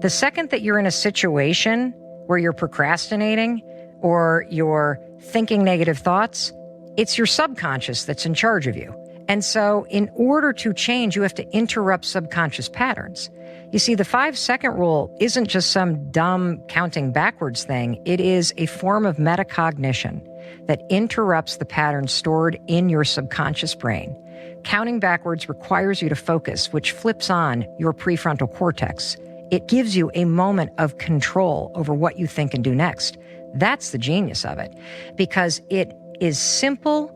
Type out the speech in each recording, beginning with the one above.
The second that you're in a situation where you're procrastinating or you're thinking negative thoughts, it's your subconscious that's in charge of you. And so in order to change, you have to interrupt subconscious patterns. You see, the 5-second rule isn't just some dumb counting backwards thing. It is a form of metacognition that interrupts the patterns stored in your subconscious brain. Counting backwards requires you to focus, which flips on your prefrontal cortex. It gives you a moment of control over what you think and do next. That's the genius of it, because it is simple,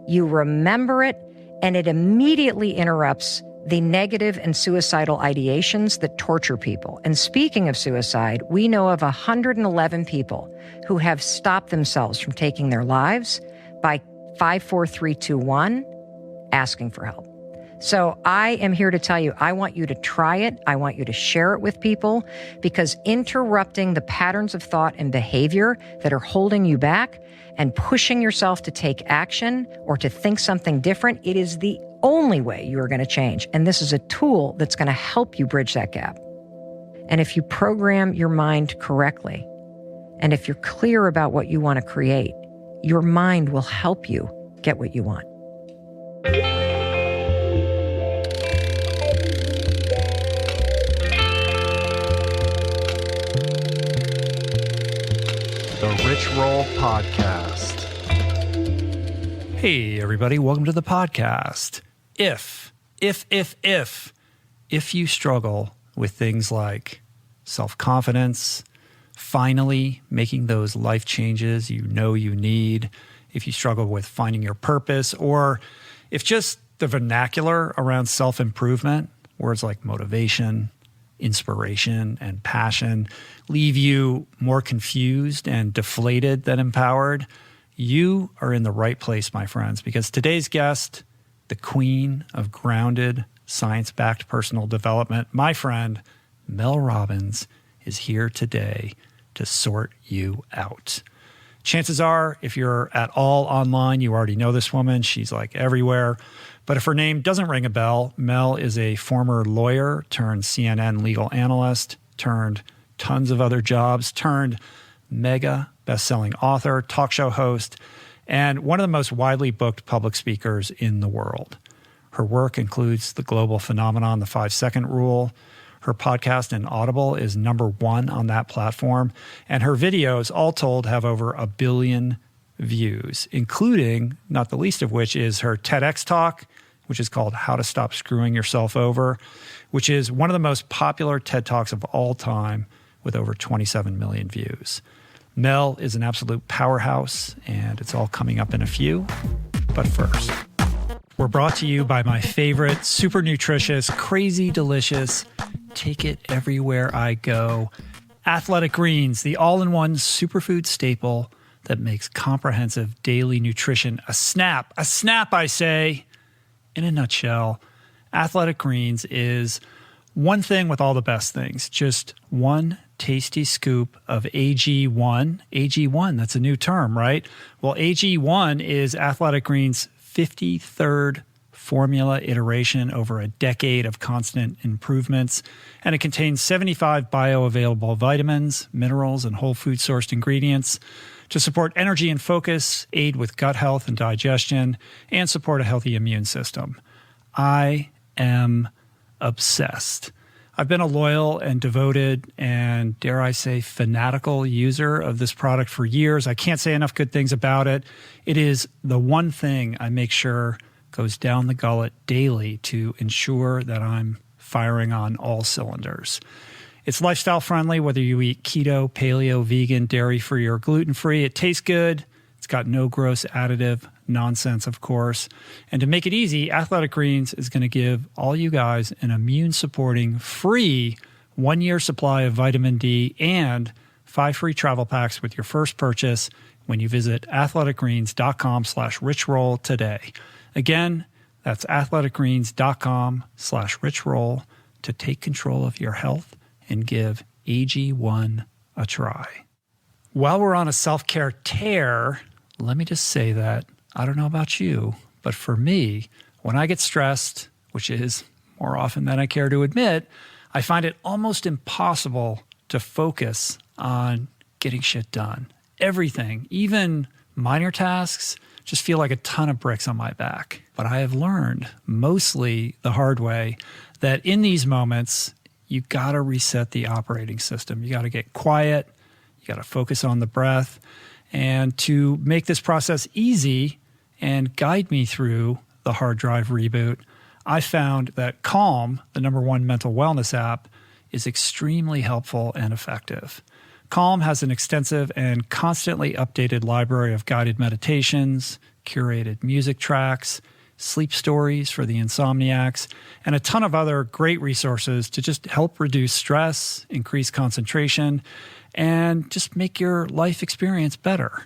you remember it, and it immediately interrupts the negative and suicidal ideations that torture people. And speaking of suicide, we know of 111 people who have stopped themselves from taking their lives by 5, 4, 3, 2, 1, asking for help. So I am here to tell you, I want you to try it. I want you to share it with people, because interrupting the patterns of thought and behavior that are holding you back and pushing yourself to take action or to think something different, it is the only way you are going to change. And this is a tool that's going to help you bridge that gap. And if you program your mind correctly, and if you're clear about what you want to create, your mind will help you get what you want. The Rich Roll Podcast. Hey, everybody. Welcome to the podcast. If you struggle with things like self-confidence, finally making those life changes you know you need, if you struggle with finding your purpose, or if just the vernacular around self-improvement, words like motivation, inspiration, and passion leave you more confused and deflated than empowered, you are in the right place, my friends, because today's guest, the queen of grounded, science-backed personal development, my friend, Mel Robbins, is here today to sort you out. Chances are, if you're at all online, you already know this woman. She's like everywhere. But if her name doesn't ring a bell, Mel is a former lawyer turned CNN legal analyst, turned tons of other jobs, turned mega bestselling author, talk show host, and one of the most widely booked public speakers in the world. Her work includes the global phenomenon, the 5-second rule. Her podcast in Audible is #1 on that platform. And her videos, all told, have over 1 billion views, including, not the least of which, is her TEDx talk, which is called How to Stop Screwing Yourself Over, which is one of the most popular TED Talks of all time with over 27 million views. Mel is an absolute powerhouse, and it's all coming up in a few. But first, we're brought to you by my favorite, super nutritious, crazy delicious, take it everywhere I go, Athletic Greens, the all-in-one superfood staple that makes comprehensive daily nutrition a snap, I say. In a nutshell, Athletic Greens is one thing with all the best things, just one tasty scoop of AG1. AG1, that's a new term, right? Well, AG1 is Athletic Greens' 53rd formula iteration over a decade of constant improvements, and it contains 75 bioavailable vitamins, minerals, and whole food sourced ingredients to support energy and focus, aid with gut health and digestion, and support a healthy immune system. I am obsessed. I've been a loyal and devoted and, dare I say, fanatical user of this product for years. I can't say enough good things about it. It is the one thing I make sure goes down the gullet daily to ensure that I'm firing on all cylinders. It's lifestyle friendly, whether you eat keto, paleo, vegan, dairy-free, or gluten-free. It tastes good. It's got no gross additive nonsense, of course. And to make it easy, Athletic Greens is going to give all you guys an immune-supporting, free 1-year supply of vitamin D and 5 free travel packs with your first purchase when you visit athleticgreens.com/richroll today. Again, that's athleticgreens.com/richroll to take control of your health and give AG1 a try. While we're on a self-care tear, let me just say that I don't know about you, but for me, when I get stressed, which is more often than I care to admit, I find it almost impossible to focus on getting shit done. Everything, even minor tasks, just feel like a ton of bricks on my back. But I have learned, mostly the hard way, that in these moments, you gotta reset the operating system. You gotta get quiet, you gotta focus on the breath. And to make this process easy and guide me through the hard drive reboot, I found that Calm, the #1 mental wellness app, is extremely helpful and effective. Calm has an extensive and constantly updated library of guided meditations, curated music tracks, sleep stories for the insomniacs, and a ton of other great resources to just help reduce stress, increase concentration, and just make your life experience better.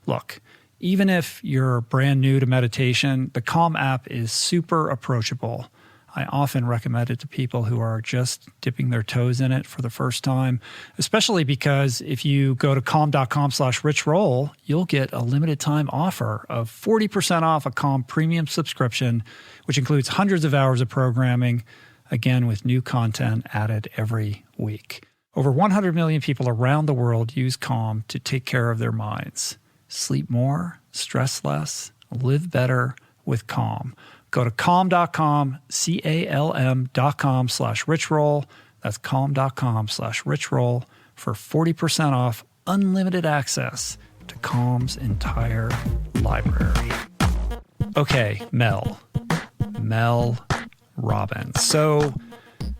Look, even if you're brand new to meditation, the Calm app is super approachable. I often recommend it to people who are just dipping their toes in it for the first time, especially because if you go to calm.com/richroll, you'll get a limited time offer of 40% off a Calm premium subscription, which includes hundreds of hours of programming, again, with new content added every week. Over 100 million people around the world use Calm to take care of their minds. Sleep more, stress less, live better with Calm. Go to calm.com, calm.com/richroll. That's calm.com/richroll for 40% off unlimited access to Calm's entire library. Okay, Mel Robbins. So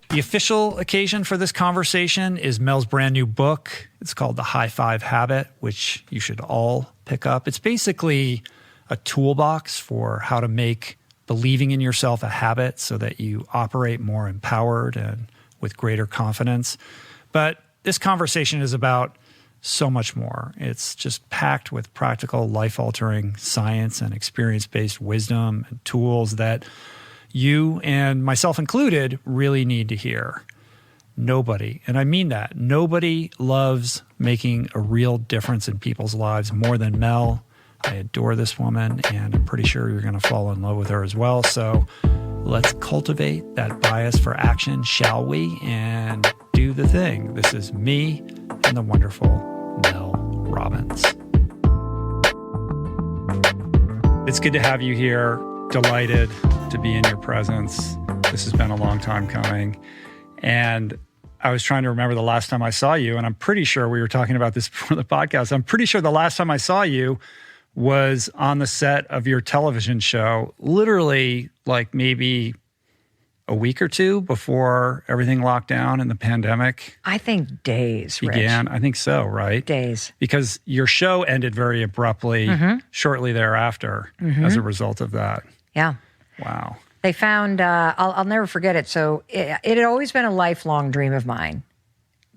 the official occasion for this conversation is Mel's brand new book. It's called The High Five Habit, which you should all pick up. It's basically a toolbox for how to make believing in yourself a habit so that you operate more empowered and with greater confidence. But this conversation is about so much more. It's just packed with practical, life-altering science and experience-based wisdom and tools that you, and myself included, really need to hear. Nobody, and I mean that, nobody loves making a real difference in people's lives more than Mel. I adore this woman, and I'm pretty sure you're going to fall in love with her as well. So let's cultivate that bias for action, shall we? And do the thing. This is me and the wonderful Mel Robbins. It's good to have you here. Delighted to be in your presence. This has been a long time coming. And I was trying to remember the last time I saw you, and I'm pretty sure we were talking about this before the podcast. I'm pretty sure the last time I saw you was on the set of your television show, literally like maybe a week or two before everything locked down and the pandemic. I think days, began. Rich. I think so, right? Days. Because your show ended very abruptly shortly thereafter as a result of that. Yeah. Wow. They found, I'll never forget it. So it had always been a lifelong dream of mine.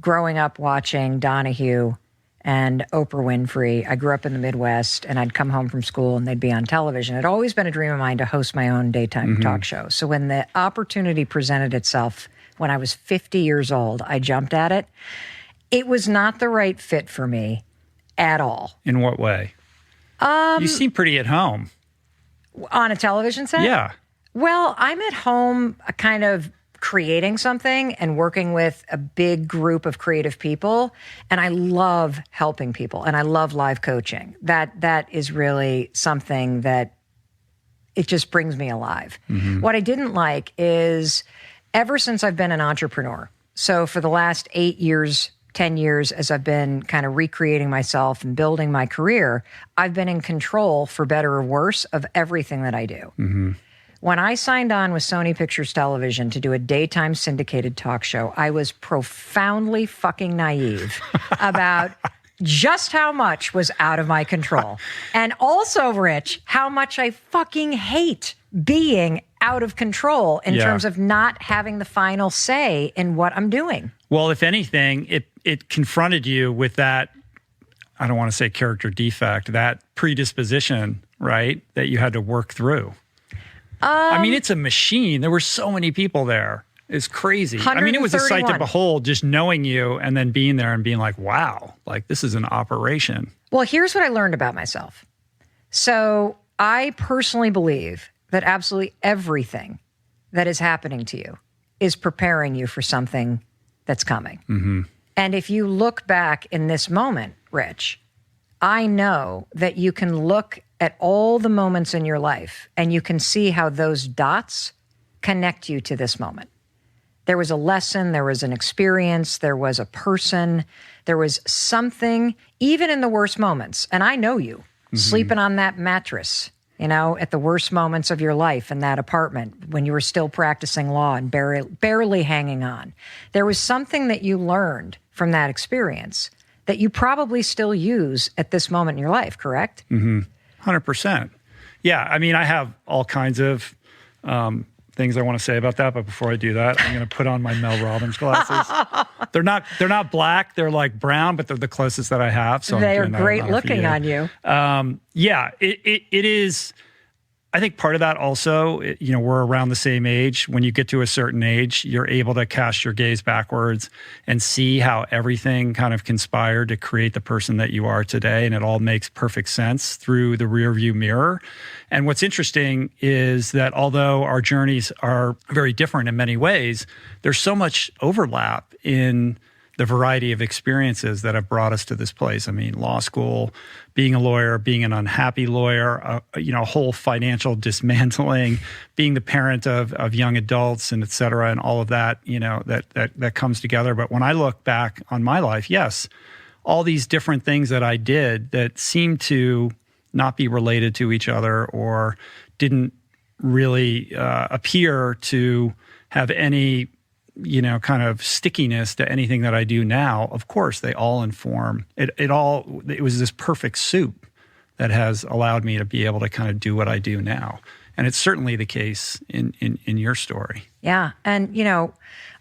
Growing up watching Donahue and Oprah Winfrey. I grew up in the Midwest, and I'd come home from school and they'd be on television. It had always been a dream of mine to host my own daytime talk show. So when the opportunity presented itself when I was 50 years old, I jumped at it. It was not the right fit for me at all. In what way? You seem pretty at home. On a television set? Yeah. Well, I'm at home kind of creating something and working with a big group of creative people. And I love helping people, and I love live coaching. That is really something that it just brings me alive. What I didn't like is ever since I've been an entrepreneur, so for the last 8 years, 10 years, as I've been kind of recreating myself and building my career, I've been in control, for better or worse, of everything that I do. When I signed on with Sony Pictures Television to do a daytime syndicated talk show, I was profoundly fucking naive about just how much was out of my control. And also, Rich, how much I fucking hate being out of control in terms of not having the final say in what I'm doing. Well, if anything, it confronted you with that, I don't want to say character defect, that predisposition, right, that you had to work through. I mean, it's a machine. There were so many people there. It's crazy. I mean, it was a sight to behold just knowing you and then being there and being like, wow, like this is an operation. Well, here's what I learned about myself. So I personally believe that absolutely everything that is happening to you is preparing you for something that's coming. Mm-hmm. And if you look back in this moment, Rich, I know that you can look at all the moments in your life and you can see how those dots connect you to this moment. There was a lesson, there was an experience, there was a person, there was something, even in the worst moments. And I know you, sleeping on that mattress, at the worst moments of your life in that apartment when you were still practicing law and barely hanging on. There was something that you learned from that experience that you probably still use at this moment in your life, correct? 100%. Yeah, I mean, I have all kinds of things I want to say about that, but before I do that, I'm going to put on my Mel Robbins glasses. They're not black; they're like brown, but they're the closest that I have. So they are great looking on you. Yeah, it is. I think part of that also, we're around the same age. When you get to a certain age, you're able to cast your gaze backwards and see how everything kind of conspired to create the person that you are today. And it all makes perfect sense through the rearview mirror. And what's interesting is that although our journeys are very different in many ways, there's so much overlap in the variety of experiences that have brought us to this place. I mean, law school, being a lawyer, being an unhappy lawyer, a whole financial dismantling, being the parent of young adults and et cetera, and all of that, that comes together. But when I look back on my life, yes, all these different things that I did that seemed to not be related to each other or didn't really appear to have any kind of stickiness to anything that I do now. Of course, they all inform it. It was this perfect soup that has allowed me to be able to kind of do what I do now. And it's certainly the case in your story. Yeah. And,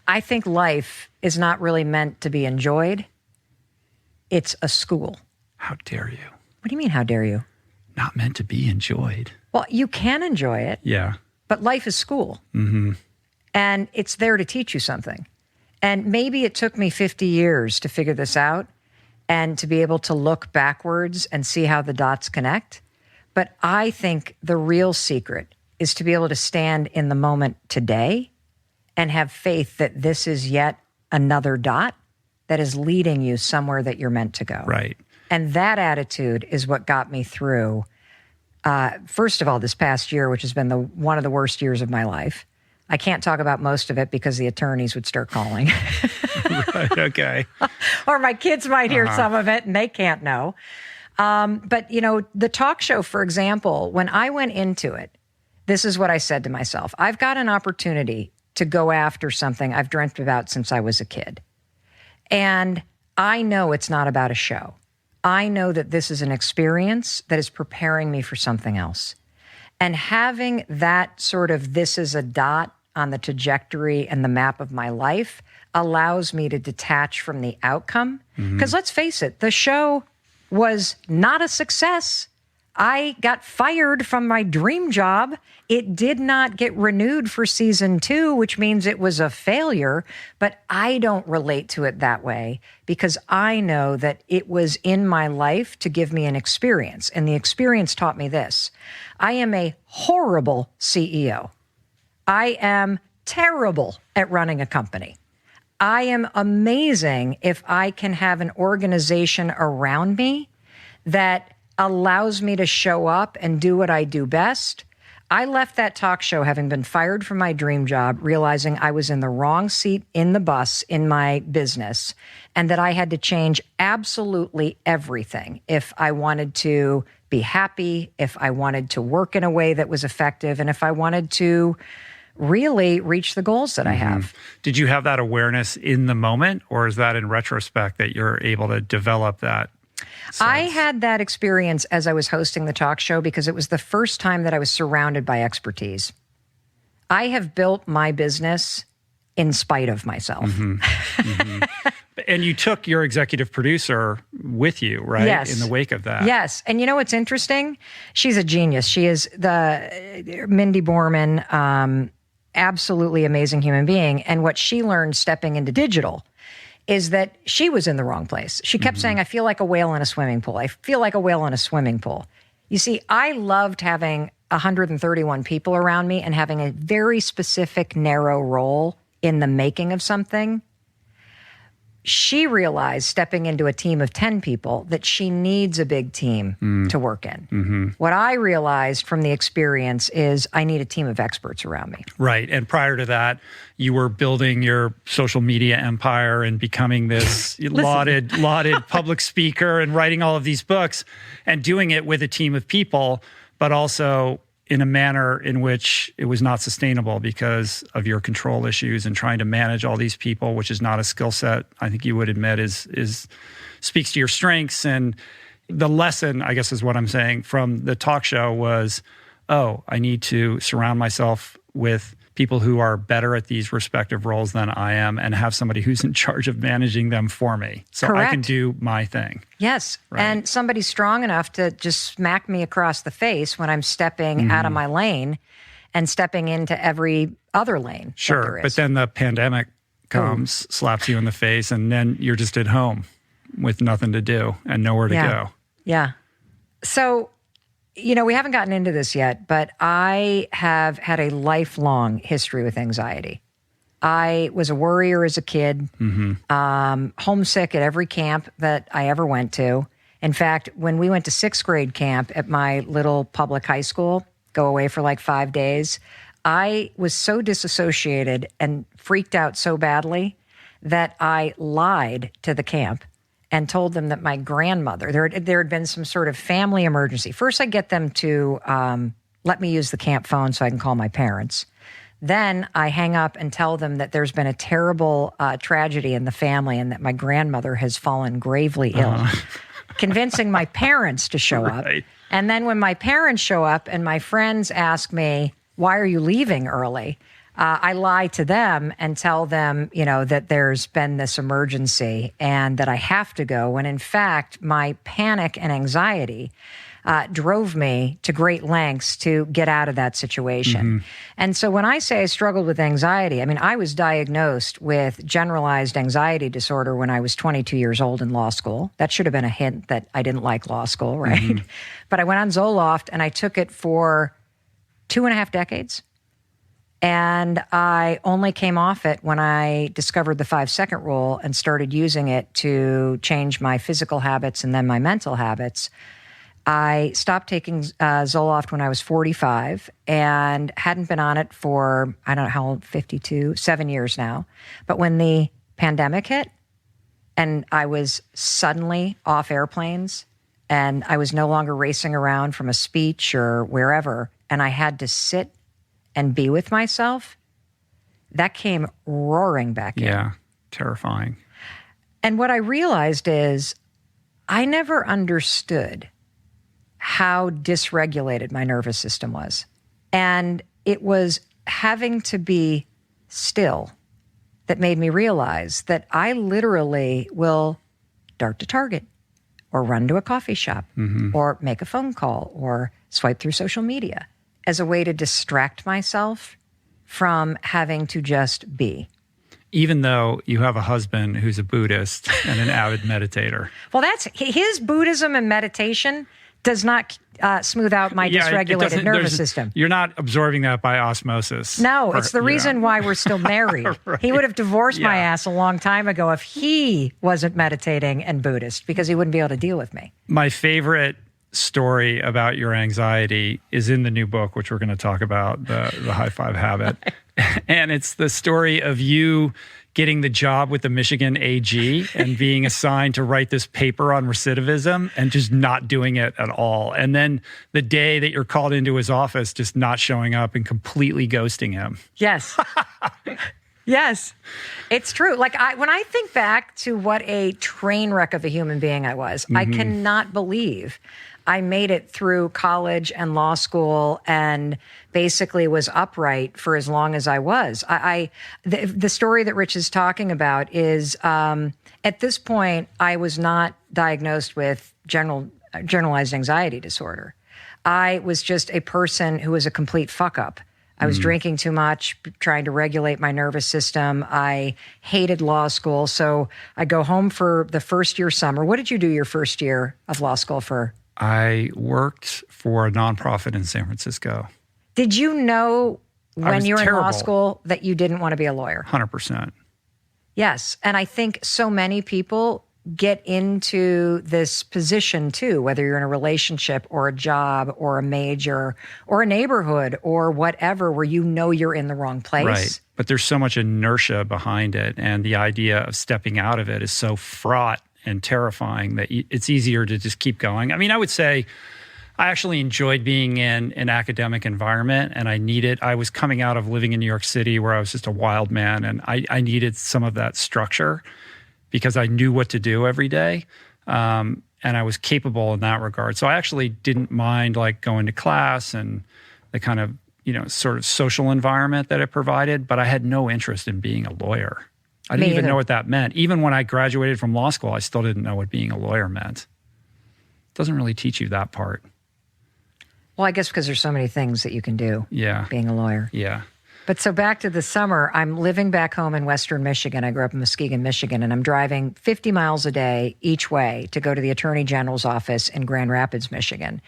I think life is not really meant to be enjoyed. It's a school. How dare you? What do you mean, how dare you? Not meant to be enjoyed. Well, you can enjoy it. Yeah. But life is school. Mm-hmm. And it's there to teach you something. And maybe it took me 50 years to figure this out and to be able to look backwards and see how the dots connect. But I think the real secret is to be able to stand in the moment today and have faith that this is yet another dot that is leading you somewhere that you're meant to go. Right. And that attitude is what got me through, first of all, this past year, which has been one of the worst years of my life. I can't talk about most of it because the attorneys would start calling. Right, okay. Or my kids might hear some of it and they can't know. But, the talk show, for example, when I went into it, this is what I said to myself. I've got an opportunity to go after something I've dreamt about since I was a kid. And I know it's not about a show. I know that this is an experience that is preparing me for something else. And having that sort of this is a dot on the trajectory and the map of my life allows me to detach from the outcome. Because let's face it, the show was not a success. I got fired from my dream job. It did not get renewed for season 2, which means it was a failure. But I don't relate to it that way because I know that it was in my life to give me an experience. And the experience taught me this. I am a horrible CEO. I am terrible at running a company. I am amazing if I can have an organization around me that allows me to show up and do what I do best. I left that talk show having been fired from my dream job, realizing I was in the wrong seat in the bus in my business and that I had to change absolutely everything if I wanted to be happy, if I wanted to work in a way that was effective, and if I wanted to really reach the goals that I have. Did you have that awareness in the moment, or is that in retrospect that you're able to develop that sense? I had that experience as I was hosting the talk show because it was the first time that I was surrounded by expertise. I have built my business in spite of myself. And you took your executive producer with you, right? Yes. In the wake of that. Yes. And you know what's interesting? She's a genius. She is the Mindy Borman, absolutely amazing human being. And what she learned stepping into digital is that she was in the wrong place. She kept saying, I feel like a whale in a swimming pool. I feel like a whale in a swimming pool. You see, I loved having 131 people around me and having a very specific, narrow role in the making of something, she realized, stepping into a team of 10 people, that she needs a big team to work in. Mm-hmm. What I realized from the experience is I need a team of experts around me. Right. And prior to that, you were building your social media empire and becoming this lauded public speaker and writing all of these books and doing it with a team of people, but also in a manner in which it was not sustainable because of your control issues and trying to manage all these people, which is not a skill set I think you would admit is speaks to your strengths. And the lesson, I guess is what I'm saying, from the talk show was, I need to surround myself with people who are better at these respective roles than I am and have somebody who's in charge of managing them for me so Correct. I can do my thing. Yes. Right. And somebody strong enough to just smack me across the face when I'm stepping out of my lane and stepping into every other lane. Sure. But then the pandemic comes, slaps you in the face, and then you're just at home with nothing to do and nowhere to go. Yeah. So, we haven't gotten into this yet, but I have had a lifelong history with anxiety. I was a worrier as a kid, homesick at every camp that I ever went to. In fact, when we went to 6th grade camp at my little public high school, go away for like 5 days, I was so disassociated and freaked out so badly that I lied to the camp and told them that my grandmother, there had been some sort of family emergency. First, I get them to let me use the camp phone so I can call my parents. Then I hang up and tell them that there's been a terrible tragedy in the family and that my grandmother has fallen gravely ill, convincing my parents to show up. And then when my parents show up and my friends ask me, why are you leaving early? I lie to them and tell them, that there's been this emergency and that I have to go, when in fact, my panic and anxiety drove me to great lengths to get out of that situation. And so when I say I struggled with anxiety, I was diagnosed with generalized anxiety disorder when I was 22 years old in law school. That should have been a hint that I didn't like law school, right? But I went on Zoloft and I took it for 2.5 decades. And I only came off it when I discovered the 5-second rule and started using it to change my physical habits and then my mental habits. I stopped taking Zoloft when I was 45 and hadn't been on it for, I don't know how old, 7 years now. But when the pandemic hit and I was suddenly off airplanes and I was no longer racing around from a speech or wherever, and I had to sit and be with myself, that came roaring back in. Yeah, terrifying. And what I realized is I never understood how dysregulated my nervous system was. And it was having to be still that made me realize that I literally will dart to Target or run to a coffee shop or make a phone call or swipe through social media as a way to distract myself from having to just be. Even though you have a husband who's a Buddhist and an avid meditator. Well, that's his Buddhism and meditation does not smooth out my dysregulated nervous system. You're not absorbing that by osmosis. No, it's the reason why we're still married. Right. He would have divorced my ass a long time ago if he wasn't meditating and Buddhist, because he wouldn't be able to deal with me. My favorite story about your anxiety is in the new book, which we're going to talk about, the High Five Habit. And it's the story of you getting the job with the Michigan AG and being assigned to write this paper on recidivism and just not doing it at all. And then the day that you're called into his office, just not showing up and completely ghosting him. Yes. Yes, it's true. Like when I think back to what a train wreck of a human being I was, I cannot believe I made it through college and law school and basically was upright for as long as I was. The story that Rich is talking about is at this point, I was not diagnosed with generalized anxiety disorder. I was just a person who was a complete fuck up. I was drinking too much, trying to regulate my nervous system. I hated law school. So I go home for the first year summer. What did you do your first year of law school for? I worked for a nonprofit in San Francisco. Did you know when was you were in law terrible. school that you didn't want to be a lawyer. 100%. Yes. And I think so many people get into this position too, whether you're in a relationship or a job or a major or a neighborhood or whatever, where you know you're in the wrong place. Right. But there's so much inertia behind it. And the idea of stepping out of it is so fraught and terrifying that it's easier to just keep going. I mean, I would say I actually enjoyed being in an academic environment, and I was coming out of living in New York City where I was just a wild man, and I needed some of that structure because I knew what to do every day. And I was capable in that regard. So I actually didn't mind like going to class and the kind of, sort of social environment that it provided, but I had no interest in being a lawyer. I didn't even know what that meant. Even when I graduated from law school, I still didn't know what being a lawyer meant. It doesn't really teach you that part. Well, I guess because there's so many things that you can do being a lawyer. Yeah. But so back to the summer, I'm living back home in Western Michigan. I grew up in Muskegon, Michigan, and I'm driving 50 miles a day each way to go to the Attorney General's office in Grand Rapids, Michigan.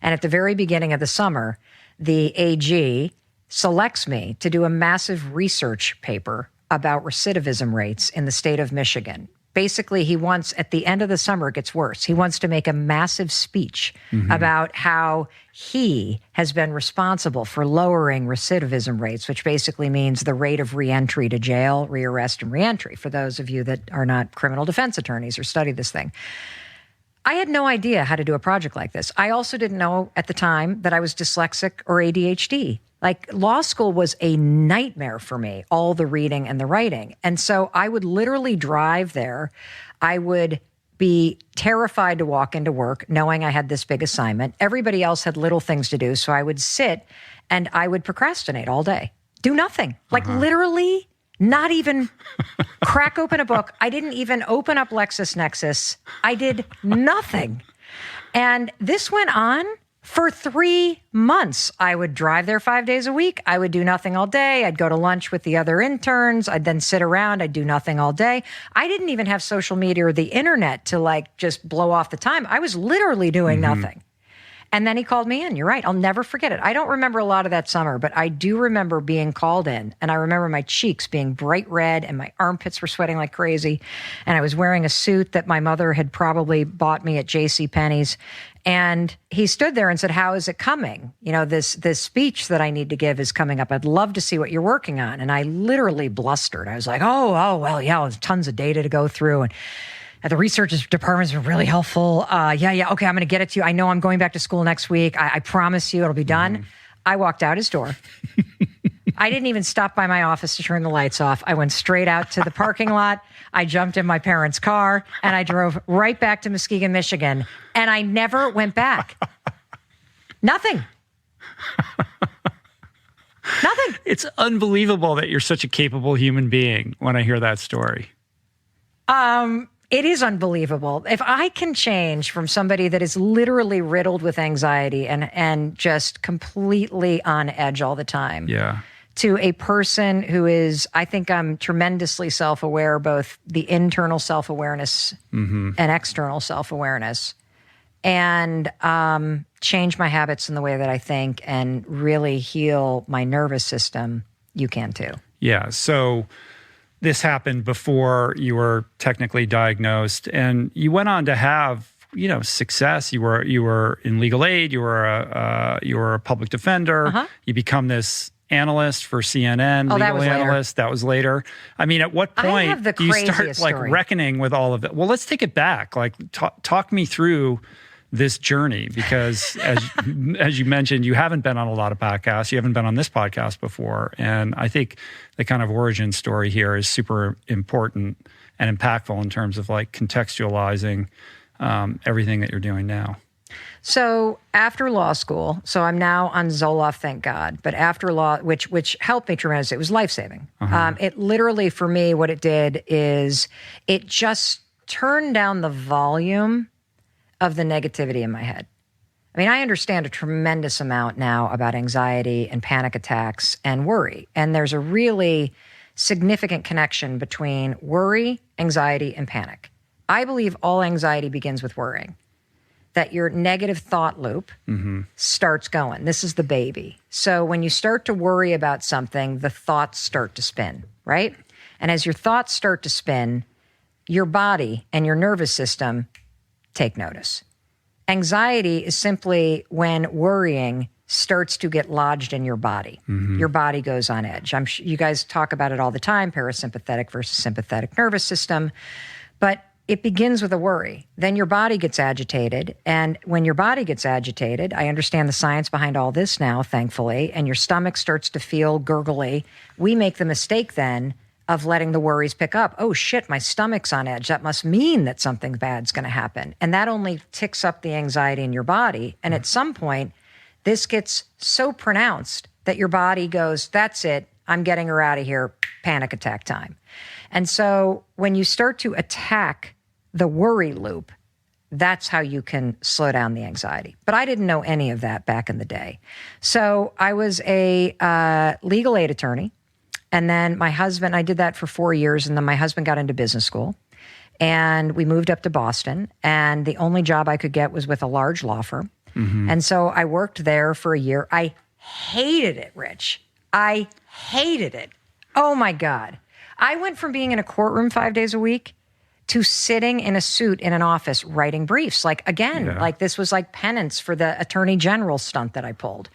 And at the very beginning of the summer, the AG selects me to do a massive research paper about recidivism rates in the state of Michigan. Basically, he wants, at the end of the summer, it gets worse. He wants to make a massive speech about how he has been responsible for lowering recidivism rates, which basically means the rate of reentry to jail, rearrest, and reentry, for those of you that are not criminal defense attorneys or study this thing. I had no idea how to do a project like this. I also didn't know at the time that I was dyslexic or ADHD. Like, law school was a nightmare for me, all the reading and the writing. And so I would literally drive there. I would be terrified to walk into work knowing I had this big assignment. Everybody else had little things to do. So I would sit and I would procrastinate all day, do nothing, like literally not even crack open a book. I didn't even open up LexisNexis. I did nothing. And this went on for 3 months. I would drive there 5 days a week. I would do nothing all day. I'd go to lunch with the other interns. I'd then sit around. I'd do nothing all day. I didn't even have social media or the internet to like just blow off the time. I was literally doing nothing. And then he called me in. You're right. I'll never forget it. I don't remember a lot of that summer, but I do remember being called in. And I remember my cheeks being bright red and my armpits were sweating like crazy. And I was wearing a suit that my mother had probably bought me at JCPenney's. And he stood there and said, "How is it coming? This speech that I need to give is coming up. I'd love to see what you're working on." And I literally blustered. I was like, oh, well, yeah, there's tons of data to go through. And the research department's been really helpful. Okay, I'm going to get it to you. I know I'm going back to school next week. I promise you it'll be done. I walked out his door. I didn't even stop by my office to turn the lights off. I went straight out to the parking lot. I jumped in my parents' car and I drove right back to Muskegon, Michigan. And I never went back. Nothing. Nothing. It's unbelievable that you're such a capable human being when I hear that story. It is unbelievable. If I can change from somebody that is literally riddled with anxiety and just completely on edge all the time, to a person who is, I think I'm tremendously self-aware, both the internal self-awareness and external self-awareness, and change my habits in the way that I think and really heal my nervous system, you can too. Yeah. So this happened before you were technically diagnosed, and you went on to have, success. You were in legal aid. You were a public defender. You become this analyst for CNN, legal analyst. That was later. I mean, at what point do you start reckoning with all of it? Well, let's take it back. Like, talk me through this journey, because as you mentioned, you haven't been on a lot of podcasts. You haven't been on this podcast before. And I think the kind of origin story here is super important and impactful in terms of like contextualizing everything that you're doing now. So after law school, so I'm now on Zoloft, thank God. But after law, which helped me tremendously, it was life-saving. It literally, for me, what it did is it just turned down the volume of the negativity in my head. I mean, I understand a tremendous amount now about anxiety and panic attacks and worry. And there's a really significant connection between worry, anxiety, and panic. I believe all anxiety begins with worrying. that your negative thought loop starts going. This is the baby. So when you start to worry about something, the thoughts start to spin, right? And as your thoughts start to spin, your body and your nervous system take notice. Anxiety is simply when worrying starts to get lodged in your body. Your body goes on edge. You guys talk about it all the time, parasympathetic versus sympathetic nervous system. But it begins with a worry. Then your body gets agitated. And when your body gets agitated, I understand the science behind all this now, thankfully, and your stomach starts to feel gurgly. We make the mistake then of letting the worries pick up. Oh shit, my stomach's on edge. That must mean that something bad's going to happen. And that only ticks up the anxiety in your body. And at some point, this gets so pronounced that your body goes, that's it. I'm getting her out of here. Panic attack time. And so when you start to attack the worry loop, that's how you can slow down the anxiety. But I didn't know any of that back in the day. So I was a legal aid attorney. And then my husband, I did that for 4 years. And then my husband got into business school. And we moved up to Boston. And the only job I could get was with a large law firm. And so I worked there for a year. I hated it, Rich. I hated it. Oh, my God. I went from being in a courtroom 5 days a week to sitting in a suit in an office writing briefs. Like, again, like this was like penance for the attorney general stunt that I pulled.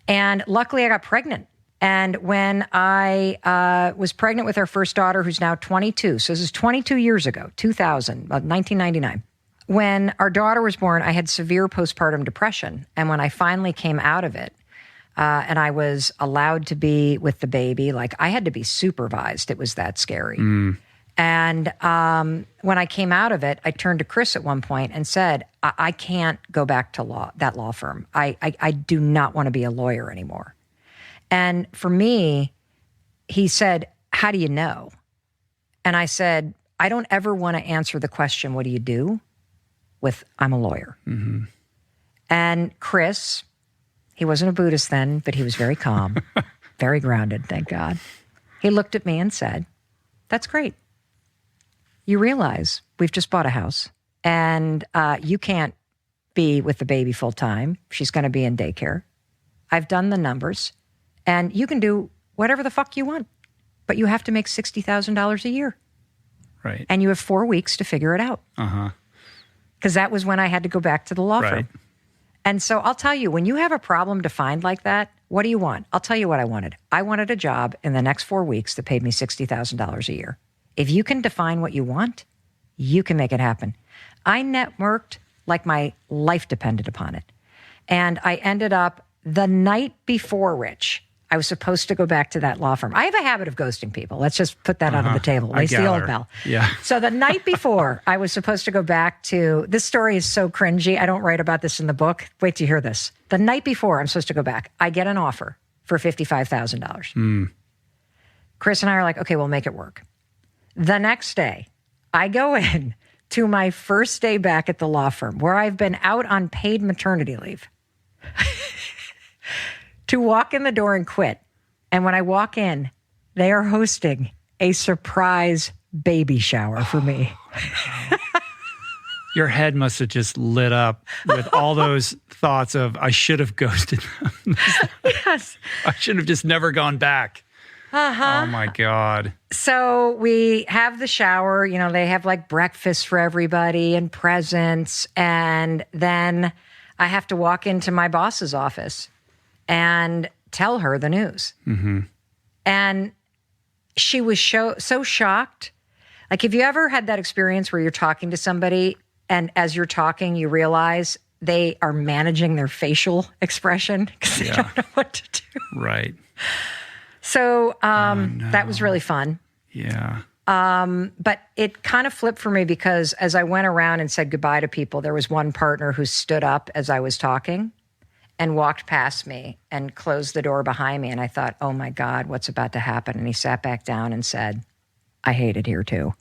And luckily I got pregnant. And when I was pregnant with our first daughter, who's now 22, so this is 22 years ago, 1999. When our daughter was born, I had severe postpartum depression. And when I finally came out of it, and I was allowed to be with the baby, like I had to be supervised. It was that scary. And when I came out of it, I turned to Chris at one point and said, I can't go back to that law firm. I do not want to be a lawyer anymore. And for me, he said, how do you know? And I said, I don't ever want to answer the question, what do you do? With, I'm a lawyer. And Chris, he wasn't a Buddhist then, but he was very calm, very grounded, thank God. He looked at me and said, that's great. You realize we've just bought a house and you can't be with the baby full time. She's going to be in daycare. I've done the numbers and you can do whatever the fuck you want, but you have to make $60,000 a year. Right. And you have 4 weeks to figure it out. Because that was when I had to go back to the law firm. And so I'll tell you, when you have a problem defined like that, what do you want? I'll tell you what I wanted. I wanted a job in the next 4 weeks that paid me $60,000 a year. If you can define what you want, you can make it happen. I networked like my life depended upon it. And I ended up the night before, Rich, I was supposed to go back to that law firm. I have a habit of ghosting people. Let's just put that out on the table. At least the old Mel. Yeah. So the night before, I was supposed to go back to, this story is so cringy. I don't write about this in the book. Wait till you hear this. The night before I'm supposed to go back, I get an offer for $55,000. Chris and I are like, okay, we'll make it work. The next day, I go in to my first day back at the law firm where I've been out on paid maternity leave. To walk in the door and quit. And when I walk in, they are hosting a surprise baby shower for me. Your head must have just lit up with all those thoughts of, I should have ghosted them. Yes. I should have just never gone back. Oh my God. So we have the shower, you know, they have like breakfast for everybody and presents. And then I have to walk into my boss's office and tell her the news. And she was so shocked. Like, have you ever had that experience where you're talking to somebody and as you're talking, you realize they are managing their facial expression because they don't know what to do? Right. So that was really fun. Yeah. But it kind of flipped for me because as I went around and said goodbye to people, there was one partner who stood up as I was talking and walked past me and closed the door behind me. And I thought, oh my God, what's about to happen? And he sat back down and said, I hate it here too.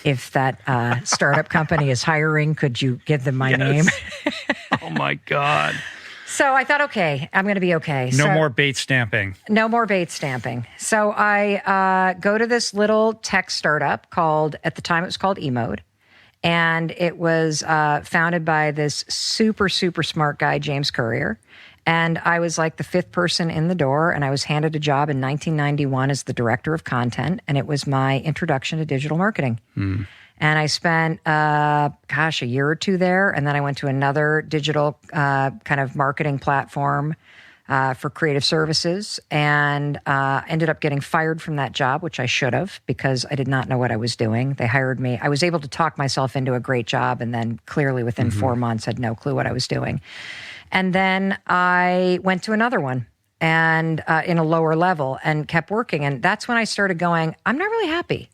If that startup company is hiring, could you give them my name? Oh my God. So I thought, okay, I'm going to be okay. No more bait stamping. No more bait stamping. So I go to this little tech startup called, at the time it was called eMode. And it was founded by this super, super smart guy, James Currier. And I was like the fifth person in the door, and I was handed a job in 1991 as the director of content, and it was my introduction to digital marketing. And I spent, a year or two there, and then I went to another digital kind of marketing platform for creative services, and ended up getting fired from that job, which I should have, because I did not know what I was doing. They hired me. I was able to talk myself into a great job, and then clearly within 4 months had no clue what I was doing. And then I went to another one, and in a lower level, and kept working. And that's when I started going, I'm not really happy.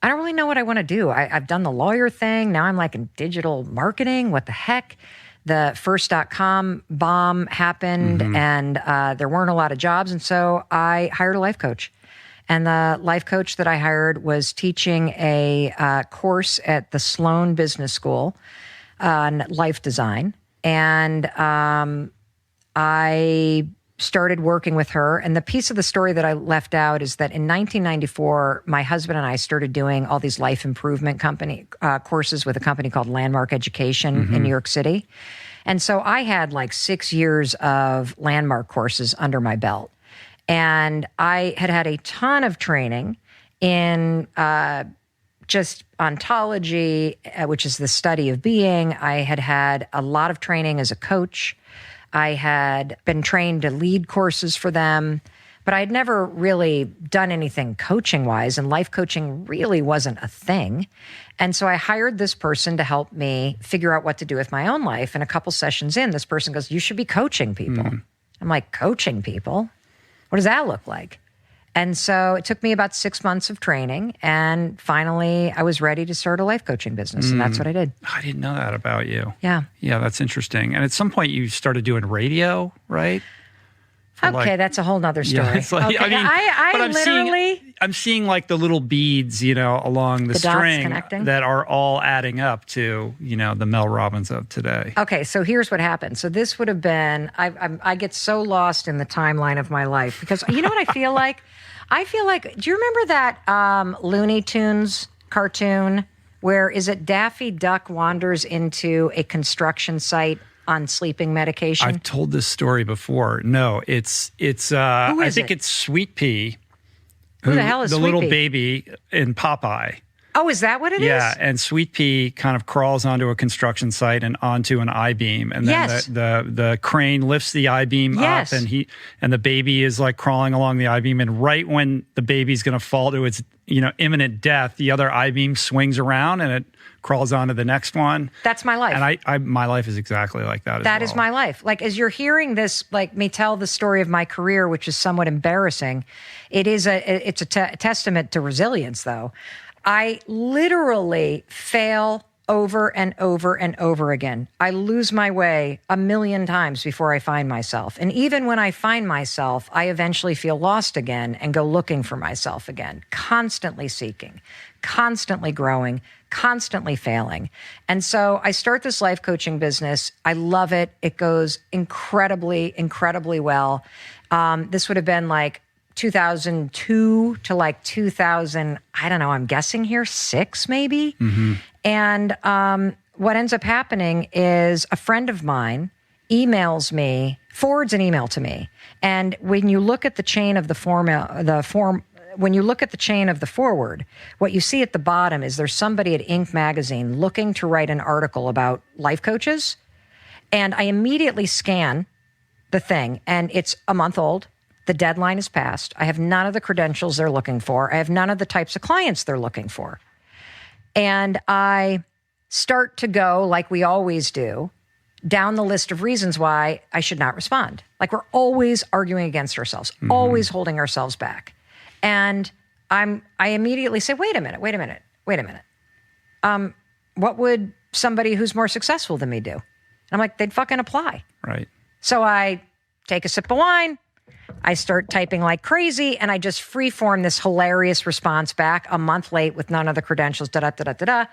I don't really know what I want to do. I've done the lawyer thing. Now I'm like in digital marketing. What the heck? The first .com bomb happened, and there weren't a lot of jobs. And so I hired a life coach. And the life coach that I hired was teaching a course at the Sloan Business School on life design. And I started working with her. And the piece of the story that I left out is that in 1994, my husband and I started doing all these life improvement courses with a company called Landmark Education in New York City. And so I had like 6 years of Landmark courses under my belt. And I had a ton of training in just ontology, which is the study of being. I had a lot of training as a coach. I had been trained to lead courses for them, but I had never really done anything coaching-wise, and life coaching really wasn't a thing. And so I hired this person to help me figure out what to do with my own life. And a couple sessions in, this person goes, "You should be coaching people." I'm like, "Coaching people? What does that look like?" And so it took me about 6 months of training, and finally I was ready to start a life coaching business, and that's what I did. I didn't know that about you. Yeah. Yeah, that's interesting. And at some point you started doing radio, right? Okay, that's a whole nother story. Yeah, it's like, okay. I mean, I I'm seeing like the little beads, along the string connecting that are all adding up to, the Mel Robbins of today. Okay, so here's what happened. So this would have been, I get so lost in the timeline of my life because you know what I feel like? I feel like, do you remember that Looney Tunes cartoon where is it Daffy Duck wanders into a construction site on sleeping medication? I've told this story before. No, it's I think it's Sweet Pea. Who the hell is the Sweet little Pea? baby in Popeye? Oh, is that what it is? Yeah, and Sweet Pea kind of crawls onto a construction site and onto an I-beam, and then the crane lifts the I-beam up, and the baby is like crawling along the I-beam, and right when the baby's going to fall to its imminent death, the other I-beam swings around and it crawls onto the next one. That's my life. And I my life is exactly like that. That is my life. Like as you're hearing this, like me tell the story of my career, which is somewhat embarrassing, it's a testament to resilience, though. I literally fail over and over and over again. I lose my way 1,000,000 times before I find myself. And even when I find myself, I eventually feel lost again and go looking for myself again, constantly seeking, constantly growing, constantly failing. And so I start this life coaching business. I love it. It goes incredibly, incredibly well. This would have been like 2002 to like 2000, I don't know, I'm guessing here, 6 maybe. And what ends up happening is a friend of mine emails me, forwards an email to me. And when you look at the chain of when you look at the chain of the forward, what you see at the bottom is there's somebody at Inc. magazine looking to write an article about life coaches. And I immediately scan the thing, and it's a month old. The deadline is passed. I have none of the credentials they're looking for. I have none of the types of clients they're looking for. And I start to go, like we always do, down the list of reasons why I should not respond. Like we're always arguing against ourselves, always holding ourselves back. And I immediately say, wait a minute. What would somebody who's more successful than me do? And I'm like, they'd fucking apply. Right. So I take a sip of wine. I start typing like crazy, and I just freeform this hilarious response back a month late with none of the credentials, da-da-da-da-da-da.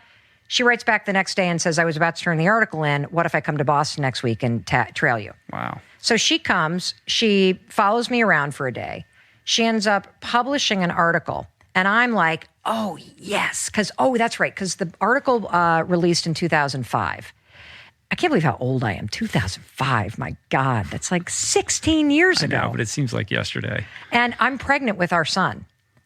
She writes back the next day and says, I was about to turn the article in. What if I come to Boston next week and trail you? Wow. So she comes. She follows me around for a day. She ends up publishing an article And I'm like, oh, yes. That's right. Because the article released in 2005. I can't believe how old I am. 2005. My God, that's like 16 years ago. I know, but it seems like yesterday. And I'm pregnant with our son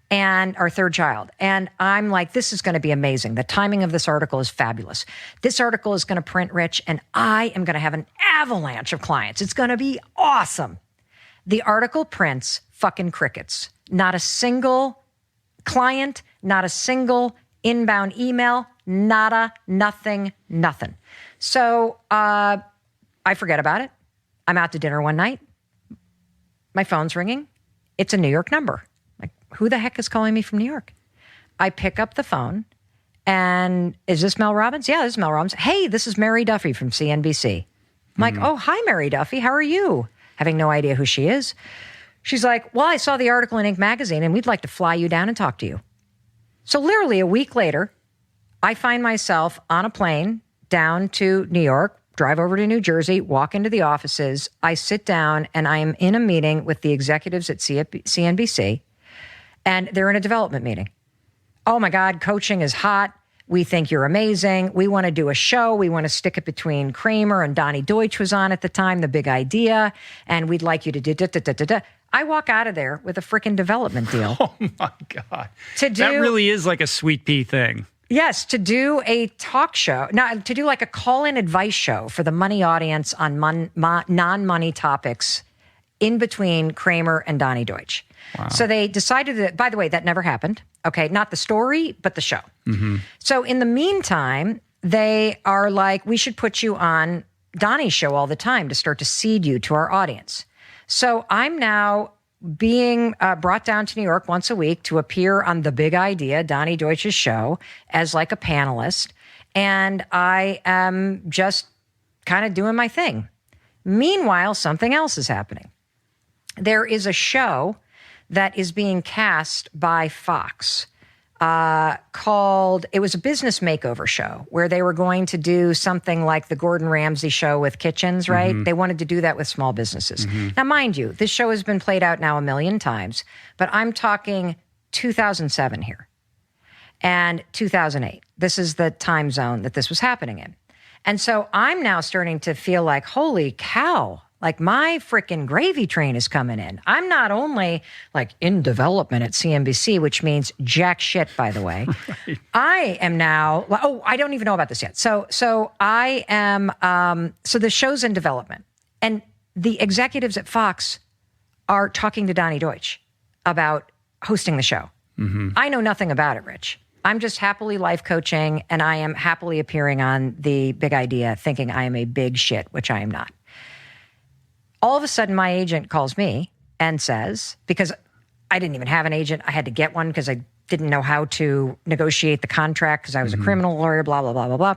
and our third child. And I'm like, this is going to be amazing. The timing of this article is fabulous. This article is going to print, Rich, and I am going to have an avalanche of clients. It's going to be awesome. The article prints fucking crickets. Not a single client, not a single inbound email, nada, nothing. So I forget about it. I'm out to dinner one night. My phone's ringing. It's a New York number. Like, who the heck is calling me from New York? I pick up the phone, and is this Mel Robbins? Yeah, this is Mel Robbins. Hey, this is Mary Duffy from CNBC. I'm like, oh, hi, Mary Duffy. How are you? Having no idea who she is. She's like, well, I saw the article in Inc. magazine, and we'd like to fly you down and talk to you. So literally a week later, I find myself on a plane down to New York, drive over to New Jersey, walk into the offices. I sit down, and I am in a meeting with the executives at CNBC, and they're in a development meeting. Oh, my God, coaching is hot. We think you're amazing. We want to do a show. We want to stick it between Kramer and Donnie Deutsch was on at the time, The Big Idea, and we'd like you to do. I walk out of there with a freaking development deal. Oh, my God. That really is like a sweet pea thing. Yes, to do a talk show, to do like a call-in advice show for the money audience on non-money topics in between Kramer and Donnie Deutsch. Wow. So they decided that, by the way, that never happened. Okay, not the story, but the show. Mm-hmm. So in the meantime, they are like, we should put you on Donnie's show all the time to start to seed you to our audience. So I'm now being brought down to New York once a week to appear on The Big Idea, Donnie Deutsch's show, as like a panelist. And I am just kind of doing my thing. Meanwhile, something else is happening. There is a show that is being cast by Fox called, it was a business makeover show where they were going to do something like the Gordon Ramsay show with kitchens, right? Mm-hmm. They wanted to do that with small businesses. Mm-hmm. Now, mind you, this show has been played out now 1 million times, but I'm talking 2007 here and 2008. This is the time zone that this was happening in. And so I'm now starting to feel like, holy cow, like my freaking gravy train is coming in. I'm not only like in development at CNBC, which means jack shit, by the way. Right. I am now, I don't even know about this yet. So I am, so the show's in development, and the executives at Fox are talking to Donnie Deutsch about hosting the show. Mm-hmm. I know nothing about it, Rich. I'm just happily life coaching, and I am happily appearing on The Big Idea thinking I am a big shit, which I am not. All of a sudden, my agent calls me and says, because I didn't even have an agent, I had to get one because I didn't know how to negotiate the contract because I was a criminal lawyer, blah, blah, blah, blah, blah.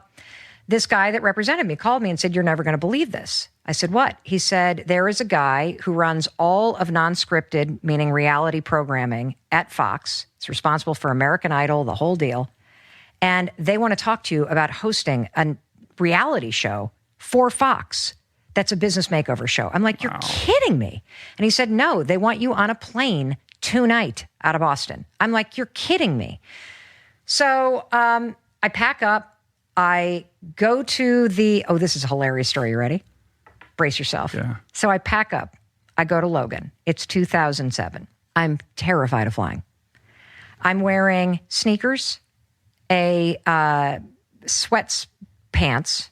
This guy that represented me called me and said, you're never going to believe this. I said, what? He said, there is a guy who runs all of non-scripted, meaning reality programming at Fox. It's responsible for American Idol, the whole deal. And they want to talk to you about hosting a reality show for Fox. That's a business makeover show. I'm like, you're kidding me. And he said, no, they want you on a plane tonight out of Boston. I'm like, you're kidding me. So I pack up. I go to this is a hilarious story. You ready? Brace yourself. Yeah. So I pack up. I go to Logan. It's 2007. I'm terrified of flying. I'm wearing sneakers, a sweatpants,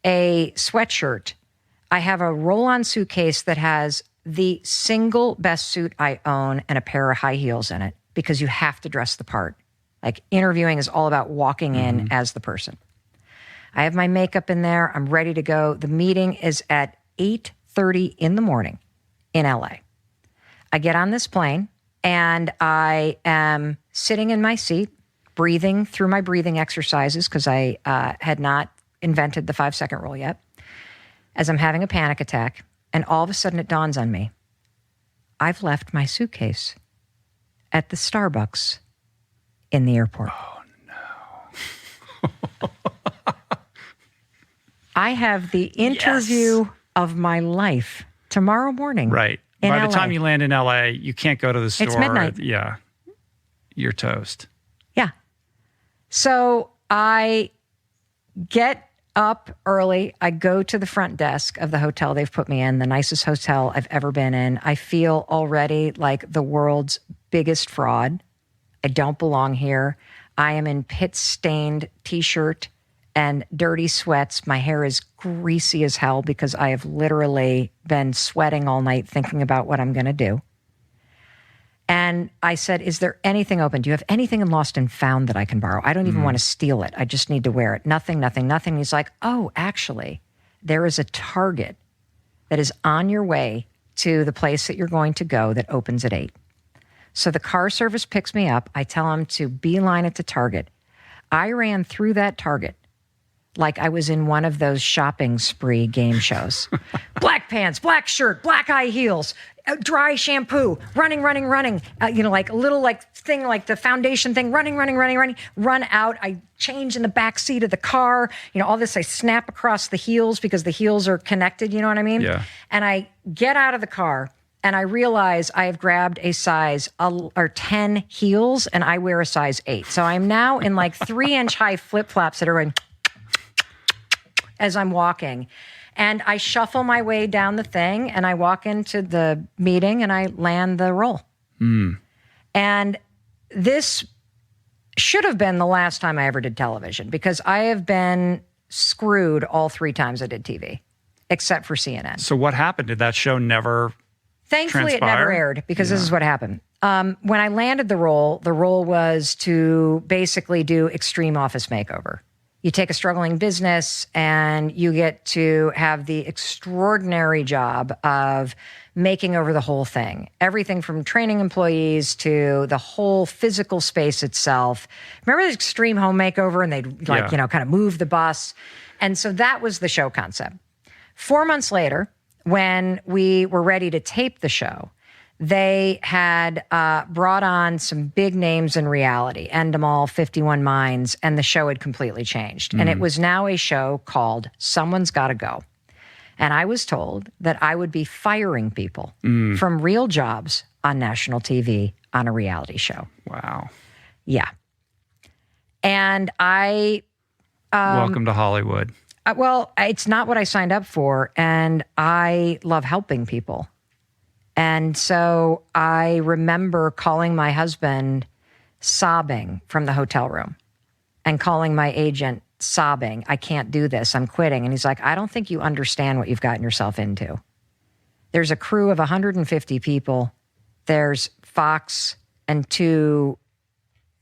a sweatshirt. I have a roll-on suitcase that has the single best suit I own and a pair of high heels in it because you have to dress the part. Like interviewing is all about walking in as the person. I have my makeup in there. I'm ready to go. The meeting is at 8:30 in the morning in LA. I get on this plane and I am sitting in my seat, breathing through my breathing exercises because I had not invented the 5-second rule yet. As I'm having a panic attack, and all of a sudden it dawns on me, I've left my suitcase at the Starbucks in the airport. Oh, no. I have the interview of my life tomorrow morning. Right. By the time you land in LA, you can't go to the store. It's midnight. Yeah. you're toast. Yeah. So I get up early. I go to the front desk of the hotel they've put me in, the nicest hotel I've ever been in. I feel already like the world's biggest fraud. I don't belong here. I am in pit-stained T-shirt and dirty sweats. My hair is greasy as hell because I have literally been sweating all night thinking about what I'm going to do. And I said, is there anything open? Do you have anything in Lost and Found that I can borrow? I don't even want to steal it. I just need to wear it. Nothing. He's like, oh, actually, there is a Target that is on your way to the place that you're going to go that opens at 8. So the car service picks me up. I tell him to beeline it to Target. I ran through that Target like I was in one of those shopping spree game shows. Black pants, black shirt, black high heels, dry shampoo, running. Like a little like thing, like the foundation thing, running, run out. I change in the back seat of the car. All this I snap across the heels because the heels are connected. You know what I mean? Yeah. And I get out of the car and I realize I have grabbed a size or 10 heels and I wear a size 8. So I'm now in like 3-inch high flip-flops that are going as I'm walking. And I shuffle my way down the thing and I walk into the meeting and I land the role. And this should have been the last time I ever did television because I have been screwed all 3 times I did TV, except for CNN. So what happened? Did that show never Thankfully, transpire? It never aired because this is what happened. When I landed the role was to basically do extreme office makeover. You take a struggling business and you get to have the extraordinary job of making over the whole thing. Everything from training employees to the whole physical space itself. Remember the extreme home makeover and they'd kind of move the bus? And so that was the show concept. 4 months later, when we were ready to tape the show, they had brought on some big names in reality, Endemol, 51 Minds, and the show had completely changed. And it was now a show called Someone's Gotta Go. And I was told that I would be firing people from real jobs on national TV on a reality show. Wow. Yeah. And I... welcome to Hollywood. Well, it's not what I signed up for, and I love helping people. And so I remember calling my husband sobbing from the hotel room and calling my agent sobbing, I can't do this, I'm quitting. And he's like, I don't think you understand what you've gotten yourself into. There's a crew of 150 people. There's Fox and 2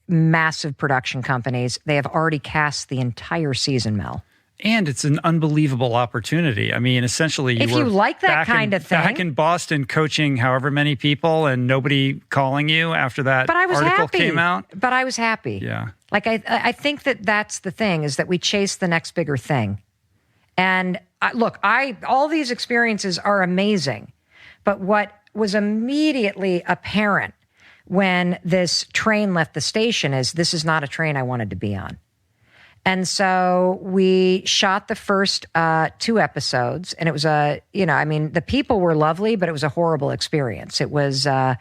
massive production companies. They have already cast the entire season, Mel. And it's an unbelievable opportunity. I mean, essentially, if you like that kind of thing, back in Boston, coaching however many people, and nobody calling you after that article came out. But I was happy. Yeah, like I think that's the thing is that we chase the next bigger thing. And all these experiences are amazing, but what was immediately apparent when this train left the station is this is not a train I wanted to be on. And so we shot the first 2 episodes, and it was the people were lovely, but it was a horrible experience. It was the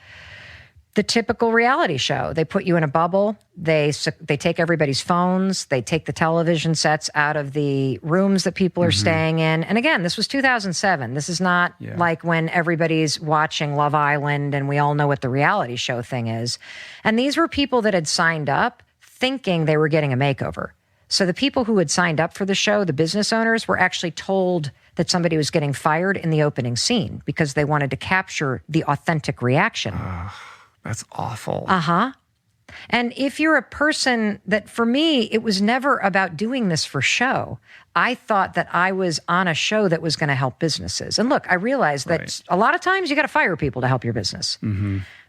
typical reality show. They put you in a bubble. They take everybody's phones. They take the television sets out of the rooms that people are staying in. And again, this was 2007. This is not like when everybody's watching Love Island and we all know what the reality show thing is. And these were people that had signed up thinking they were getting a makeover. So the people who had signed up for the show, the business owners, were actually told that somebody was getting fired in the opening scene because they wanted to capture the authentic reaction. That's awful. And if you're a person that, for me, it was never about doing this for show. I thought that I was on a show that was going to help businesses. And look, I realized that a lot of times you got to fire people to help your business.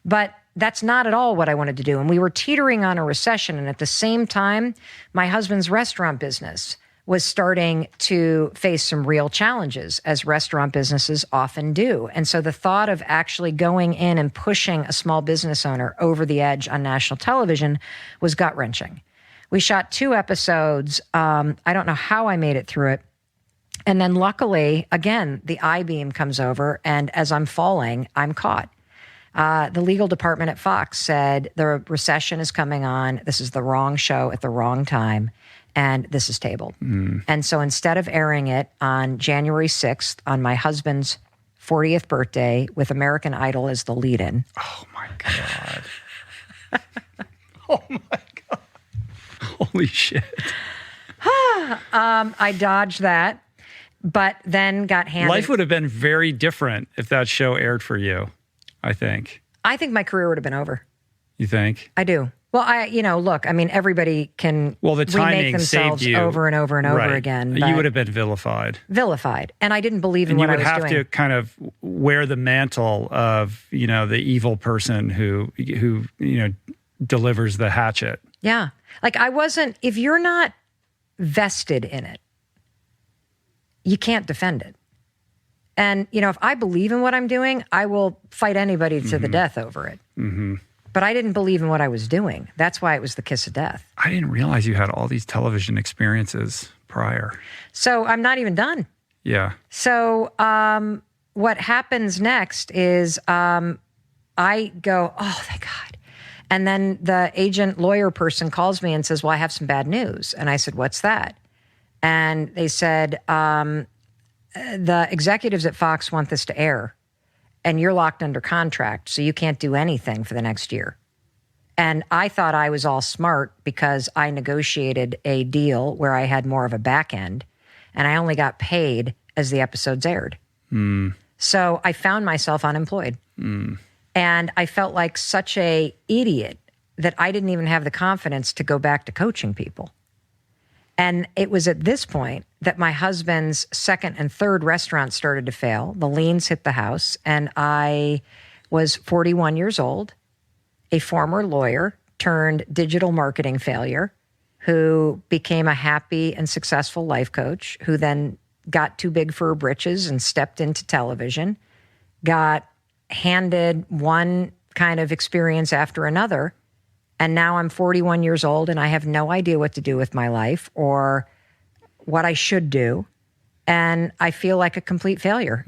But that's not at all what I wanted to do. And we were teetering on a recession. And at the same time, my husband's restaurant business was starting to face some real challenges, as restaurant businesses often do. And so the thought of actually going in and pushing a small business owner over the edge on national television was gut-wrenching. We shot 2 episodes. I don't know how I made it through it. And then luckily, again, the I-beam comes over, and as I'm falling, I'm caught. The legal department at Fox said the recession is coming on. This is the wrong show at the wrong time. And this is tabled. And so instead of airing it on January 6th, on my husband's 40th birthday, with American Idol as the lead-in. Oh, my God. Oh, my God. Holy shit. I dodged that, but then got handed... Life would have been very different if that show aired for you, I think. I think my career would have been over. You think? I do. Well, look, I mean, everybody can the timing remake themselves saved you. over and over and over Right. again. You would have been vilified. And I didn't believe in what I was doing. And you would have to kind of wear the mantle of, the evil person who delivers the hatchet. Yeah. Like if you're not vested in it, you can't defend it. And, if I believe in what I'm doing, I will fight anybody to the death over it. Mm-hmm. But I didn't believe in what I was doing. That's why it was the kiss of death. I didn't realize you had all these television experiences prior. So I'm not even done. Yeah. So what happens next is I go, oh, thank God. And then the agent lawyer person calls me and says, well, I have some bad news. And I said, what's that? And they said, the executives at Fox want this to air. And you're locked under contract, so you can't do anything for the next year. And I thought I was all smart because I negotiated a deal where I had more of a back end, and I only got paid as the episodes aired. So I found myself unemployed. And I felt like such an idiot that I didn't even have the confidence to go back to coaching people. And it was at this point that my husband's second and third restaurant started to fail. The liens hit the house, and I was 41 years old, a former lawyer turned digital marketing failure who became a happy and successful life coach, who then got too big for her britches and stepped into television, got handed one kind of experience after another. And now I'm 41 years old and I have no idea what to do with my life or what I should do. And I feel like a complete failure.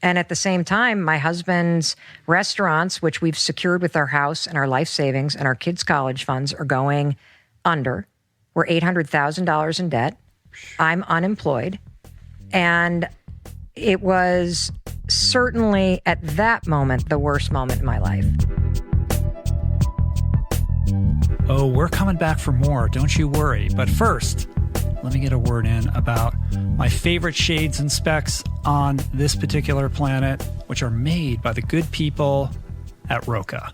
And at the same time, my husband's restaurants, which we've secured with our house and our life savings and our kids' college funds, are going under. We're $800,000 in debt. I'm unemployed. And it was certainly at that moment the worst moment in my life. Oh, we're coming back for more. Don't you worry. But first, let me get a word in about my favorite shades and specs on this particular planet, which are made by the good people at Roka.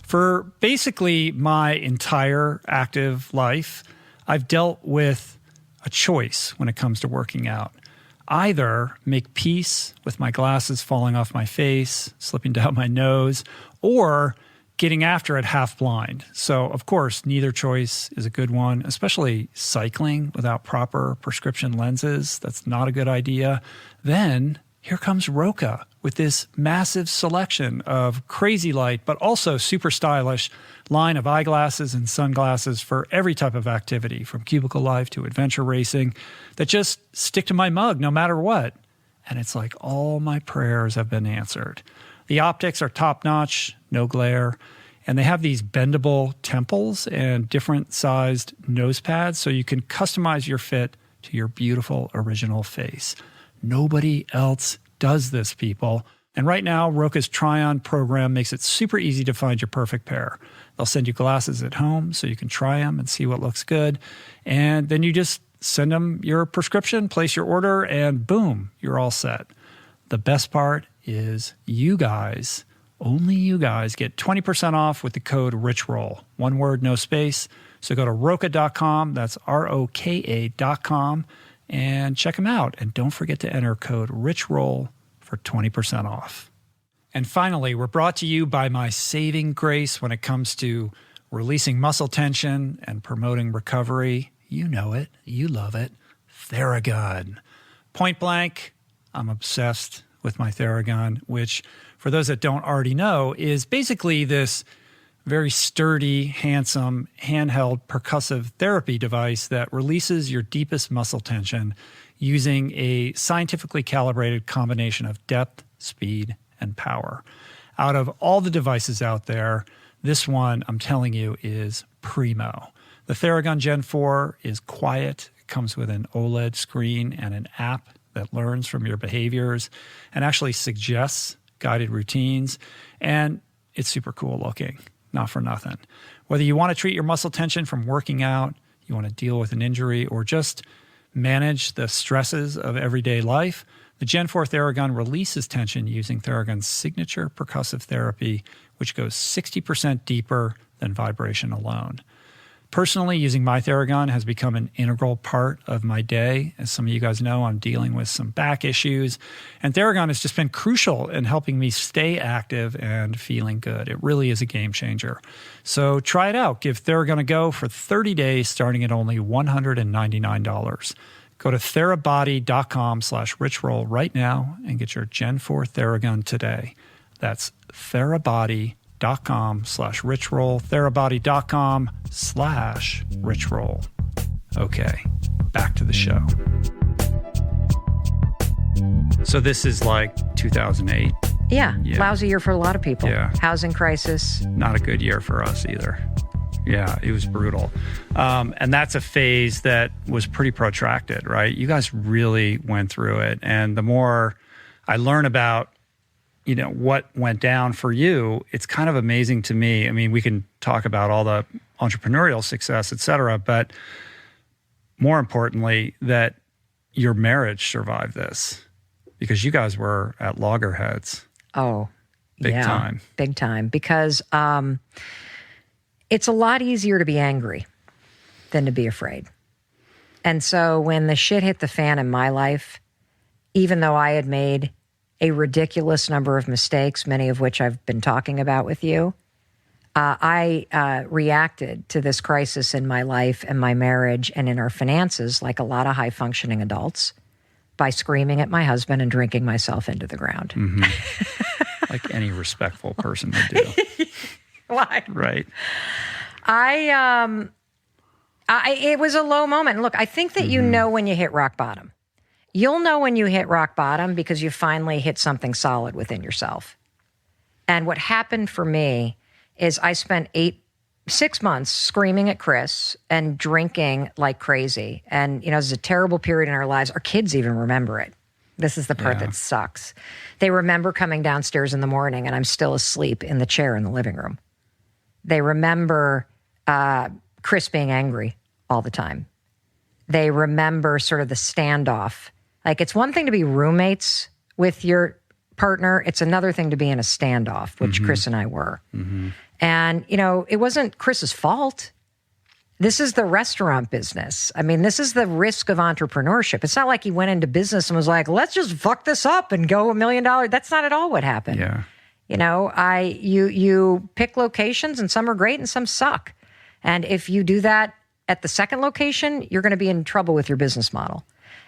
For basically my entire active life, I've dealt with a choice when it comes to working out. Either make peace with my glasses falling off my face, slipping down my nose, or getting after it half blind. So, of course, neither choice is a good one, especially cycling without proper prescription lenses. That's not a good idea. Then here comes Roka with this massive selection of crazy light, but also super stylish line of eyeglasses and sunglasses for every type of activity, from cubicle life to adventure racing, that just stick to my mug no matter what. And it's like all my prayers have been answered. The optics are top-notch, no glare, and they have these bendable temples and different sized nose pads so you can customize your fit to your beautiful original face. Nobody else does this, people. And right now, Roka's try-on program makes it super easy to find your perfect pair. They'll send you glasses at home so you can try them and see what looks good. And then you just send them your prescription, place your order, and boom, you're all set. The best part is you guys, only you guys, get 20% off with the code RICHROLL. One word, no space. So go to Roka.com, that's ROKA.com, and check them out. And don't forget to enter code RICHROLL for 20% off. And finally, we're brought to you by my saving grace when it comes to releasing muscle tension and promoting recovery. You know it. You love it. Theragun. Point blank, I'm obsessed with my Theragun, which, for those that don't already know, is basically this very sturdy, handsome, handheld percussive therapy device that releases your deepest muscle tension using a scientifically calibrated combination of depth, speed, and power. out of all the devices out there, this one, I'm telling you, is primo. The Theragun Gen 4 is quiet. It comes with an OLED screen and an app that learns from your behaviors and actually suggests guided routines. And it's super cool looking, not for nothing. Whether you want to treat your muscle tension from working out, you want to deal with an injury, or just manage the stresses of everyday life, the Gen 4 Theragun releases tension using Theragun's signature percussive therapy, which goes 60% deeper than vibration alone. Personally, using my Theragun has become an integral part of my day. As some of you guys know, I'm dealing with some back issues, and Theragun has just been crucial in helping me stay active and feeling good. It really is a game changer. So try it out. Give Theragun a go for 30 days, starting at only $199. Go to therabody.com/richroll right now and get your Gen 4 Theragun today. That's therabody.com/richroll, therabody.com/richroll. Okay, back to the show. So this is like 2008. Yeah, lousy year for a lot of people. Yeah. Housing crisis. Not a good year for us either. Yeah, it was brutal. And that's a phase that was pretty protracted, right? You guys really went through it. And the more I learn about, what went down for you, it's kind of amazing to me. I mean, we can talk about all the entrepreneurial success, et cetera, but more importantly, that your marriage survived this because you guys were at loggerheads. Oh, Big time. Big time. Because it's a lot easier to be angry than to be afraid. And so when the shit hit the fan in my life, even though I had made a ridiculous number of mistakes, many of which I've been talking about with you, I reacted to this crisis in my life and my marriage and in our finances like a lot of high-functioning adults by screaming at my husband and drinking myself into the ground. Mm-hmm. Like any respectful person would do. Why? Right. It was a low moment. Look, I think that you know when you hit rock bottom. You'll know when you hit rock bottom because you finally hit something solid within yourself. And what happened for me is I spent 6 months screaming at Chris and drinking like crazy. And, it was a terrible period in our lives. Our kids even remember it. This is the part that sucks. They remember coming downstairs in the morning and I'm still asleep in the chair in the living room. They remember Chris being angry all the time. They remember sort of the standoff. Like, it's one thing to be roommates with your partner. It's another thing to be in a standoff, which Chris and I were. Mm-hmm. And, it wasn't Chris's fault. This is the restaurant business. I mean, this is the risk of entrepreneurship. It's not like he went into business and was like, let's just fuck this up and go $1 million. That's not at all what happened. Yeah. You pick locations and some are great and some suck. And if you do that at the second location, you're going to be in trouble with your business model.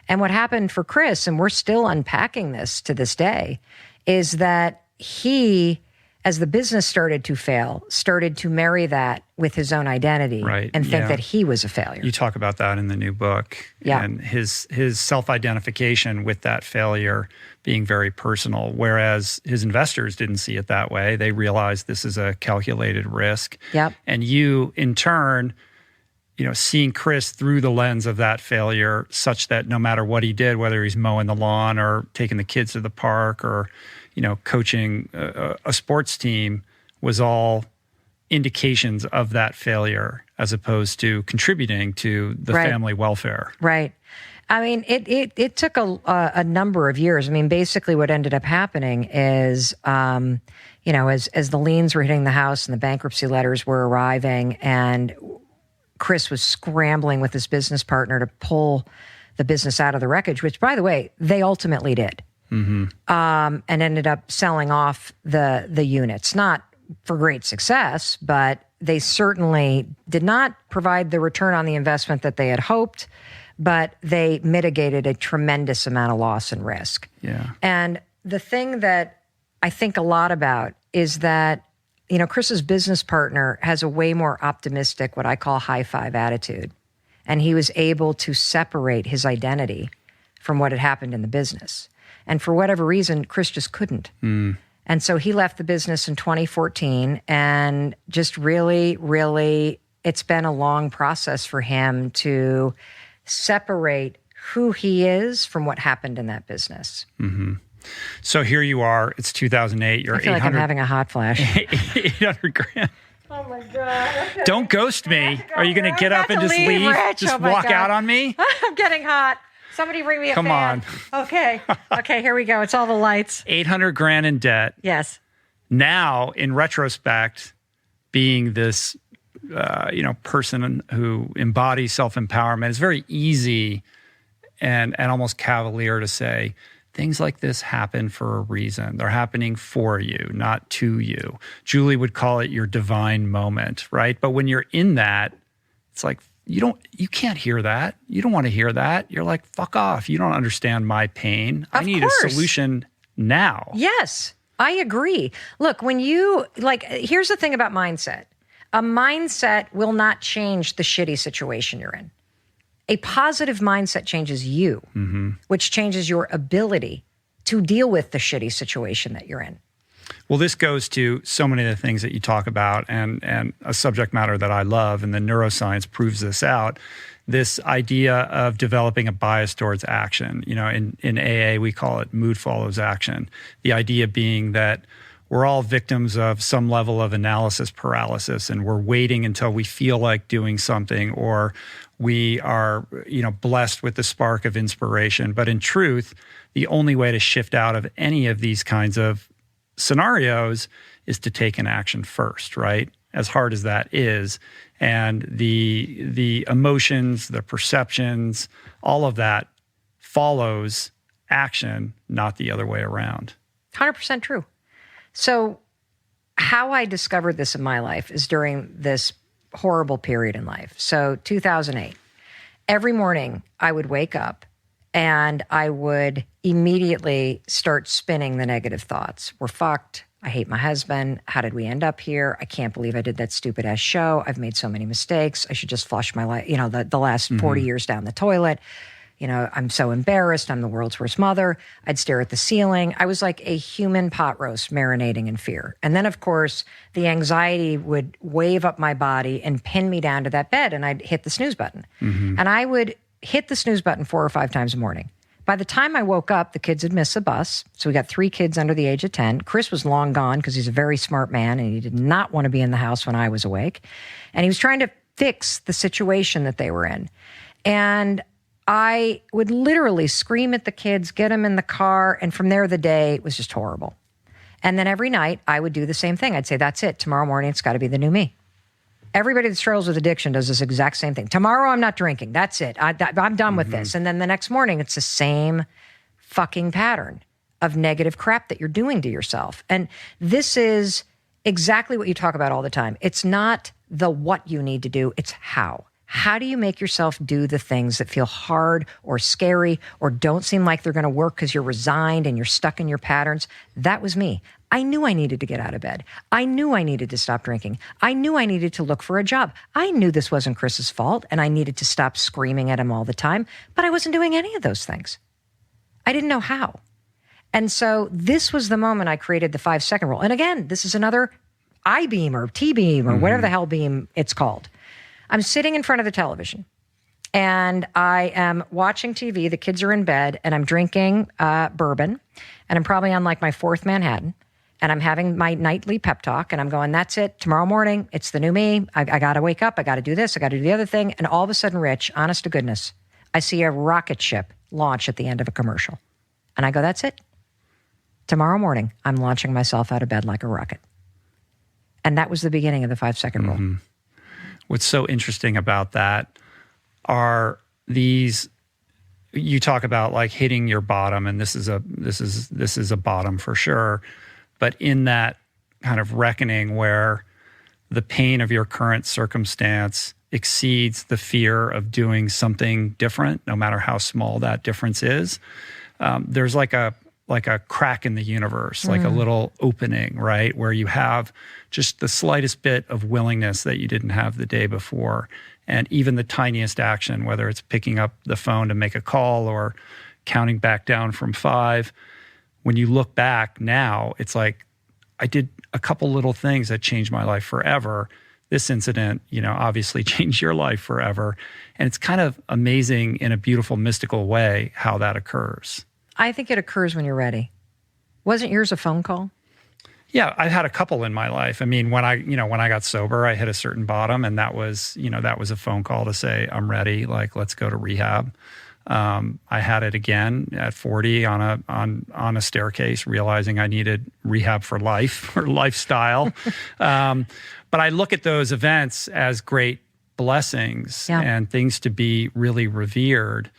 And what happened for Chris, and we're still unpacking this to this day, is that he, as the business started to fail, started to marry that with his own identity and think that he was a failure. You talk about that in the new book. Yeah. And his self-identification with that failure being very personal, whereas his investors didn't see it that way. They realized this is a calculated risk. Yep. And you, in turn, seeing Chris through the lens of that failure, such that no matter what he did, whether he's mowing the lawn or taking the kids to the park or, coaching a sports team, was all indications of that failure as opposed to contributing to the family welfare. Right. I mean, it took a number of years. I mean, basically what ended up happening is, as the liens were hitting the house and the bankruptcy letters were arriving and Chris was scrambling with his business partner to pull the business out of the wreckage, which, by the way, they ultimately did, and ended up selling off the units. Not for great success, but they certainly did not provide the return on the investment that they had hoped, but they mitigated a tremendous amount of loss and risk. Yeah. And the thing that I think a lot about is that, Chris's business partner has a way more optimistic, what I call high five attitude. And he was able to separate his identity from what had happened in the business. And for whatever reason, Chris just couldn't. And so he left the business in 2014, and just really, really, it's been a long process for him to separate who he is from what happened in that business. Mm-hmm. So here you are. It's 2008. You're I feel like I'm having a hot flash. 800 grand. Oh my God. Okay. Don't ghost me. Are you going to get up and just leave? Rich. Just walk out on me? I'm getting hot. Somebody bring me a fan. Come on. Okay. Okay, here we go. It's all the lights. 800 grand in debt. Yes. Now, in retrospect, being this, person who embodies self-empowerment, it's very easy and almost cavalier to say, things like this happen for a reason. They're happening for you, not to you. Julie would call it your divine moment, right? But when you're in that, it's like, you can't hear that. You don't want to hear that. You're like, fuck off. You don't understand my pain. I need a solution now. Yes, I agree. Look, here's the thing about mindset. A mindset will not change the shitty situation you're in. A positive mindset changes you, which changes your ability to deal with the shitty situation that you're in. Well, this goes to so many of the things that you talk about and a subject matter that I love, and the neuroscience proves this out, this idea of developing a bias towards action. You know, in AA, we call it mood follows action. The idea being that we're all victims of some level of analysis paralysis, and we're waiting until we feel like doing something, or we are, blessed with the spark of inspiration. But in truth, the only way to shift out of any of these kinds of scenarios is to take an action first, right? As hard as that is. And the emotions, the perceptions, all of that follows action, not the other way around. 100% true. So how I discovered this in my life is during this horrible period in life. So 2008, every morning I would wake up and I would immediately start spinning the negative thoughts. We're fucked. I hate my husband. How did we end up here? I can't believe I did that stupid ass show. I've made so many mistakes. I should just flush my life, the last 40 years down the toilet. I'm so embarrassed. I'm the world's worst mother. I'd stare at the ceiling. I was like a human pot roast marinating in fear. And then, of course, the anxiety would wave up my body and pin me down to that bed, and I'd hit the snooze button. And I would hit the snooze button 4 or 5 times a morning. By the time I woke up, the kids had missed the bus. So we got 3 kids under the age of 10. Chris was long gone because he's a very smart man, and he did not want to be in the house when I was awake. And he was trying to fix the situation that they were in. And I would literally scream at the kids, get them in the car, and from there the day was just horrible. And then every night I would do the same thing. I'd say, that's it. Tomorrow morning it's got to be the new me. Everybody that struggles with addiction does this exact same thing. Tomorrow I'm not drinking. That's it. I'm done with this. And then the next morning it's the same fucking pattern of negative crap that you're doing to yourself. And this is exactly what you talk about all the time. It's not the what you need to do, it's how. How do you make yourself do the things that feel hard or scary or don't seem like they're going to work because you're resigned and you're stuck in your patterns? That was me. I knew I needed to get out of bed. I knew I needed to stop drinking. I knew I needed to look for a job. I knew this wasn't Chris's fault and I needed to stop screaming at him all the time, but I wasn't doing any of those things. I didn't know how. And so this was the moment I created the 5-second rule. And again, this is another I-beam or T-beam or whatever the hell beam it's called. I'm sitting in front of the television and I am watching TV. The kids are in bed and I'm drinking bourbon and I'm probably on like my 4th Manhattan and I'm having my nightly pep talk and I'm going, that's it. Tomorrow morning, it's the new me. I got to wake up. I got to do this. I got to do the other thing. And all of a sudden, Rich, honest to goodness, I see a rocket ship launch at the end of a commercial. And I go, that's it. Tomorrow morning, I'm launching myself out of bed like a rocket. And that was the beginning of the 5-second rule. What's so interesting about that are these, you talk about like hitting your bottom, and this is a bottom for sure. But in that kind of reckoning where the pain of your current circumstance exceeds the fear of doing something different, no matter how small that difference is, there's like a crack in the universe, like a little opening, right? Where you have just the slightest bit of willingness that you didn't have the day before. And even the tiniest action, whether it's picking up the phone to make a call or counting back down from 5, when you look back now, it's like I did a couple little things that changed my life forever. This incident, obviously changed your life forever. And it's kind of amazing in a beautiful, mystical way how that occurs. I think it occurs when you're ready. Wasn't yours a phone call? Yeah, I've had a couple in my life. I mean, when I got sober, I hit a certain bottom, and that was a phone call to say, I'm ready, like, let's go to rehab. I had it again at 40 on a staircase, realizing I needed rehab for life or lifestyle. But I look at those events as great blessings and things to be really revered.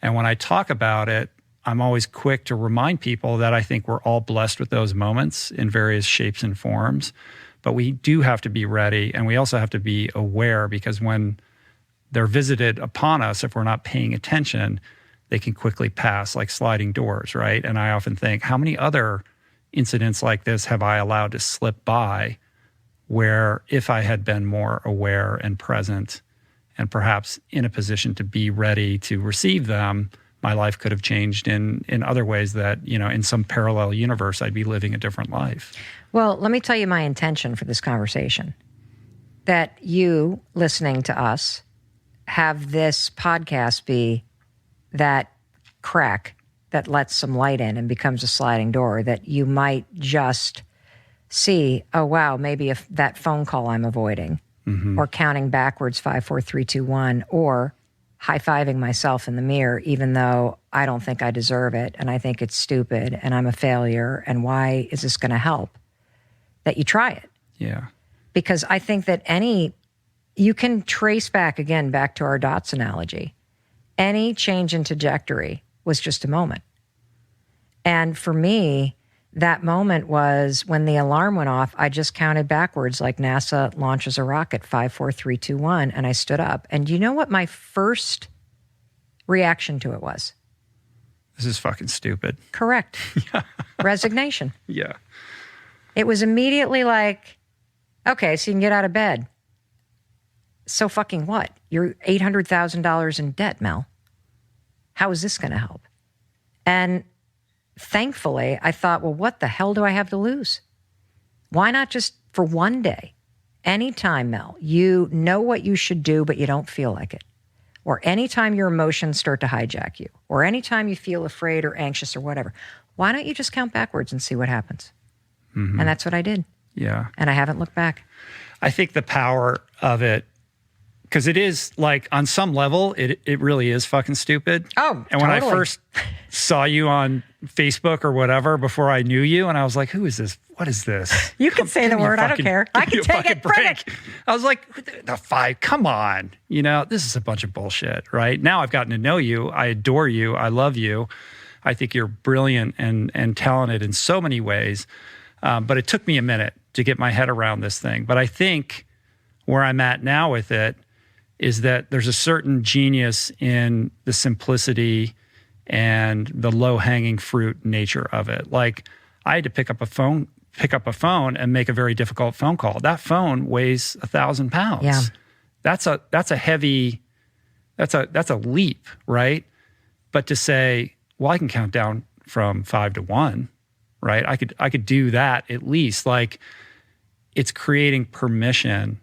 And when I talk about it, I'm always quick to remind people that I think we're all blessed with those moments in various shapes and forms. But we do have to be ready, and we also have to be aware, because when they're visited upon us, if we're not paying attention, they can quickly pass like sliding doors, right? And I often think, how many other incidents like this have I allowed to slip by, where if I had been more aware and present and perhaps in a position to be ready to receive them, my life could have changed in other ways that, in some parallel universe, I'd be living a different life. Well, let me tell you my intention for this conversation. That you listening to us have this podcast be that crack that lets some light in and becomes a sliding door, that you might just see, oh, wow, maybe if that phone call I'm avoiding, or counting backwards 5, 4, 3, 2, 1, or high-fiving myself in the mirror, even though I don't think I deserve it, and I think it's stupid, and I'm a failure, and why is this going to help? That you try it. Yeah. Because I think that you can trace back to our dots analogy. Any change in trajectory was just a moment. And for me, that moment was when the alarm went off. I just counted backwards like NASA launches a rocket, 5, 4, 3, 2, 1, and I stood up. And you know what my first reaction to it was? This is fucking stupid. Correct. Resignation. Yeah. It was immediately like, okay, so you can get out of bed. So fucking what? You're $800,000 in debt, Mel. How is this going to help? And thankfully, I thought, well, what the hell do I have to lose? Why not just for one day? Anytime, Mel, you know what you should do, but you don't feel like it. Or anytime your emotions start to hijack you. Or anytime you feel afraid or anxious or whatever. Why don't you just count backwards and see what happens? And that's what I did. Yeah. And I haven't looked back. I think the power of it, because it is like, on some level, it really is fucking stupid. Oh, and when totally. I first saw you on Facebook or whatever, before I knew you, and I was like, who is this? What is this? You can say the word. I don't care. I can take it. Bring it. I was like, the 5, come on. This is a bunch of bullshit, right? Now I've gotten to know you. I adore you. I love you. I think you're brilliant and talented in so many ways. But it took me a minute to get my head around this thing. But I think where I'm at now with it is that there's a certain genius in the simplicity and the low-hanging fruit nature of it. Like, I had to pick up a phone and make a very difficult phone call. That phone weighs 1,000 pounds. Yeah. That's a heavy, that's a leap, right? But to say, well, I can count down from 5 to 1, right? I could do that at least. Like, it's creating permission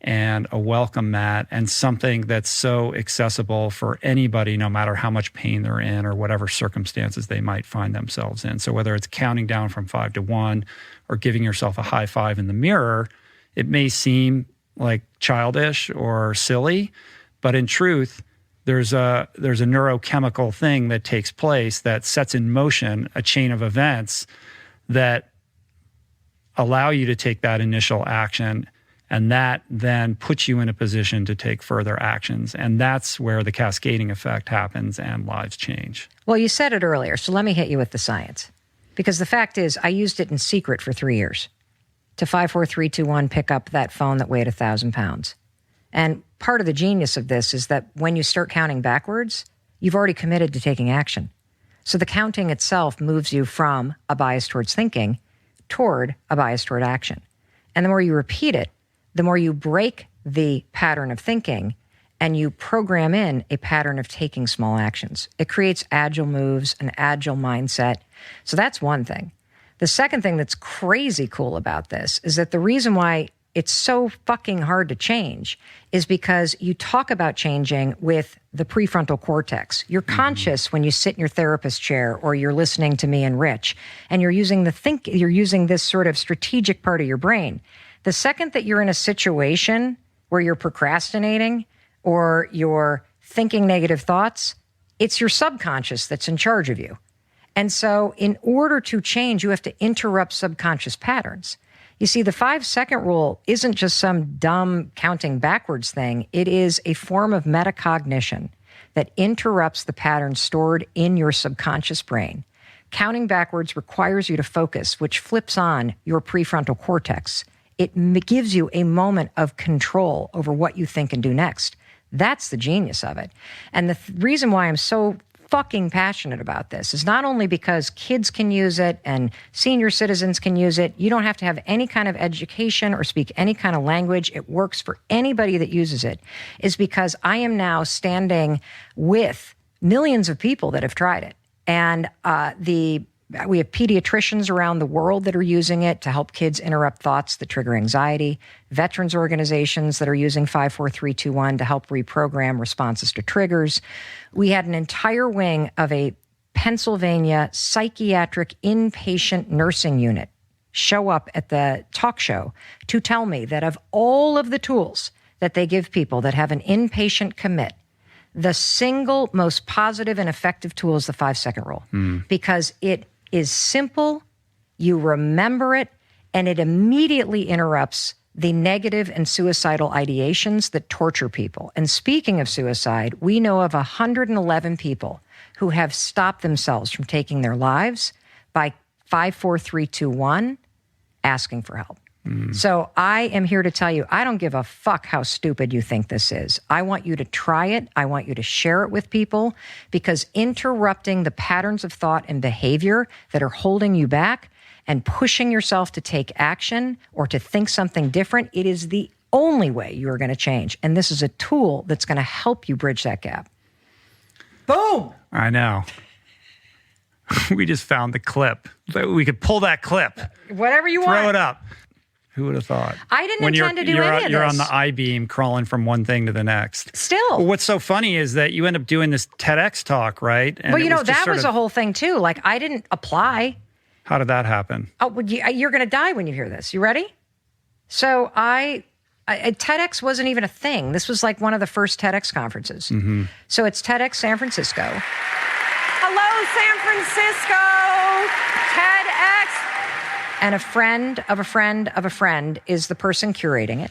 and a welcome mat and something that's so accessible for anybody, no matter how much pain they're in or whatever circumstances they might find themselves in. So whether it's counting down from 5 to 1 or giving yourself a high five in the mirror, it may seem like childish or silly, but in truth, there's a neurochemical thing that takes place that sets in motion a chain of events that allow you to take that initial action. And that then puts you in a position to take further actions. And that's where the cascading effect happens and lives change. Well, you said it earlier, so let me hit you with the science. Because the fact is, I used it in secret for 3 years to 5, 4, 3, 2, 1, pick up that phone that weighed 1,000 pounds. And part of the genius of this is that when you start counting backwards, you've already committed to taking action. So the counting itself moves you from a bias towards thinking toward a bias toward action. And the more you repeat it, the more you break the pattern of thinking and you program in a pattern of taking small actions. It creates agile moves, an agile mindset. So that's one thing. The second thing that's crazy cool about this is that the reason why it's so fucking hard to change is because you talk about changing with the prefrontal cortex. You're conscious when you sit in your therapist chair or you're listening to me and Rich, and you're using this sort of strategic part of your brain. The second that you're in a situation where you're procrastinating or you're thinking negative thoughts, it's your subconscious that's in charge of you. And so in order to change, you have to interrupt subconscious patterns. You see, the 5-second rule isn't just some dumb counting backwards thing. It is a form of metacognition that interrupts the patterns stored in your subconscious brain. Counting backwards requires you to focus, which flips on your prefrontal cortex. It gives you a moment of control over what you think and do next. That's the genius of it. And the reason why I'm so fucking passionate about this is not only because kids can use it and senior citizens can use it. You don't have to have any kind of education or speak any kind of language. It works for anybody that uses it, is because I am now standing with millions of people that have tried it. And we have pediatricians around the world that are using it to help kids interrupt thoughts that trigger anxiety, veterans organizations that are using 5-4-3-2-1 to help reprogram responses to triggers. We had an entire wing of a Pennsylvania psychiatric inpatient nursing unit show up at the talk show to tell me that of all of the tools that they give people that have an inpatient commit, the single most positive and effective tool is the 5-second rule, because it is simple, you remember it, and it immediately interrupts the negative and suicidal ideations that torture people. And speaking of suicide, we know of 111 people who have stopped themselves from taking their lives by 5-4-3-2-1, asking for help. So I am here to tell you, I don't give a fuck how stupid you think this is. I want you to try it. I want you to share it with people, because interrupting the patterns of thought and behavior that are holding you back and pushing yourself to take action or to think something different, it is the only way you are going to change. And this is a tool that's going to help you bridge that gap. Boom! I know. We just found the clip. We could pull that clip. Whatever you want. Throw it up. Who would have thought? I didn't intend to do any of this. You're on the I-beam crawling from one thing to the next. Still. Well, what's so funny is that you end up doing this TEDx talk, right? And well, that was a whole thing too. Like, I didn't apply. How did that happen? Oh, well, you're going to die when you hear this. You ready? So TEDx wasn't even a thing. This was like one of the first TEDx conferences. So it's TEDx San Francisco. Hello, San Francisco. TEDx. And a friend of a friend of a friend is the person curating it.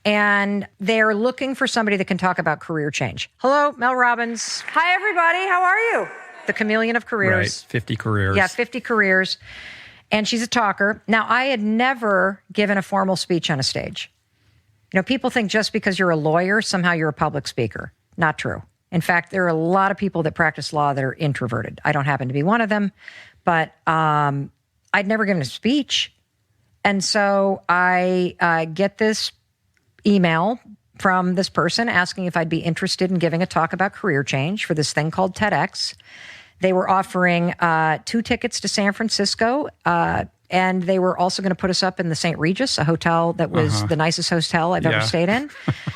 And they're looking for somebody that can talk about career change. Hello, Mel Robbins. Hi, everybody. How are you? The chameleon of careers. Right, 50 careers. Yeah, 50 careers. And she's a talker. Now, I had never given a formal speech on a stage. People think just because you're a lawyer, somehow you're a public speaker. Not true. In fact, there are a lot of people that practice law that are introverted. I don't happen to be one of them, but I'd never given a speech. And so I get this email from this person asking if I'd be interested in giving a talk about career change for this thing called TEDx. They were offering 2 tickets to San Francisco, and they were also going to put us up in the St. Regis, a hotel that was the nicest hotel I've ever stayed in.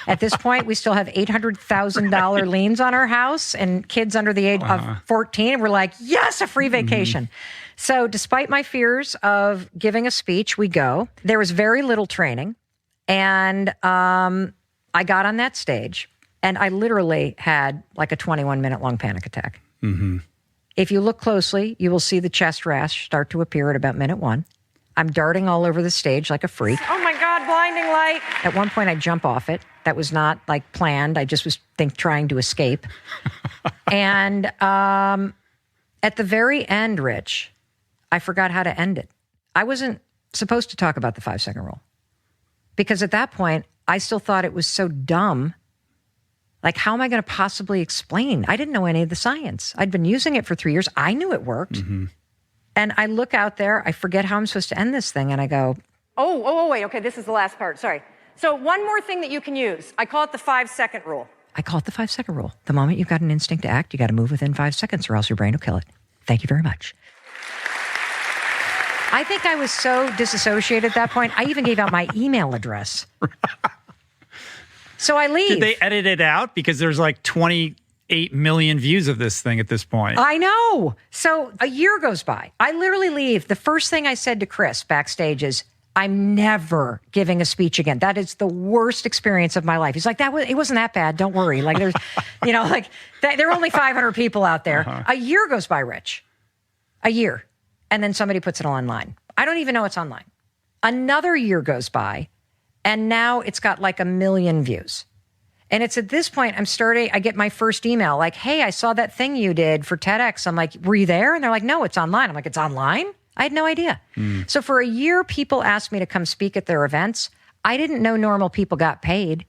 At this point, we still have $800,000 liens on our house and kids under the age of 14. And we're like, yes, a free vacation. So despite my fears of giving a speech, we go. There was very little training. And I got on that stage, and I literally had like a 21-minute long panic attack. If you look closely, you will see the chest rash start to appear at about minute 1. I'm darting all over the stage like a freak. Oh my God, blinding light. At one point, I jump off it. That was not like planned. I just was trying to escape. And at the very end, Rich, I forgot how to end it. I wasn't supposed to talk about the 5-second rule, because at that point, I still thought it was so dumb. Like, how am I going to possibly explain? I didn't know any of the science. I'd been using it for 3 years. I knew it worked. And I look out there, I forget how I'm supposed to end this thing, and I go, wait, okay, this is the last part, sorry. So one more thing that you can use. I call it the 5-second rule. I call it the 5-second rule. The moment you've got an instinct to act, you got to move within 5 seconds or else your brain will kill it. Thank you very much. I think I was so disassociated at that point, I even gave out my email address. So I leave. Did they edit it out? Because there's like 28 million views of this thing at this point. I know. So a year goes by. I literally leave. The first thing I said to Chris backstage is, I'm never giving a speech again. That is the worst experience of my life. He's like, it wasn't that bad. Don't worry. Like there's, there are only 500 people out there. Uh-huh. A year goes by, Rich. A year. And then somebody puts it online. I don't even know it's online. Another year goes by, and now it's got like 1 million views. And it's at this point I get my first email like, hey, I saw that thing you did for TEDx. I'm like, were you there? And they're like, no, it's online. I'm like, it's online? I had no idea. So for a year, people asked me to come speak at their events. I didn't know normal people got paid.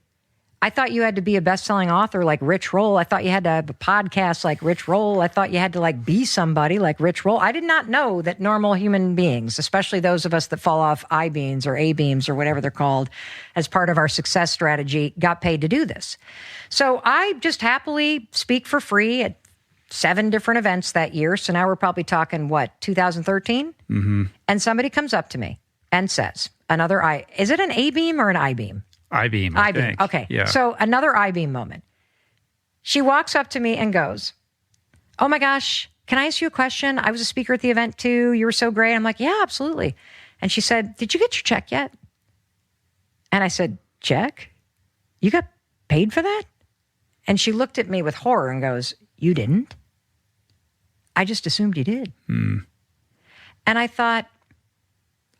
I thought you had to be a best-selling author like Rich Roll. I thought you had to have a podcast like Rich Roll. I thought you had to like be somebody like Rich Roll. I did not know that normal human beings, especially those of us that fall off I-beams or A-beams or whatever they're called as part of our success strategy, got paid to do this. So I just happily speak for free at 7 different events that year. So now we're probably talking, 2013? Mm-hmm. And somebody comes up to me and says, is it an A-beam or an I-beam? I-beam, I think. Okay. Yeah. So another I-beam moment. She walks up to me and goes, oh my gosh, can I ask you a question? I was a speaker at the event too. You were so great. I'm like, yeah, absolutely. And she said, did you get your check yet? And I said, check? You got paid for that? And she looked at me with horror and goes, you didn't? I just assumed you did. And I thought,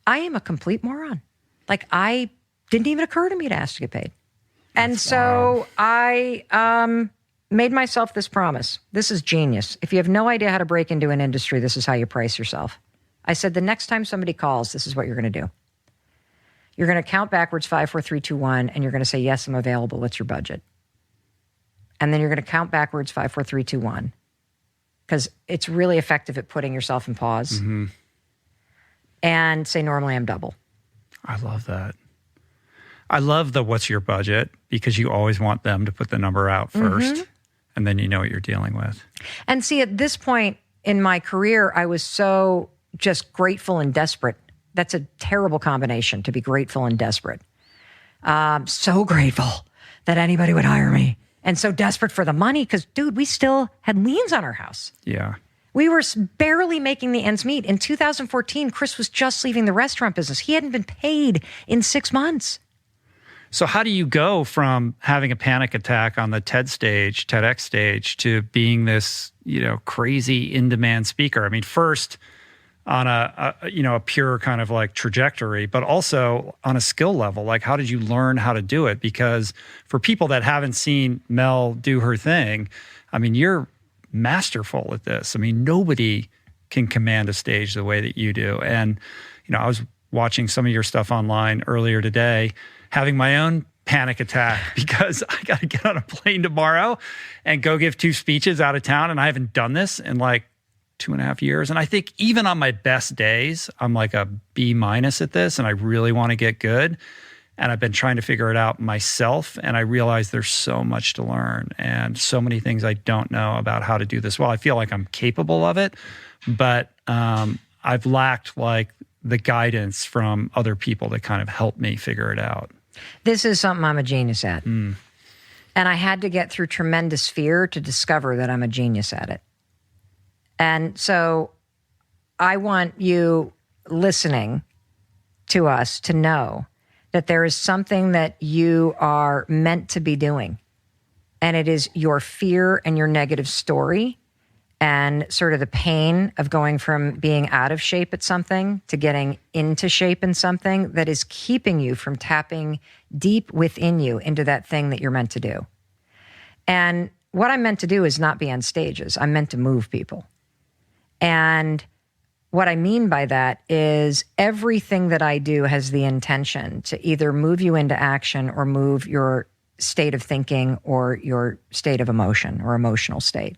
I am a complete moron. Like, I didn't even occur to me to ask to get paid. And so I made myself this promise. This is genius. If you have no idea how to break into an industry, this is how you price yourself. I said, the next time somebody calls, this is what you're going to do. You're going to count backwards 5, 4, 3, 2, 1, and you're going to say, yes, I'm available. What's your budget? And then you're going to count backwards 5, 4, 3, 2, 1. Because it's really effective at putting yourself in pause. Mm-hmm. And say, normally I'm double. I love that. I love the what's your budget, because you always want them to put the number out first, and then you know what you're dealing with. And see, at this point in my career, I was so just grateful and desperate. That's a terrible combination, to be grateful and desperate. So grateful that anybody would hire me, and so desperate for the money because, dude, we still had liens on our house. Yeah. We were barely making the ends meet. In 2014, Chris was just leaving the restaurant business. He hadn't been paid in 6 months. So how do you go from having a panic attack on the TEDx stage, to being this, crazy in-demand speaker? I mean, first on a pure kind of like trajectory, but also on a skill level. Like, how did you learn how to do it? Because for people that haven't seen Mel do her thing, I mean, you're masterful at this. I mean, nobody can command a stage the way that you do. And, I was watching some of your stuff online earlier today, having my own panic attack because I got to get on a plane tomorrow and go give 2 speeches out of town. And I haven't done this in like 2.5 years. And I think even on my best days, I'm like a B- at this, and I really want to get good. And I've been trying to figure it out myself. And I realize there's so much to learn and so many things I don't know about how to do this well. I feel like I'm capable of it, but I've lacked like the guidance from other people to kind of help me figure it out. This is something I'm a genius at. And I had to get through tremendous fear to discover that I'm a genius at it. And so I want you listening to us to know that there is something that you are meant to be doing. And it is your fear and your negative story and sort of the pain of going from being out of shape at something to getting into shape in something that is keeping you from tapping deep within you into that thing that you're meant to do. And what I'm meant to do is not be on stages. I'm meant to move people. And what I mean by that is everything that I do has the intention to either move you into action or move your state of thinking or your state of emotion or emotional state.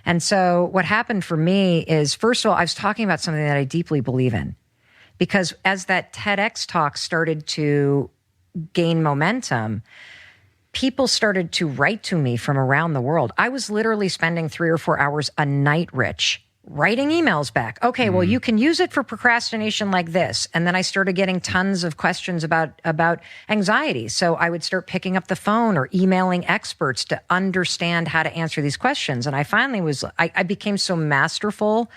And so what happened for me is, first of all, I was talking about something that I deeply believe in. Because as that TEDx talk started to gain momentum, people started to write to me from around the world. I was literally spending 3 or 4 hours a night, Rich, writing emails back. Okay, well, you can use it for procrastination like this. And then I started getting tons of questions about anxiety. So I would start picking up the phone or emailing experts to understand how to answer these questions. And I finally I became so masterful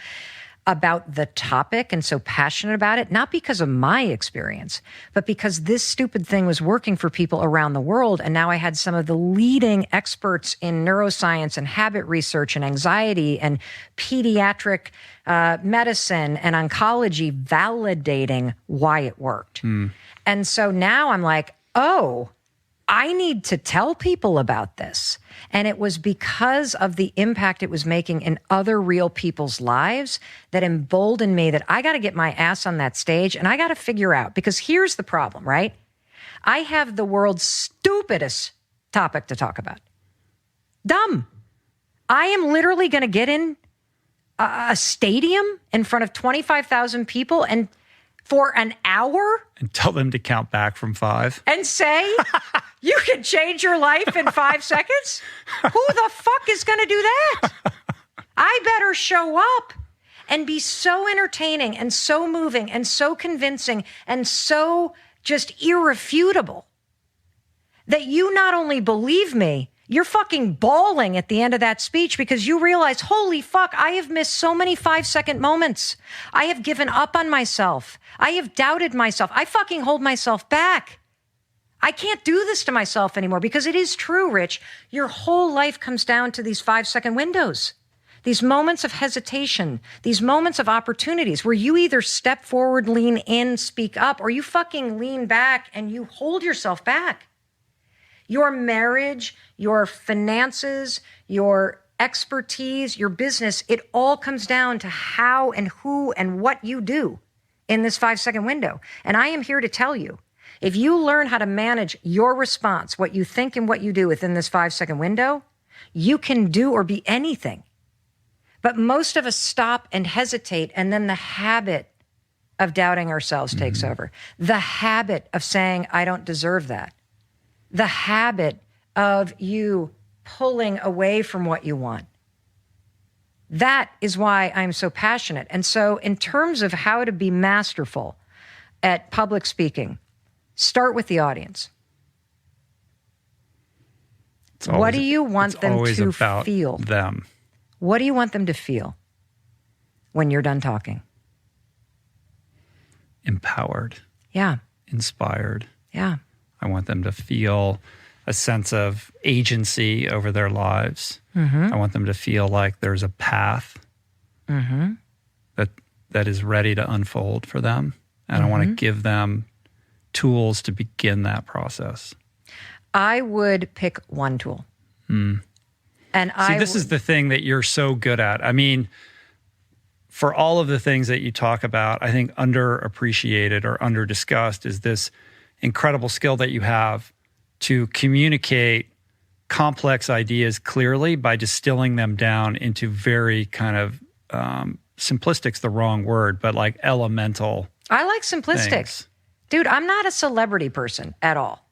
about the topic and so passionate about it, not because of my experience, but because this stupid thing was working for people around the world. And now I had some of the leading experts in neuroscience and habit research and anxiety and pediatric medicine and oncology validating why it worked. And so now I'm like, oh, I need to tell people about this. And it was because of the impact it was making in other real people's lives that emboldened me that I got to get my ass on that stage and I got to figure out, because here's the problem, right? I have the world's stupidest topic to talk about. Dumb. I am literally going to get in a stadium in front of 25,000 people and for an hour And tell them to count back from 5. and say, you can change your life in 5 seconds? Who the fuck is going to do that? I better show up and be so entertaining and so moving and so convincing and so just irrefutable that you not only believe me, you're fucking bawling at the end of that speech because you realize, holy fuck, I have missed so many 5-second moments. I have given up on myself. I have doubted myself. I fucking hold myself back. I can't do this to myself anymore because it is true, Rich. Your whole life comes down to these 5-second windows, these moments of hesitation, these moments of opportunities where you either step forward, lean in, speak up, or you fucking lean back and you hold yourself back. Your marriage, your finances, your expertise, your business, it all comes down to how and who and what you do in this 5-second window. And I am here to tell you, if you learn how to manage your response, what you think and what you do within this 5-second window, you can do or be anything. But most of us stop and hesitate, and then the habit of doubting ourselves takes over. The habit of saying, I don't deserve that. The habit of you pulling away from what you want. That is why I'm so passionate. And so in terms of how to be masterful at public speaking, start with the audience. What do you want them to feel? Them. What do you want them to feel when you're done talking? Empowered. Yeah. Inspired. Yeah. I want them to feel a sense of agency over their lives. I want them to feel like there's a path that is ready to unfold for them. And I want to give them tools to begin that process. I would pick one tool. And this is the thing that you're so good at. I mean, for all of the things that you talk about, I think underappreciated or under-discussed is this incredible skill that you have to communicate complex ideas clearly by distilling them down into very kind of simplistic's the wrong word, but like elemental. I like simplistic. Things. Dude, I'm not a celebrity person at all.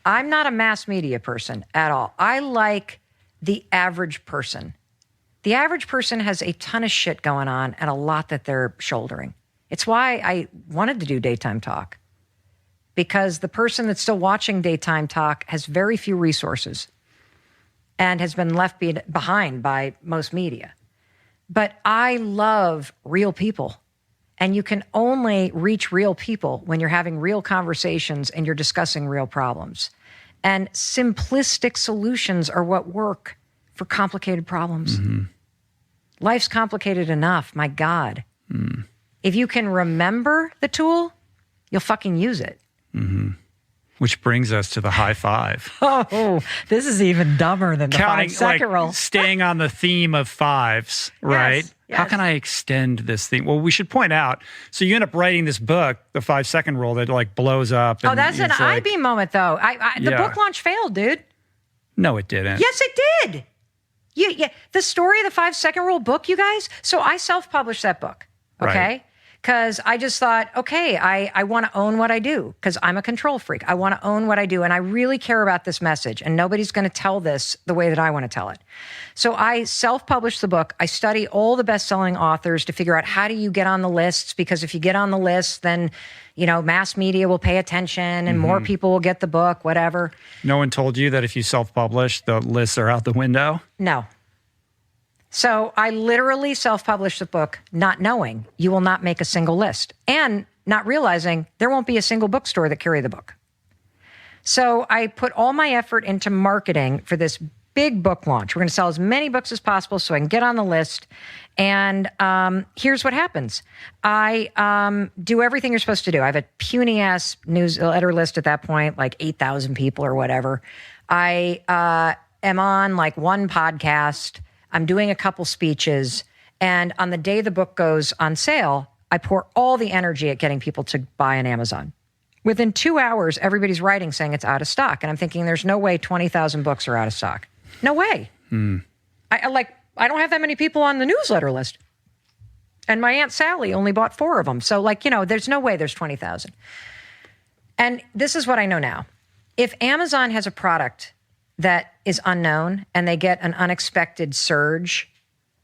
I'm not a mass media person at all. I like the average person. The average person has a ton of shit going on and a lot that they're shouldering. It's why I wanted to do daytime talk. Because the person that's still watching daytime talk has very few resources and has been left behind by most media. But I love real people. And you can only reach real people when you're having real conversations and you're discussing real problems. And simplistic solutions are what work for complicated problems. Life's complicated enough, my God. If you can remember the tool, you'll fucking use it. Which brings us to the high five. Oh, this is even dumber than the Counting, 5-second rule. Staying on the theme of fives, right? Yes. How can I extend this theme? Well, we should point out, so you end up writing this book, the 5-second rule, that like blows up. Oh, that's an like, IB moment, though. The book launch failed, dude. No, it didn't. Yes, it did. The story of the 5-second rule book, you guys. So I self-published that book, okay? Right. because I just thought, okay, I want to own what I do because I'm a control freak. I want to own what I do. And I really care about this message. And nobody's going to tell this the way that I want to tell it. So I self-published the book. I study all the best-selling authors to figure out how do you get on the lists, because if you get on the list, then, you know, mass media will pay attention and more people will get the book, whatever. No one told you that if you self-publish, the lists are out the window? No. So I literally self-published the book not knowing you will not make a single list and not realizing there won't be a single bookstore that carry the book. So I put all my effort into marketing for this big book launch. We're going to sell as many books as possible so I can get on the list. And here's what happens. I do everything you're supposed to do. I have a puny-ass newsletter list at that point, like 8,000 people or whatever. I am on like one podcast. I'm doing a couple speeches. And on the day the book goes on sale, I pour all the energy at getting people to buy on Amazon. Within 2 hours, everybody's writing saying it's out of stock. And I'm thinking there's no way 20,000 books are out of stock. No way. I don't have that many people on the newsletter list. And my Aunt Sally only bought 4 of them. So like, you know, there's no way there's 20,000. And this is what I know now. If Amazon has a product that is unknown and they get an unexpected surge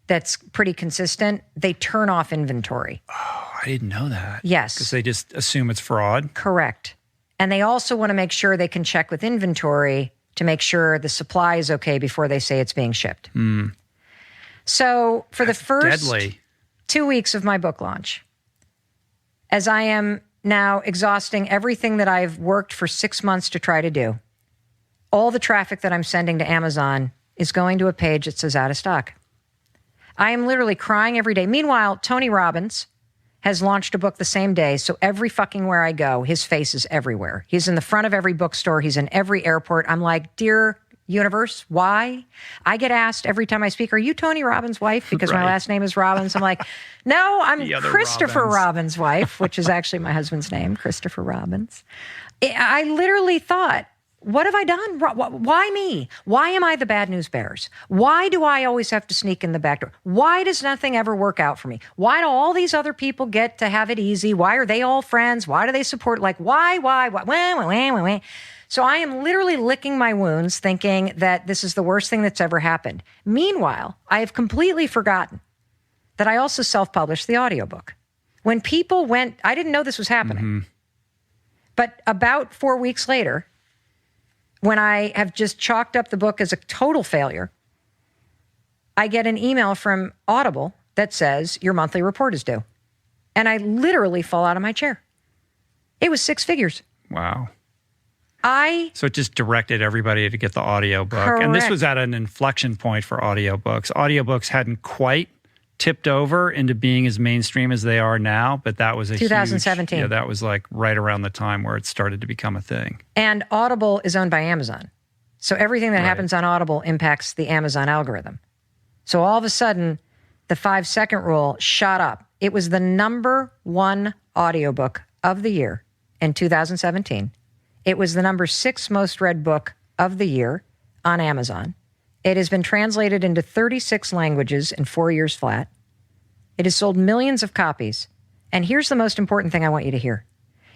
that's pretty consistent, they turn off inventory. Oh, I didn't know that. Yes. Because they just assume it's fraud. Correct. And they also want to make sure they can check with inventory to make sure the supply is okay before they say it's being shipped. So for the first 2 weeks of my book launch, as I am now exhausting everything that I've worked for 6 months to try to do, all the traffic that I'm sending to Amazon is going to a page that says out of stock. I am literally crying every day. Meanwhile, Tony Robbins has launched a book the same day, so every fucking where I go, his face is everywhere. He's in the front of every bookstore. He's in every airport. I'm like, dear universe, why? I get asked every time I speak, are you Tony Robbins' wife? Because my last name is Robbins. I'm like, no, I'm Christopher Robbins' wife, which is actually my husband's name, Christopher Robbins. I literally thought, what have I done? Why me? Why am I the bad news bearers? Why do I always have to sneak in the back door? Why does nothing ever work out for me? Why do all these other people get to have it easy? Why are they all friends? Why do they support? Like, why? So I am literally licking my wounds thinking that this is the worst thing that's ever happened. Meanwhile, I have completely forgotten that I also self-published the audiobook. When people went, I didn't know this was happening. But about 4 weeks later, when I have just chalked up the book as a total failure, I get an email from Audible that says, your monthly report is due. And I literally fall out of my chair. It was 6 figures. Wow. So it just directed everybody to get the audiobook. Correct. And this was at an inflection point for audiobooks. Audiobooks hadn't quite tipped over into being as mainstream as they are now, but that was a 2017. Huge, that was like right around the time where it started to become a thing. And Audible is owned by Amazon. So everything that happens on Audible impacts the Amazon algorithm. So all of a sudden, the 5-second rule shot up. It was the number 1 audiobook of the year in 2017. It was the number 6 most read book of the year on Amazon. It has been translated into 36 languages in 4 years flat. It has sold millions of copies. And here's the most important thing I want you to hear.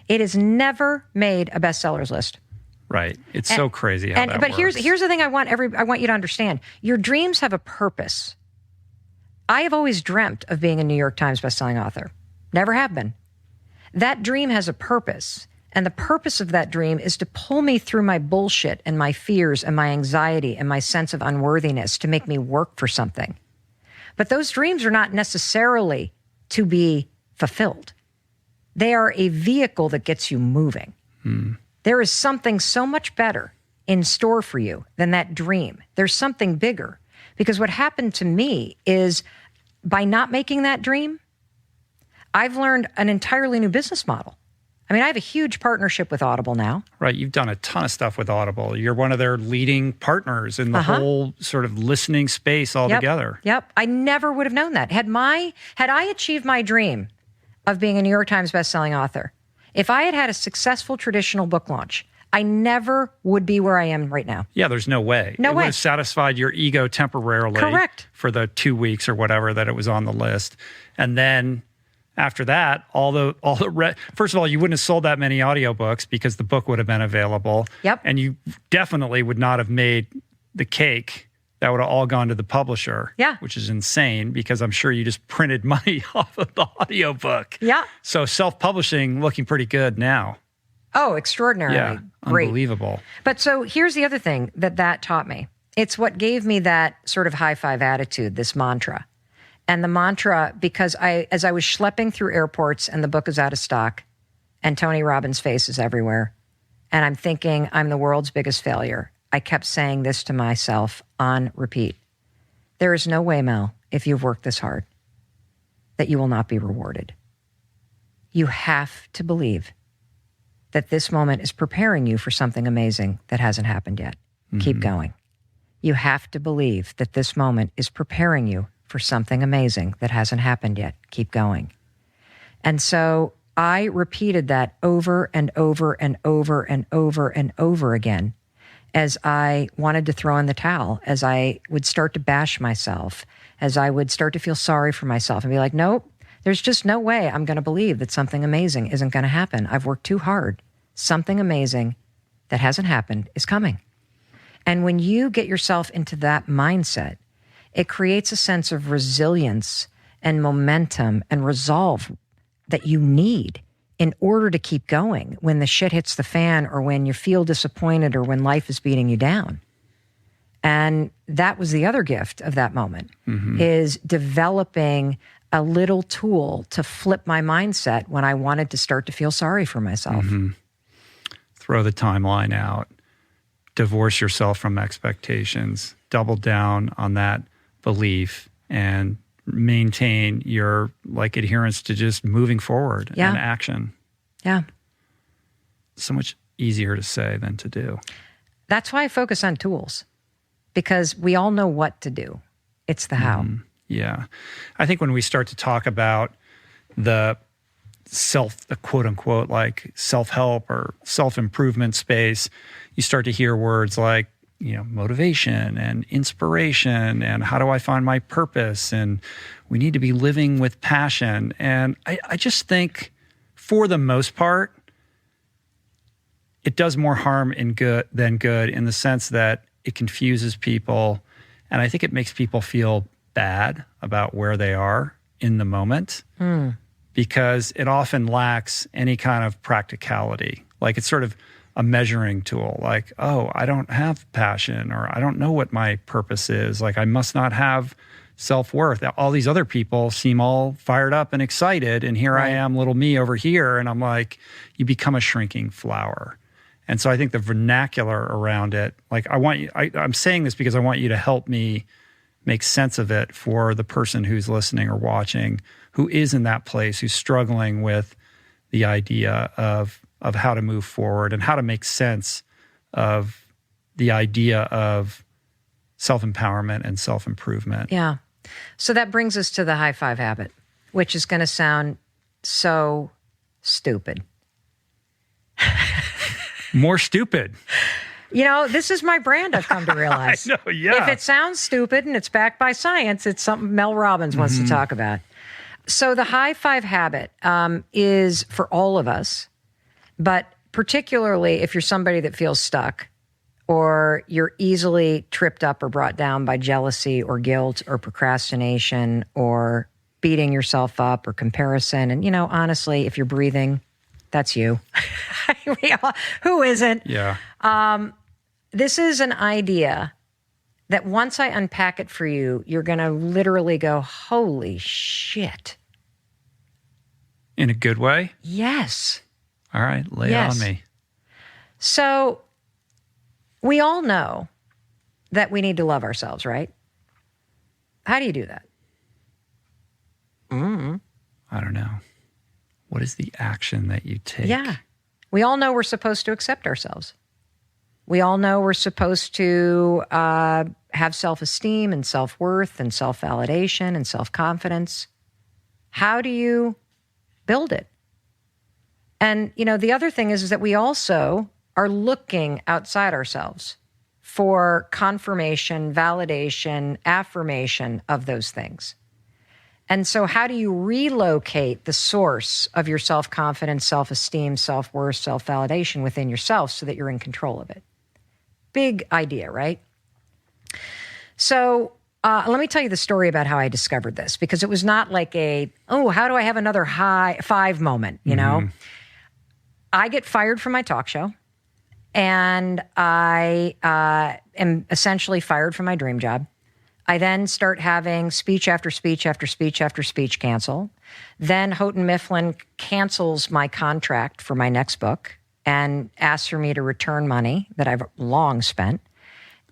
It has never made a bestsellers list. Right. It's so crazy how that works. But here's the thing I want you to understand. Your dreams have a purpose. I have always dreamt of being a New York Times bestselling author. Never have been. That dream has a purpose. And the purpose of that dream is to pull me through my bullshit and my fears and my anxiety and my sense of unworthiness to make me work for something. But those dreams are not necessarily to be fulfilled. They are a vehicle that gets you moving. There is something so much better in store for you than that dream. There's something bigger. Because what happened to me is by not making that dream, I've learned an entirely new business model. I mean, I have a huge partnership with Audible now. Right. You've done a ton of stuff with Audible. You're one of their leading partners in the whole sort of listening space altogether. Yep. I never would have known that. Had I achieved my dream of being a New York Times bestselling author, if I had had a successful traditional book launch, I never would be where I am right now. Yeah, there's no way. No way. It would have satisfied your ego temporarily. Correct. For the 2 weeks or whatever that it was on the list. And then after that, first of all, you wouldn't have sold that many audiobooks because the book would have been available. Yep. And you definitely would not have made the cake. That would have all gone to the publisher. Yeah. Which is insane because I'm sure you just printed money off of the audiobook. Yeah. So self-publishing looking pretty good now. Oh, extraordinarily. Yeah. Great. Unbelievable. But so here's the other thing that taught me. It's what gave me that sort of high five attitude, this mantra. And the mantra, because as I was schlepping through airports and the book is out of stock and Tony Robbins' face is everywhere, and I'm thinking I'm the world's biggest failure, I kept saying this to myself on repeat. There is no way, Mel, if you've worked this hard, that you will not be rewarded. You have to believe that this moment is preparing you for something amazing that hasn't happened yet. Mm-hmm. Keep going. You have to believe that this moment is preparing you for something amazing that hasn't happened yet. Keep going. And so I repeated that over and over and over and over and over again as I wanted to throw in the towel, as I would start to bash myself, as I would start to feel sorry for myself and be like, nope, there's just no way I'm going to believe that something amazing isn't going to happen. I've worked too hard. Something amazing that hasn't happened is coming. And when you get yourself into that mindset, it creates a sense of resilience and momentum and resolve that you need in order to keep going when the shit hits the fan or when you feel disappointed or when life is beating you down. And that was the other gift of that moment, is developing a little tool to flip my mindset when I wanted to start to feel sorry for myself. Mm-hmm. Throw the timeline out. Divorce yourself from expectations. Double down on that belief and maintain your adherence to just moving forward and action. Yeah. So much easier to say than to do. That's why I focus on tools, because we all know what to do. It's the how. Yeah. I think when we start to talk about the quote unquote, like self-help or self-improvement space, you start to hear words like, motivation and inspiration and how do I find my purpose? And we need to be living with passion. And I just think for the most part, it does more harm than good in the sense that it confuses people. And I think it makes people feel bad about where they are in the moment because it often lacks any kind of practicality. Like it's sort of a measuring tool, like, oh, I don't have passion or I don't know what my purpose is. Like I must not have self-worth. All these other people seem all fired up and excited. And here I am, little me over here. And I'm like, you become a shrinking flower. And so I think the vernacular around it, like I'm saying this because I want you to help me make sense of it for the person who's listening or watching, who is in that place, who's struggling with the idea of how to move forward and how to make sense of the idea of self-empowerment and self-improvement. Yeah. So that brings us to the high five habit, which is going to sound so stupid. More stupid. This is my brand, I've come to realize. I know, yeah. If it sounds stupid and it's backed by science, it's something Mel Robbins wants to talk about. So the high five habit is for all of us, but particularly if you're somebody that feels stuck or you're easily tripped up or brought down by jealousy or guilt or procrastination or beating yourself up or comparison. And, honestly, if you're breathing, that's you. Who isn't? Yeah. This is an idea that once I unpack it for you, you're going to literally go, holy shit. In a good way? Yes. All right, lay it on me. So we all know that we need to love ourselves, right? How do you do that? I don't know. What is the action that you take? Yeah. We all know we're supposed to accept ourselves. We all know we're supposed to have self-esteem and self-worth and self-validation and self-confidence. How do you build it? And, the other thing is that we also are looking outside ourselves for confirmation, validation, affirmation of those things. And so how do you relocate the source of your self-confidence, self-esteem, self-worth, self-validation within yourself so that you're in control of it? Big idea, right? So let me tell you the story about how I discovered this, because it was not like how do I have another high five moment, you know? I get fired from my talk show, and I am essentially fired from my dream job. I then start having speech after speech after speech after speech cancel. Then Houghton Mifflin cancels my contract for my next book and asks for me to return money that I've long spent.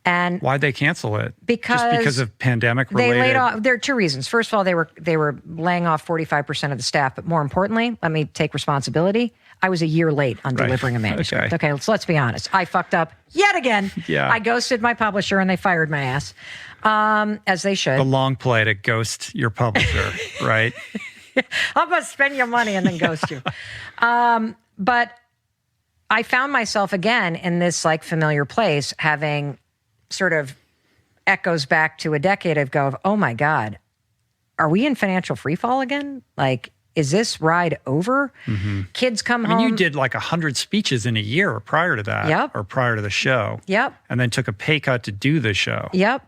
And why'd they cancel it? Just because because of pandemic related? They laid off. There are two reasons. First of all, they were laying off 45% of the staff, but more importantly, let me take responsibility. I was a year late on delivering a manuscript. Okay, so let's be honest. I fucked up yet again. Yeah. I ghosted my publisher and they fired my ass, as they should. The long play to ghost your publisher, right? I'm going to spend your money and then ghost you. But I found myself again in this like familiar place, having sort of echoes back to a decade ago of, oh my God, are we in financial freefall again? Like, is this ride over? Kids come home. You did like 100 speeches in a year prior to that. Yep. Or prior to the show. Yep. And then took a pay cut to do the show. Yep.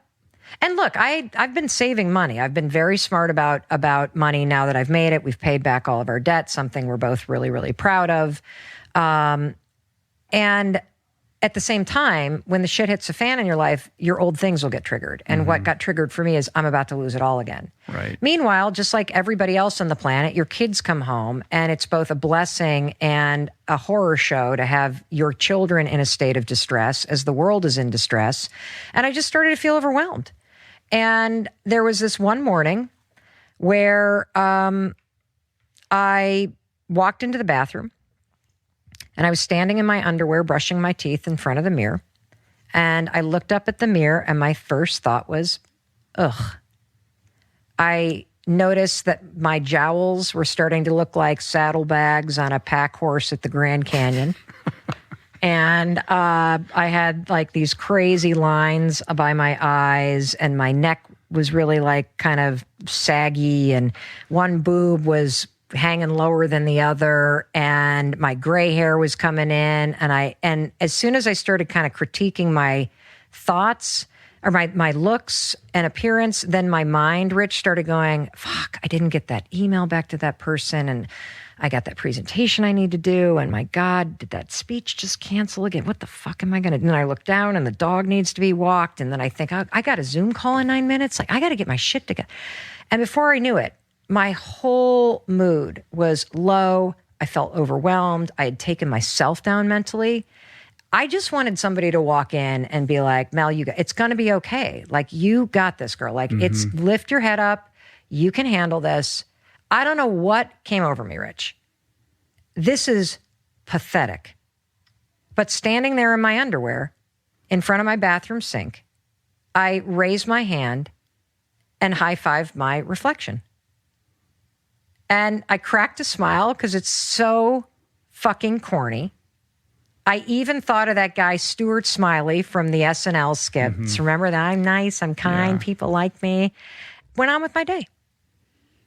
And look, I've been saving money. I've been very smart about money now that I've made it. We've paid back all of our debt, something we're both really, really proud of. And at the same time, when the shit hits the fan in your life, your old things will get triggered. And what got triggered for me is I'm about to lose it all again. Right. Meanwhile, just like everybody else on the planet, your kids come home, and it's both a blessing and a horror show to have your children in a state of distress as the world is in distress. And I just started to feel overwhelmed. And there was this one morning where I walked into the bathroom, and I was standing in my underwear, brushing my teeth in front of the mirror. And I looked up at the mirror, and my first thought was, ugh. I noticed that my jowls were starting to look like saddlebags on a pack horse at the Grand Canyon. And I had like these crazy lines by my eyes, and my neck was really like kind of saggy, and one boob was hanging lower than the other, and my gray hair was coming in. And as soon as I started kind of critiquing my thoughts or my looks and appearance, then my mind, Rich, started going, fuck, I didn't get that email back to that person, and I got that presentation I need to do, and my God, did that speech just cancel again? What the fuck am I going to do? And then I look down, and the dog needs to be walked, and then I think, I got a Zoom call in 9 minutes. Like, I got to get my shit together. And before I knew it, my whole mood was low. I felt overwhelmed. I had taken myself down mentally. I just wanted somebody to walk in and be like, Mel, it's going to be okay. Like, you got this, girl. Like, it's lift your head up. You can handle this. I don't know what came over me, Rich. This is pathetic. But standing there in my underwear in front of my bathroom sink, I raised my hand and high-fived my reflection. And I cracked a smile because it's so fucking corny. I even thought of that guy, Stuart Smiley, from the SNL skits. Remember that? I'm nice, I'm kind, people like me. Went on with my day.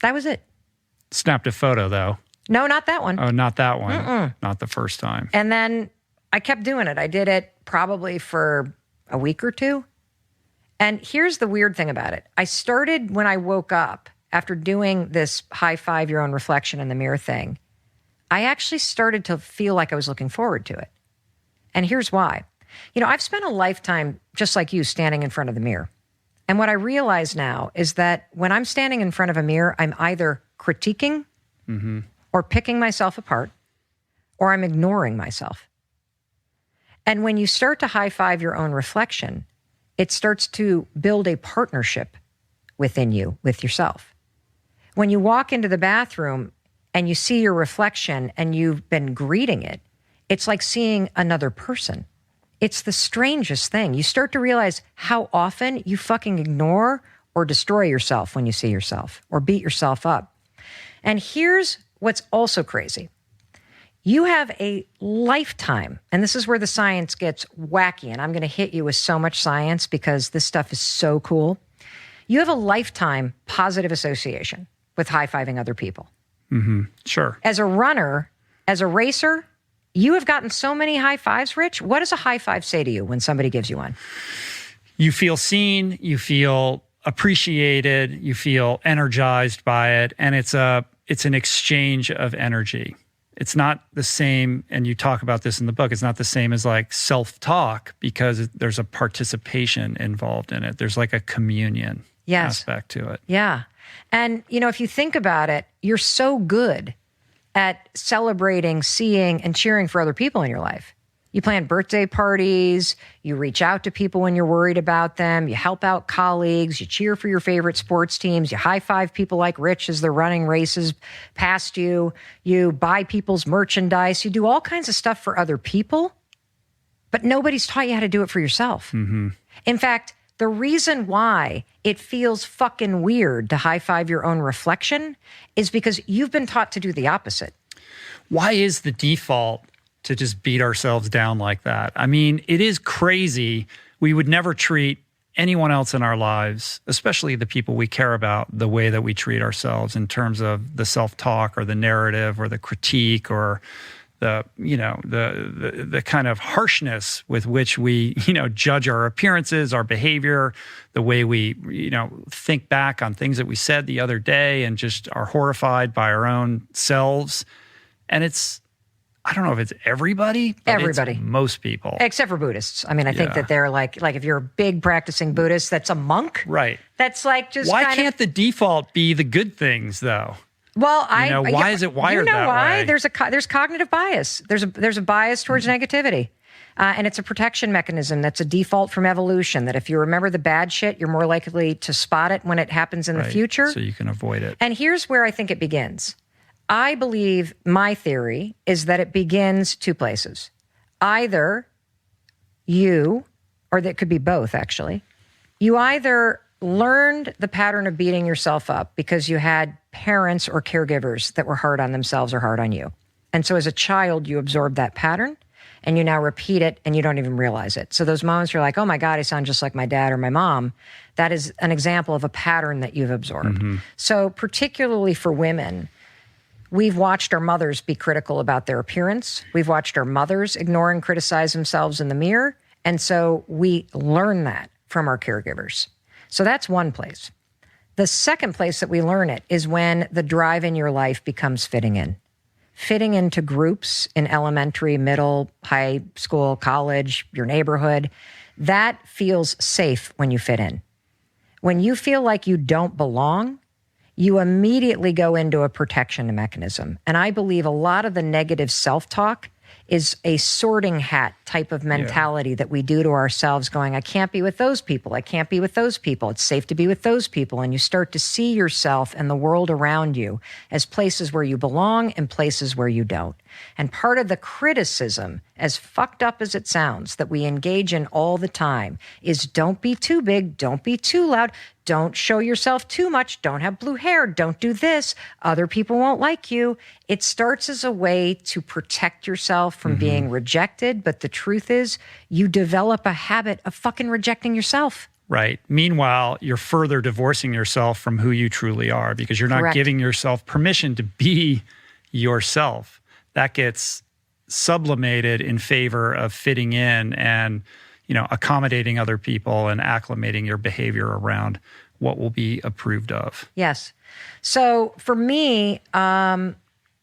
That was it. Snapped a photo, though. No, not that one. Oh, not that one. Not the first time. And then I kept doing it. I did it probably for a week or two. And here's the weird thing about it. I started when I woke up after doing this high five your own reflection in the mirror thing. I actually started to feel like I was looking forward to it. And here's why. You know, I've spent a lifetime, just like you, standing in front of the mirror. And what I realize now is that when I'm standing in front of a mirror, I'm either critiquing or picking myself apart, or I'm ignoring myself. And when you start to high five your own reflection, it starts to build a partnership within you, with yourself. When you walk into the bathroom and you see your reflection and you've been greeting it, it's like seeing another person. It's the strangest thing. You start to realize how often you fucking ignore or destroy yourself when you see yourself or beat yourself up. And here's what's also crazy. You have a lifetime, and this is where the science gets wacky, and I'm going to hit you with so much science because this stuff is so cool. You have a lifetime positive association. with high-fiving other people. Sure. As a runner, as a racer, you have gotten so many high fives, Rich. What does a high five say to you when somebody gives you one? You feel seen, you feel appreciated, you feel energized by it, and it's an exchange of energy. It's not the same, and you talk about this in the book, it's not the same as like self-talk because there's a participation involved in it. There's like a communion aspect to it. Yeah. And, if you think about it, you're so good at celebrating, seeing, and cheering for other people in your life. You plan birthday parties, you reach out to people when you're worried about them, you help out colleagues, you cheer for your favorite sports teams, you high-five people like Rich as they're running races past you, you buy people's merchandise, you do all kinds of stuff for other people, but nobody's taught you how to do it for yourself. In fact, the reason why it feels fucking weird to high-five your own reflection is because you've been taught to do the opposite. Why is the default to just beat ourselves down like that? I mean, it is crazy. We would never treat anyone else in our lives, especially the people we care about, the way that we treat ourselves in terms of the self-talk or the narrative or the critique or the kind of harshness with which we, judge our appearances, our behavior, the way we, think back on things that we said the other day and just are horrified by our own selves. And I don't know if it's everybody, but it's most people. Except for Buddhists. I mean, I think that they're like if you're a big practicing Buddhist, that's a monk. Right. That's like just Why can't the default be the good things though? Well, why is it wired that way? There's cognitive bias. There's a bias towards negativity. And it's a protection mechanism that's a default from evolution, that if you remember the bad shit, you're more likely to spot it when it happens in the future. So you can avoid it. And here's where I think it begins. I believe my theory is that it begins two places. Either you, or that could be both actually, you either learned the pattern of beating yourself up because you had parents or caregivers that were hard on themselves or hard on you. And so as a child, you absorbed that pattern and you now repeat it and you don't even realize it. So those moments you're like, oh my God, I sound just like my dad or my mom. That is an example of a pattern that you've absorbed. So particularly for women, we've watched our mothers be critical about their appearance. We've watched our mothers ignore and criticize themselves in the mirror. And so we learn that from our caregivers. So that's one place. The second place that we learn it is when the drive in your life becomes fitting in. Fitting into groups in elementary, middle, high school, college, your neighborhood. That feels safe when you fit in. When you feel like you don't belong, you immediately go into a protection mechanism. And I believe a lot of the negative self-talk is a sorting hat type of mentality that we do to ourselves going, I can't be with those people. I can't be with those people. It's safe to be with those people. And you start to see yourself and the world around you as places where you belong and places where you don't. And part of the criticism, as fucked up as it sounds, that we engage in all the time is don't be too big, don't be too loud, don't show yourself too much, don't have blue hair, don't do this, other people won't like you. It starts as a way to protect yourself from being rejected, but the truth is you develop a habit of fucking rejecting yourself. Right. Meanwhile, you're further divorcing yourself from who you truly are because you're not giving yourself permission to be yourself. That gets sublimated in favor of fitting in and, accommodating other people and acclimating your behavior around what will be approved of. Yes. So for me, I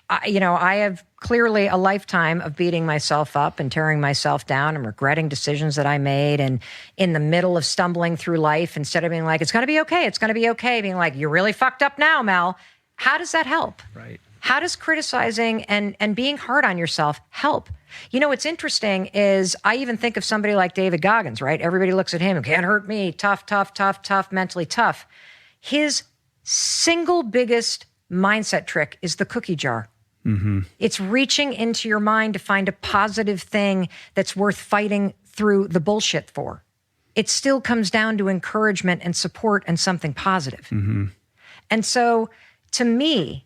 have clearly a lifetime of beating myself up and tearing myself down and regretting decisions that I made. And in the middle of stumbling through life, instead of being like, it's going to be okay, it's going to be okay, being like, you're really fucked up now, Mel. How does that help? Right. How does criticizing and being hard on yourself help? What's interesting is I even think of somebody like David Goggins, right? Everybody looks at him, can't hurt me, tough, mentally tough. His single biggest mindset trick is the cookie jar. It's reaching into your mind to find a positive thing that's worth fighting through the bullshit for. It still comes down to encouragement and support and something positive. And so to me,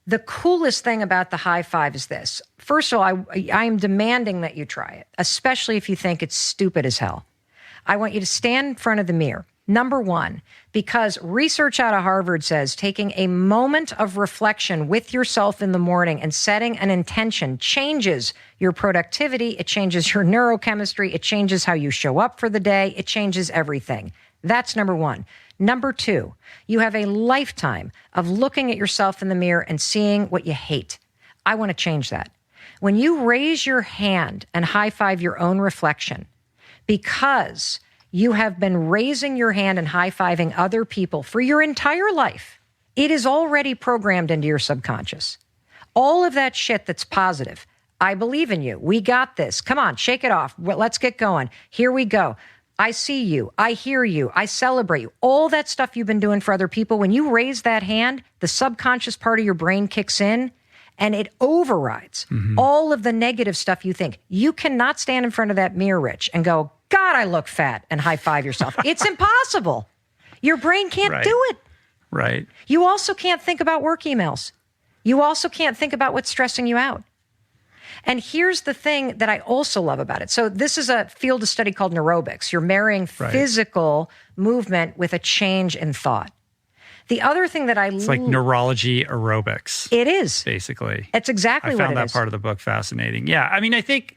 the coolest thing about the high five is this. First of all, I am demanding that you try it, especially if you think it's stupid as hell. I want you to stand in front of the mirror Number one, because research out of Harvard says taking a moment of reflection with yourself in the morning and setting an intention changes your productivity. It changes your neurochemistry. It changes how you show up for the day. It changes everything. That's number one. Number two, you have a lifetime of looking at yourself in the mirror and seeing what you hate. I want to change that. When you raise your hand and high five your own reflection, because you have been raising your hand and high-fiving other people for your entire life, it is already programmed into your subconscious. All of that shit that's positive. I believe in you. We got this. Come on, shake it off. Well, let's get going. Here we go. I see you. I hear you. I celebrate you. All that stuff you've been doing for other people, when you raise that hand, the subconscious part of your brain kicks in and it overrides all of the negative stuff you think. You cannot stand in front of that mirror, Rich, and go, God, I look fat, and high five yourself. It's impossible. Your brain can't do it. Right. You also can't think about work emails. You also can't think about what's stressing you out. And here's the thing that I also love about it. So this is a field of study called neurobics. You're marrying physical movement with a change in thought. The other thing that it's like neurology aerobics. It is. Basically. It's exactly what it is. I found that part of the book fascinating. Yeah. I mean, I think,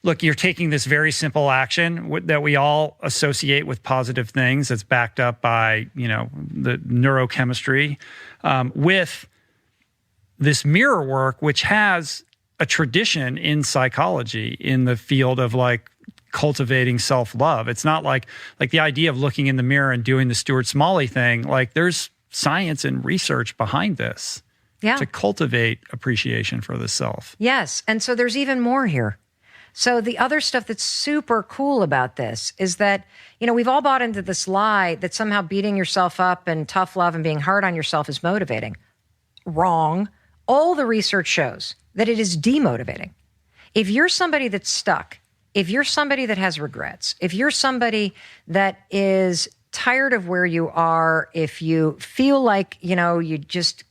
look, you're taking this very simple action that we all associate with positive things that's backed up by, the neurochemistry, with this mirror work, which has a tradition in psychology in the field of like cultivating self-love. It's not like the idea of looking in the mirror and doing the Stuart Smalley thing. Like there's science and research behind this to cultivate appreciation for the self. Yes. And so there's even more here. So the other stuff that's super cool about this is that, we've all bought into this lie that somehow beating yourself up and tough love and being hard on yourself is motivating. Wrong. All the research shows that it is demotivating. If you're somebody that's stuck, if you're somebody that has regrets, if you're somebody that is tired of where you are, if you feel like,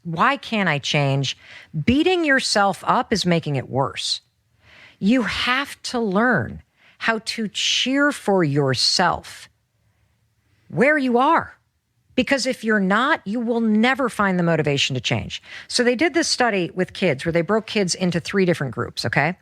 why can't I change? Beating yourself up is making it worse. You have to learn how to cheer for yourself where you are. Because if you're not, you will never find the motivation to change. So they did this study with kids where they broke kids into 3 different groups, okay?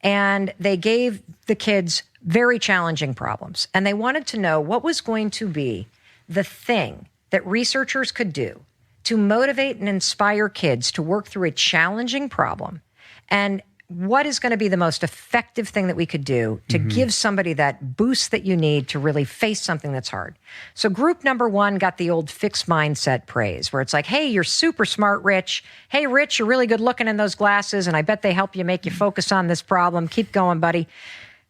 And they gave the kids very challenging problems. And they wanted to know what was going to be the thing that researchers could do to motivate and inspire kids to work through a challenging problem, and what is going to be the most effective thing that we could do to give somebody that boost that you need to really face something that's hard. So group number 1 got the old fixed mindset praise, where it's like, hey, you're super smart, Rich. Hey, Rich, you're really good looking in those glasses, and I bet they help you make you focus on this problem. Keep going, buddy.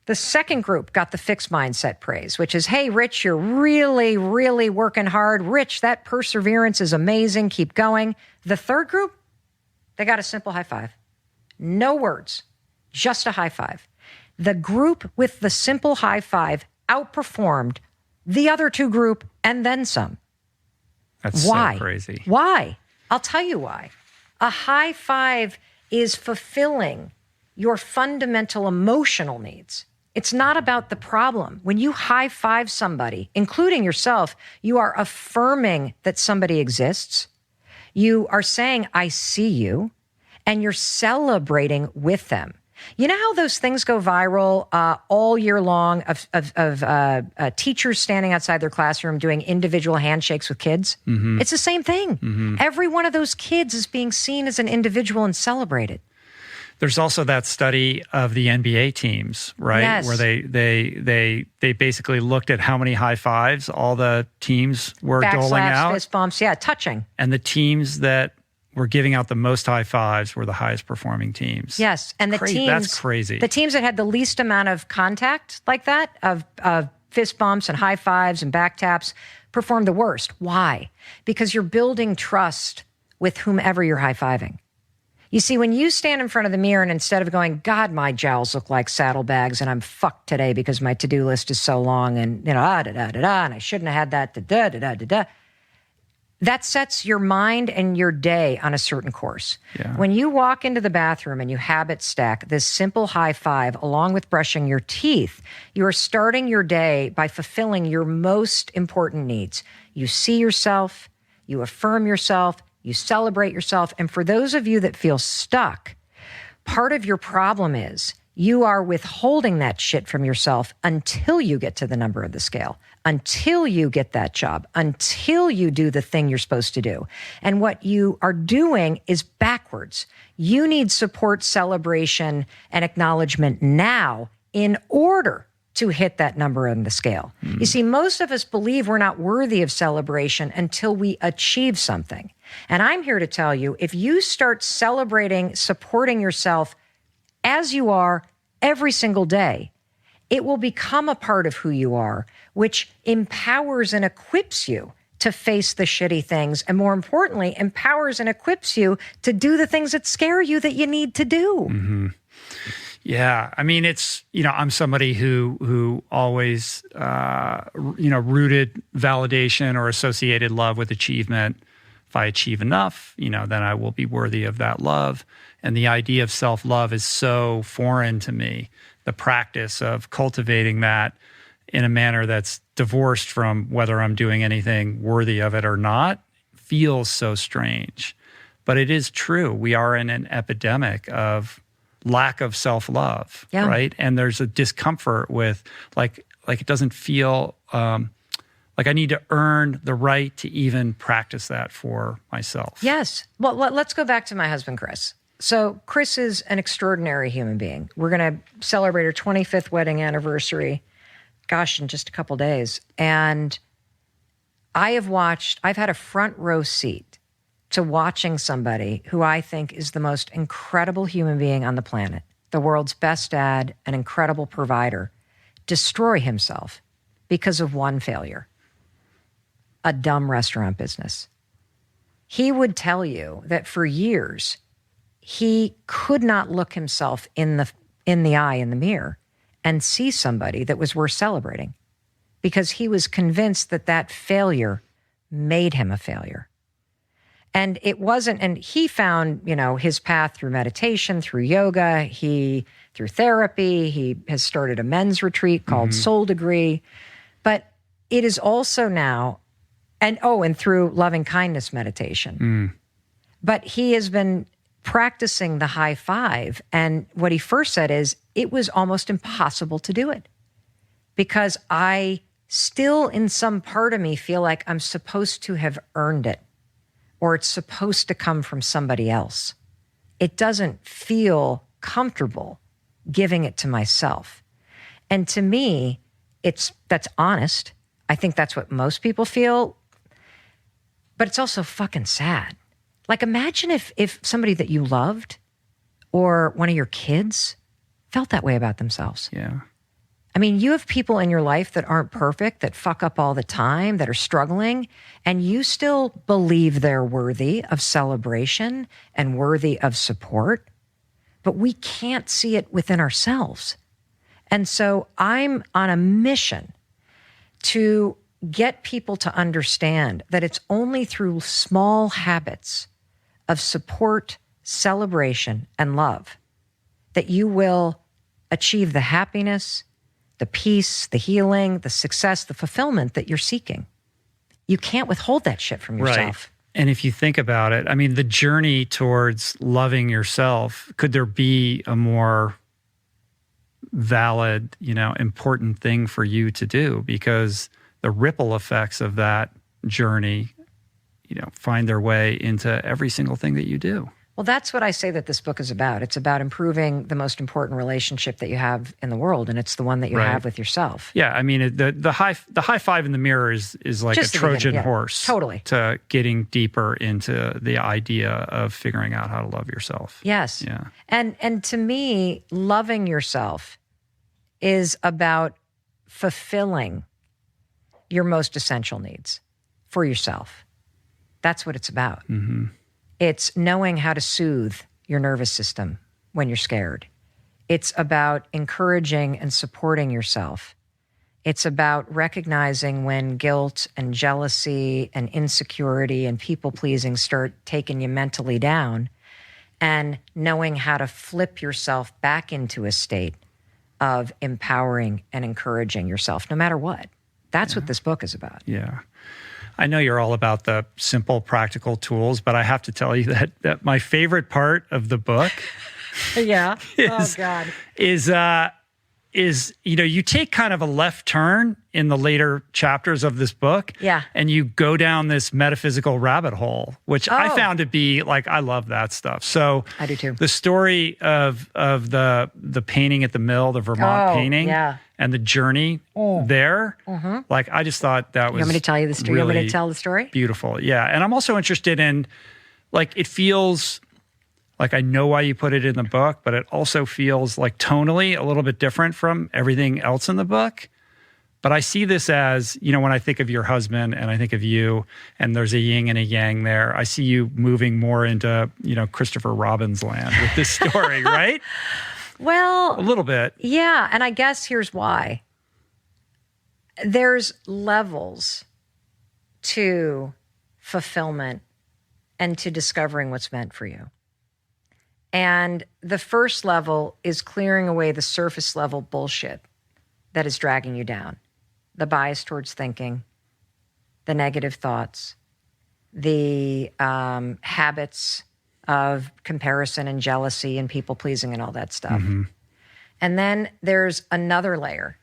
The second group got the fixed mindset praise, which is, hey, Rich, you're really, really working hard. Rich, that perseverance is amazing. Keep going. The third group, they got a simple high five. No words, just a high five. The group with the simple high five outperformed the other 2 group and then some. That's why? So crazy. Why? I'll tell you why. A high five is fulfilling your fundamental emotional needs. It's not about the problem. When you high five somebody, including yourself, you are affirming that somebody exists. You are saying, I see you. And you're celebrating with them. You know how those things go viral all year long of teachers standing outside their classroom doing individual handshakes with kids? It's the same thing. Every one of those kids is being seen as an individual and celebrated. There's also that study of the NBA teams, right? Yes. Where they basically looked at how many high fives all the teams were doling out. Fist bumps, touching. And the teams that were giving out the most high fives were the highest performing teams. Yes, and that's crazy. The teams that had the least amount of contact like that, of fist bumps and high fives and back taps, performed the worst. Why? Because you're building trust with whomever you're high fiving. You see, when you stand in front of the mirror and instead of going, God, my jowls look like saddlebags and I'm fucked today because my to-do list is so long and, and I shouldn't have had that, that sets your mind and your day on a certain course. Yeah. When you walk into the bathroom and you habit stack this simple high five along with brushing your teeth, you are starting your day by fulfilling your most important needs. You see yourself, you affirm yourself, you celebrate yourself. And for those of you that feel stuck, part of your problem is you are withholding that shit from yourself until you get to the number of the scale, until you get that job, until you do the thing you're supposed to do. And what you are doing is backwards. You need support, celebration, and acknowledgement now in order to hit that number on the scale. You see, most of us believe we're not worthy of celebration until we achieve something. And I'm here to tell you, if you start celebrating, supporting yourself as you are every single day, it will become a part of who you are, which empowers and equips you to face the shitty things. And more importantly, empowers and equips you to do the things that scare you that you need to do. Mm-hmm. Yeah. I mean, it's, I'm somebody who always, rooted validation or associated love with achievement. If I achieve enough, then I will be worthy of that love. And the idea of self-love is so foreign to me. The practice of cultivating that in a manner that's divorced from whether I'm doing anything worthy of it or not feels so strange. But it is true. We are in an epidemic of lack of self-love, right? And there's a discomfort with like it doesn't feel like I need to earn the right to even practice that for myself. Yes. Well, let's go back to my husband, Chris. So Chris is an extraordinary human being. We're going to celebrate our 25th wedding anniversary, in just a couple days. And I've had a front row seat to watching somebody who I think is the most incredible human being on the planet, the world's best dad, an incredible provider, destroy himself because of one failure, a dumb restaurant business. He would tell you that for years, he could not look himself in the eye in the mirror and see somebody that was worth celebrating because he was convinced that failure made him a failure. And it wasn't, and he found, his path through meditation, through yoga, through therapy. He has started a men's retreat called Soul Degree. But it is also now, and through loving kindness meditation. But he has been practicing the high five. And what he first said is, it was almost impossible to do it because I still, in some part of me, feel like I'm supposed to have earned it or it's supposed to come from somebody else. It doesn't feel comfortable giving it to myself. And to me, that's honest. I think that's what most people feel, but it's also fucking sad. Like, imagine if somebody that you loved or one of your kids felt that way about themselves. Yeah. I mean, you have people in your life that aren't perfect, that fuck up all the time, that are struggling, and you still believe they're worthy of celebration and worthy of support, but we can't see it within ourselves. And so I'm on a mission to get people to understand that it's only through small habits of support, celebration, and love that you will achieve the happiness, the peace, the healing, the success, the fulfillment that you're seeking. You can't withhold that shit from yourself. Right. And if you think about it, I mean, the journey towards loving yourself, could there be a more valid, important thing for you to do? Because the ripple effects of that journey, find their way into every single thing that you do. Well, that's what I say that this book is about. It's about improving the most important relationship that you have in the world, and it's the one that you have with yourself. Yeah, I mean, the high five in the mirror is like just a Trojan horse, totally, to getting deeper into the idea of figuring out how to love yourself. Yes, yeah, and to me, loving yourself is about fulfilling your most essential needs for yourself. That's what it's about. Mm-hmm. It's knowing how to soothe your nervous system when you're scared. It's about encouraging and supporting yourself It's about recognizing when guilt and jealousy and insecurity and people-pleasing start taking you mentally down, and knowing how to flip yourself back into a state of empowering and encouraging yourself, no matter what. That's what this book is about. Yeah. I know you're all about the simple, practical tools, but I have to tell you that my favorite part of the book Yeah. Oh, God. is, you take kind of a left turn in the later chapters of this book. Yeah. And you go down this metaphysical rabbit hole, which I found to be like, I love that stuff. So I do too. The story of the painting at the mill, the Vermont painting, and the journey there, like, I just thought that was You want me to tell you the story? Really You want me to tell the story? beautiful. Yeah. And I'm also interested in, like, it feels like I know why you put it in the book, but it also feels like tonally a little bit different from everything else in the book. But I see this as, when I think of your husband and I think of you, and there's a yin and a yang there, I see you moving more into, Christopher Robin's land with this story, right? Well, A little bit. yeah. And I guess here's why. There's levels to fulfillment and to discovering what's meant for you. And the first level is clearing away the surface level bullshit that is dragging you down. The bias towards thinking, the negative thoughts, the habits of comparison and jealousy and people pleasing and all that stuff. And then there's another layer.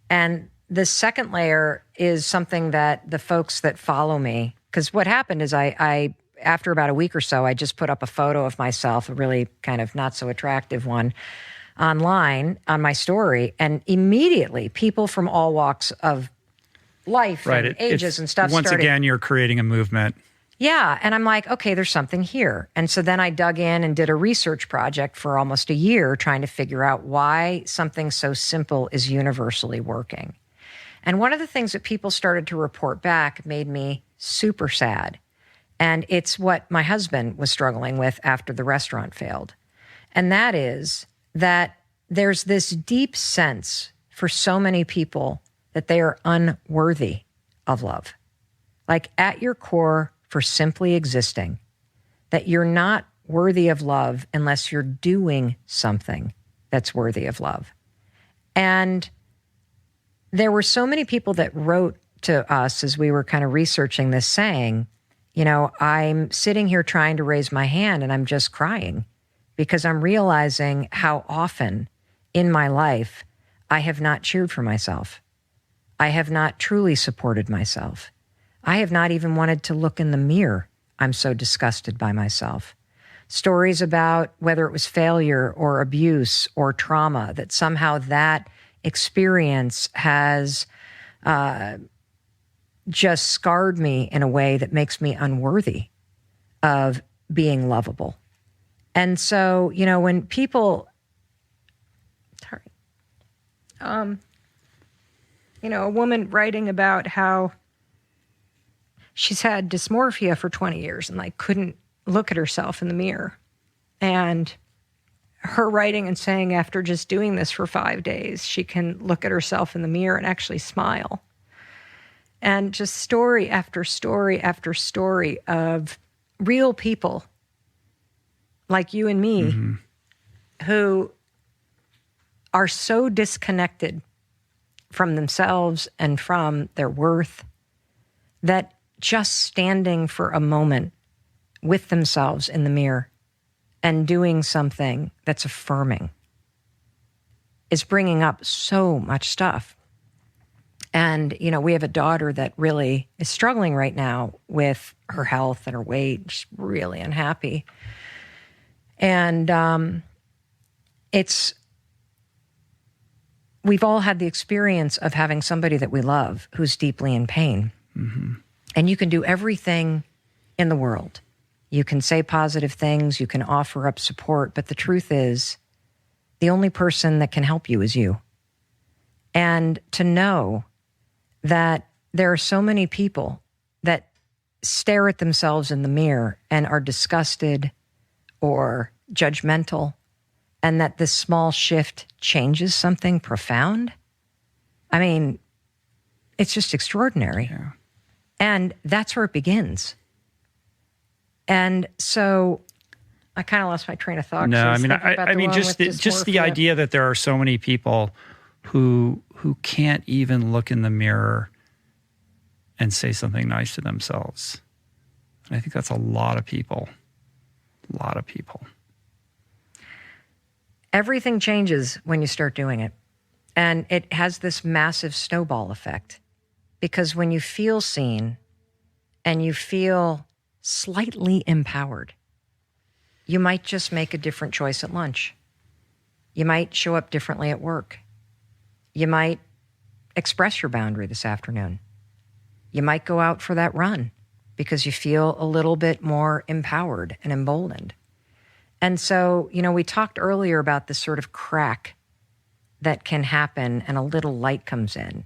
And the second layer is something that the folks that follow me, because what happened is I after about a week or so, I just put up a photo of myself, a really kind of not so attractive one, online on my story. And immediately people from all walks of life and ages and stuff once started. again, you're creating a movement. Yeah. And I'm like, okay, there's something here. And so then I dug in and did a research project for almost a year trying to figure out why something so simple is universally working. And one of the things that people started to report back made me super sad. And it's what my husband was struggling with after the restaurant failed. And that is that there's this deep sense for so many people that they are unworthy of love. Like at your core, for simply existing, that you're not worthy of love unless you're doing something that's worthy of love. And there were so many people that wrote to us as we were kind of researching this saying, I'm sitting here trying to raise my hand and I'm just crying because I'm realizing how often in my life I have not cheered for myself. I have not truly supported myself. I have not even wanted to look in the mirror. I'm so disgusted by myself. Stories about whether it was failure or abuse or trauma, that somehow that experience has just scarred me in a way that makes me unworthy of being lovable. And so, when people, a woman writing about how she's had dysmorphia for 20 years and couldn't look at herself in the mirror. And her writing and saying after just doing this for 5 days, she can look at herself in the mirror and actually smile. And just story after story after story of real people like you and me who are so disconnected from themselves and from their worth that just standing for a moment with themselves in the mirror and doing something that's affirming is bringing up so much stuff. And, we have a daughter that really is struggling right now with her health and her weight. She's really unhappy. And we've all had the experience of having somebody that we love who's deeply in pain. And you can do everything in the world. You can say positive things, you can offer up support, but the truth is, the only person that can help you is you. And to know that there are so many people that stare at themselves in the mirror and are disgusted or judgmental, and that this small shift changes something profound, I mean, it's just extraordinary. Yeah. And that's where it begins. And so I kind of lost my train of thought. No, I mean, just the idea that there are so many people who can't even look in the mirror and say something nice to themselves. And I think that's a lot of people. A lot of people. Everything changes when you start doing it. And it has this massive snowball effect. Because when you feel seen and you feel slightly empowered, you might just make a different choice at lunch. You might show up differently at work. You might express your boundary this afternoon. You might go out for that run because you feel a little bit more empowered and emboldened. And so, we talked earlier about this sort of crack that can happen and a little light comes in.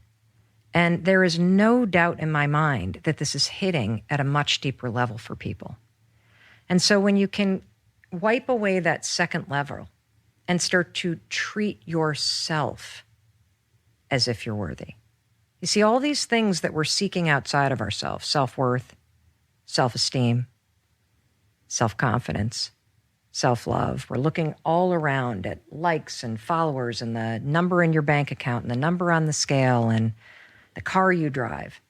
And there is no doubt in my mind that this is hitting at a much deeper level for people. And so when you can wipe away that second level and start to treat yourself as if you're worthy. You see, all these things that we're seeking outside of ourselves, self-worth, self-esteem, self-confidence, self-love. We're looking all around at likes and followers and the number in your bank account and the number on the scale and the car you drive.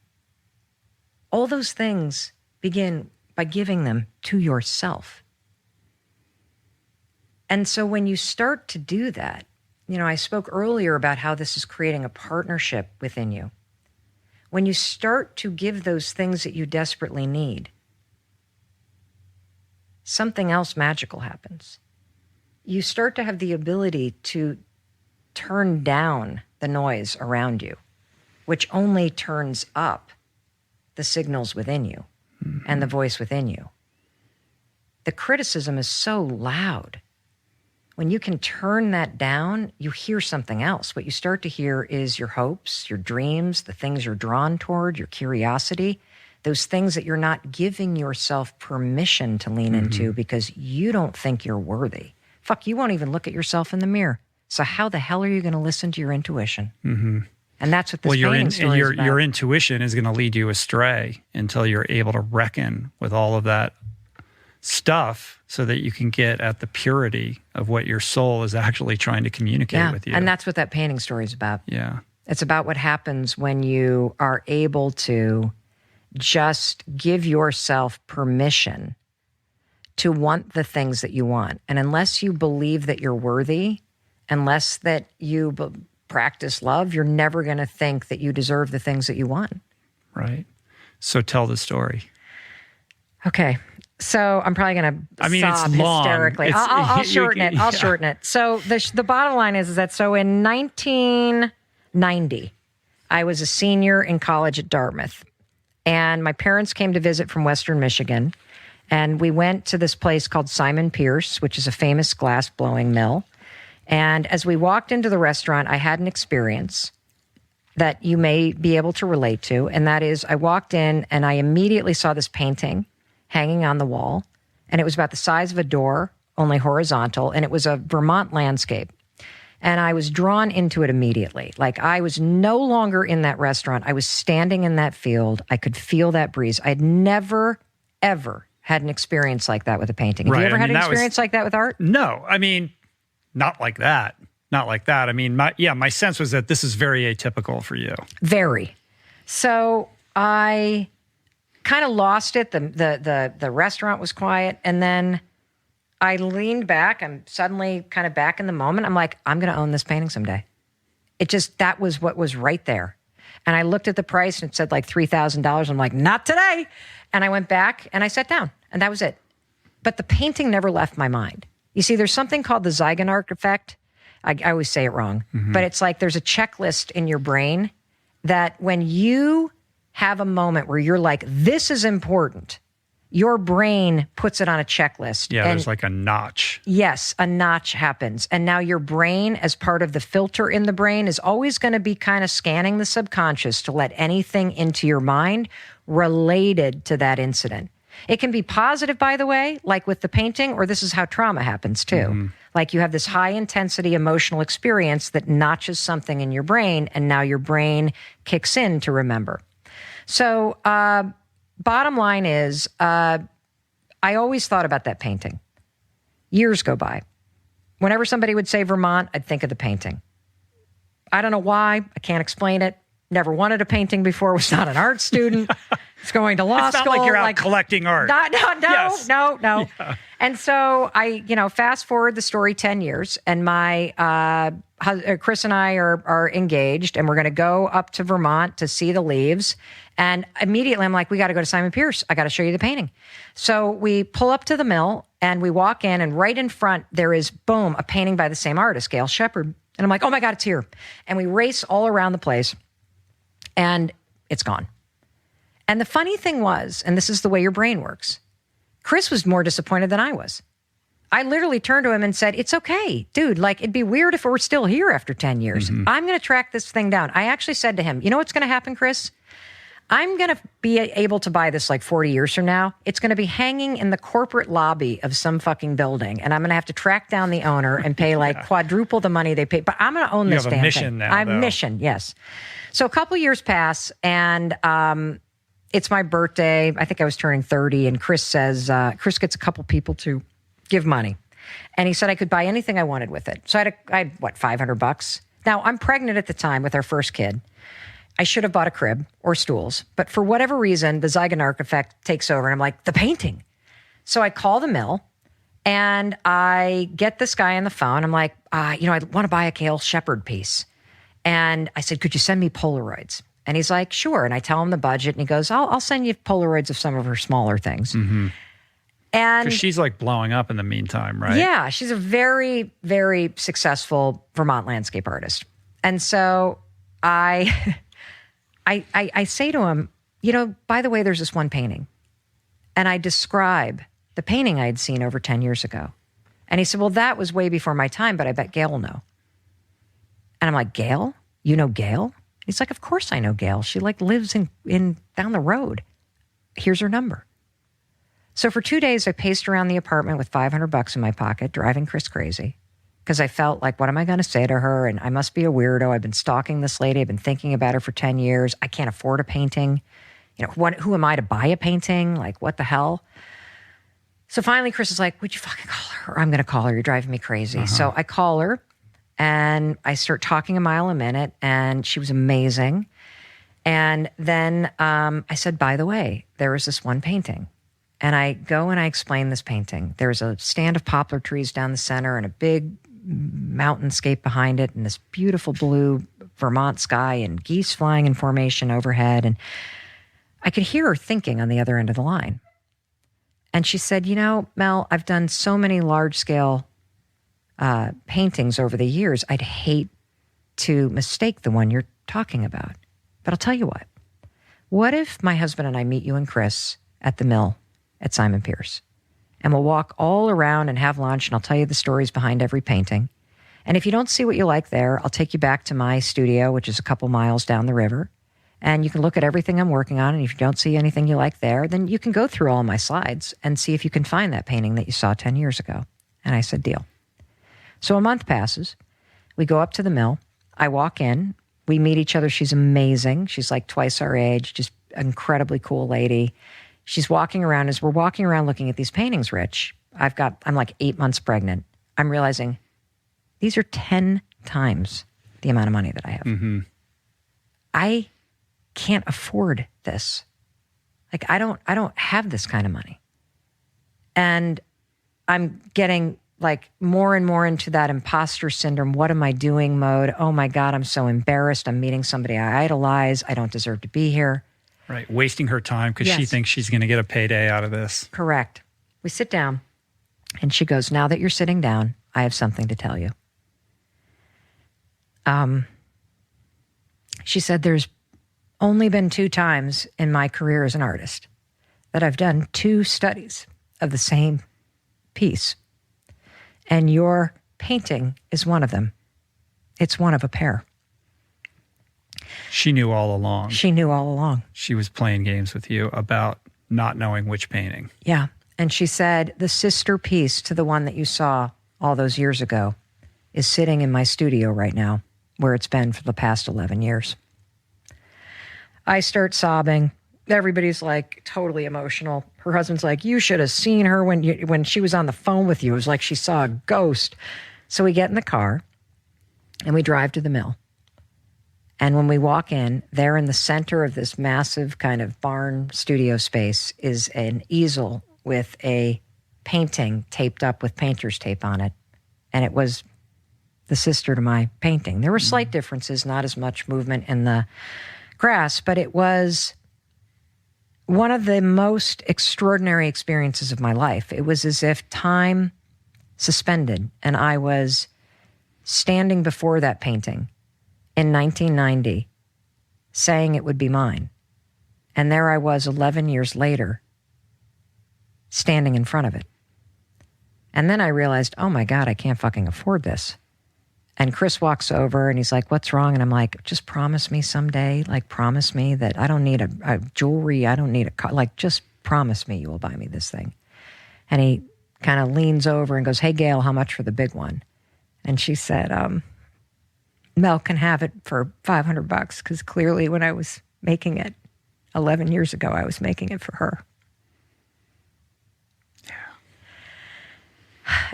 All those things begin by giving them to yourself. And so when you start to do that, I spoke earlier about how this is creating a partnership within you. When you start to give those things that you desperately need, something else magical happens. You start to have the ability to turn down the noise around you, which only turns up the signals within you and the voice within you. The criticism is so loud. When you can turn that down, you hear something else. What you start to hear is your hopes, your dreams, the things you're drawn toward, your curiosity, those things that you're not giving yourself permission to lean into because you don't think you're worthy. Fuck, you won't even look at yourself in the mirror. So how the hell are you going to listen to your intuition? Mm-hmm. And that's what this painting story is about. Your intuition is going to lead you astray until you're able to reckon with all of that stuff so that you can get at the purity of what your soul is actually trying to communicate with you. And that's what that painting story is about. Yeah. It's about what happens when you are able to just give yourself permission to want the things that you want. And unless you believe that you're worthy, unless that you practice love, you're never going to think that you deserve the things that you want. Right. So tell the story. Okay. So I'm probably going to sob it's long. Hysterically. I'll shorten it. I'll shorten it. So the bottom line is that in 1990, I was a senior in college at Dartmouth. And my parents came to visit from Western Michigan. And we went to this place called Simon Pierce, which is a famous glass blowing mill. And as we walked into the restaurant, I had an experience that you may be able to relate to. And that is, I walked in and I immediately saw this painting hanging on the wall. And it was about the size of a door, only horizontal. And it was a Vermont landscape. And I was drawn into it immediately. Like, I was no longer in that restaurant. I was standing in that field. I could feel that breeze. I had never, ever had an experience like that with a painting. Have you ever had an experience like that with art? No. Not like that. Not like that. My sense was that this is very atypical for you. Very. So I kind of lost it. The restaurant was quiet. And then I leaned back. I'm suddenly kind of back in the moment. I'm like, I'm going to own this painting someday. That was what was right there. And I looked at the price and it said like $3,000. I'm like, not today. And I went back and I sat down and that was it. But the painting never left my mind. You see, there's something called the Zeigarnik effect. I always say it wrong, but it's like there's a checklist in your brain that when you have a moment where you're like, this is important, your brain puts it on a checklist. Yeah, there's like a notch. Yes, a notch happens. And now your brain, as part of the filter in the brain, is always going to be kind of scanning the subconscious to let anything into your mind related to that incident. It can be positive, by the way, like with the painting, or this is how trauma happens too. Like you have this high intensity emotional experience that notches something in your brain, and now your brain kicks in to remember. So bottom line is, I always thought about that painting. Years go by. Whenever somebody would say Vermont, I'd think of the painting. I don't know why. I can't explain it. Never wanted a painting before. Was not an art student. Was going to law school. It's not like you're out collecting art. No. Yes. Yeah. And so I, fast forward the story 10 years, and my Chris and I are engaged, and we're going to go up to Vermont to see the leaves. And immediately I'm like, we got to go to Simon Pierce. I got to show you the painting. So we pull up to the mill, and we walk in, and right in front there is, boom, a painting by the same artist, Gail Shepard. And I'm like, oh my God, it's here. And we race all around the place, and it's gone. And the funny thing was, and this is the way your brain works, Chris was more disappointed than I was. I literally turned to him and said, it's okay, dude. Like, it'd be weird if it were still here after 10 years. I'm going to track this thing down. I actually said to him, you know what's going to happen, Chris? I'm going to be able to buy this like 40 years from now. It's going to be hanging in the corporate lobby of some fucking building. And I'm going to have to track down the owner and pay like quadruple the money they pay. But I'm going to own this damn thing. You have a mission now, though. Mission, yes. So a couple years pass, and it's my birthday. I think I was turning 30. And Chris says, Chris gets a couple people to give money. And he said I could buy anything I wanted with it. So I had $500? Now, I'm pregnant at the time with our first kid. I should have bought a crib or stools, but for whatever reason, the Zygonarch effect takes over, and I'm like, the painting. So I call the mill, and I get this guy on the phone. I'm like, I want to buy a Gail Shepard piece. And I said, could you send me Polaroids? And he's like, sure. And I tell him the budget, and he goes, I'll send you Polaroids of some of her smaller things. And because she's like blowing up in the meantime, right? Yeah, she's a very, very successful Vermont landscape artist. And so I say to him, by the way, there's this one painting. And I describe the painting I had seen over 10 years ago. And he said, well, that was way before my time, but I bet Gail will know. And I'm like, Gail? You know Gail? He's like, of course I know Gail. She like lives in down the road. Here's her number. So for 2 days, I paced around the apartment with $500 in my pocket, driving Chris crazy. Because I felt like, what am I going to say to her? And I must be a weirdo. I've been stalking this lady. I've been thinking about her for 10 years. I can't afford a painting. Who am I to buy a painting? Like, what the hell? So finally, Chris is like, would you fucking call her? Or I'm going to call her. You're driving me crazy. So I call her, and I start talking a mile a minute, and she was amazing. And then I said, by the way, there was this one painting. And I go and I explain this painting. There's a stand of poplar trees down the center and a big mountainscape behind it, and this beautiful blue Vermont sky and geese flying in formation overhead. And I could hear her thinking on the other end of the line. And she said, Mel, I've done so many large-scale paintings over the years. I'd hate to mistake the one you're talking about. But I'll tell you what. What if my husband and I meet you and Chris at the mill at Simon Pierce? And we'll walk all around and have lunch, and I'll tell you the stories behind every painting. And if you don't see what you like there, I'll take you back to my studio, which is a couple miles down the river. And you can look at everything I'm working on. And if you don't see anything you like there, then you can go through all my slides and see if you can find that painting that you saw 10 years ago. And I said, deal. So a month passes. We go up to the mill. I walk in. We meet each other. She's amazing. She's like twice our age, just an incredibly cool lady. She's walking around. As we're walking around looking at these paintings, Rich, I'm like 8 months pregnant. I'm realizing these are 10 times the amount of money that I have. I can't afford this. Like, I don't have this kind of money. And I'm getting like more and more into that imposter syndrome. What am I doing mode? Oh my God, I'm so embarrassed. I'm meeting somebody I idolize. I don't deserve to be here. Right. Wasting her time because she thinks she's going to get a payday out of this. Correct. We sit down, and she goes, now that you're sitting down, I have something to tell you. She said, there's only been 2 times in my career as an artist that I've done 2 studies of the same piece. And your painting is one of them. It's one of a pair. She knew all along. She knew all along. She was playing games with you about not knowing which painting. Yeah. And she said, the sister piece to the one that you saw all those years ago is sitting in my studio right now, where it's been for the past 11 years. I start sobbing. Everybody's like totally emotional. Her husband's like, you should have seen her when she was on the phone with you. It was like she saw a ghost. So we get in the car and we drive to the mill. And when we walk in, there in the center of this massive kind of barn studio space is an easel with a painting taped up with painter's tape on it. And it was the sister to my painting. There were slight differences, not as much movement in the grass, but it was one of the most extraordinary experiences of my life. It was as if time suspended and I was standing before that painting in 1990, saying it would be mine. And there I was 11 years later, standing in front of it. And then I realized, oh my God, I can't fucking afford this. And Chris walks over and he's like, what's wrong? And I'm like, just promise me someday, like promise me that I don't need a jewelry, I don't need a car, like just promise me you will buy me this thing. And he kind of leans over and goes, hey, Gail, how much for the big one? And she said, Mel can have it for $500 because clearly when I was making it 11 years ago, I was making it for her. Yeah.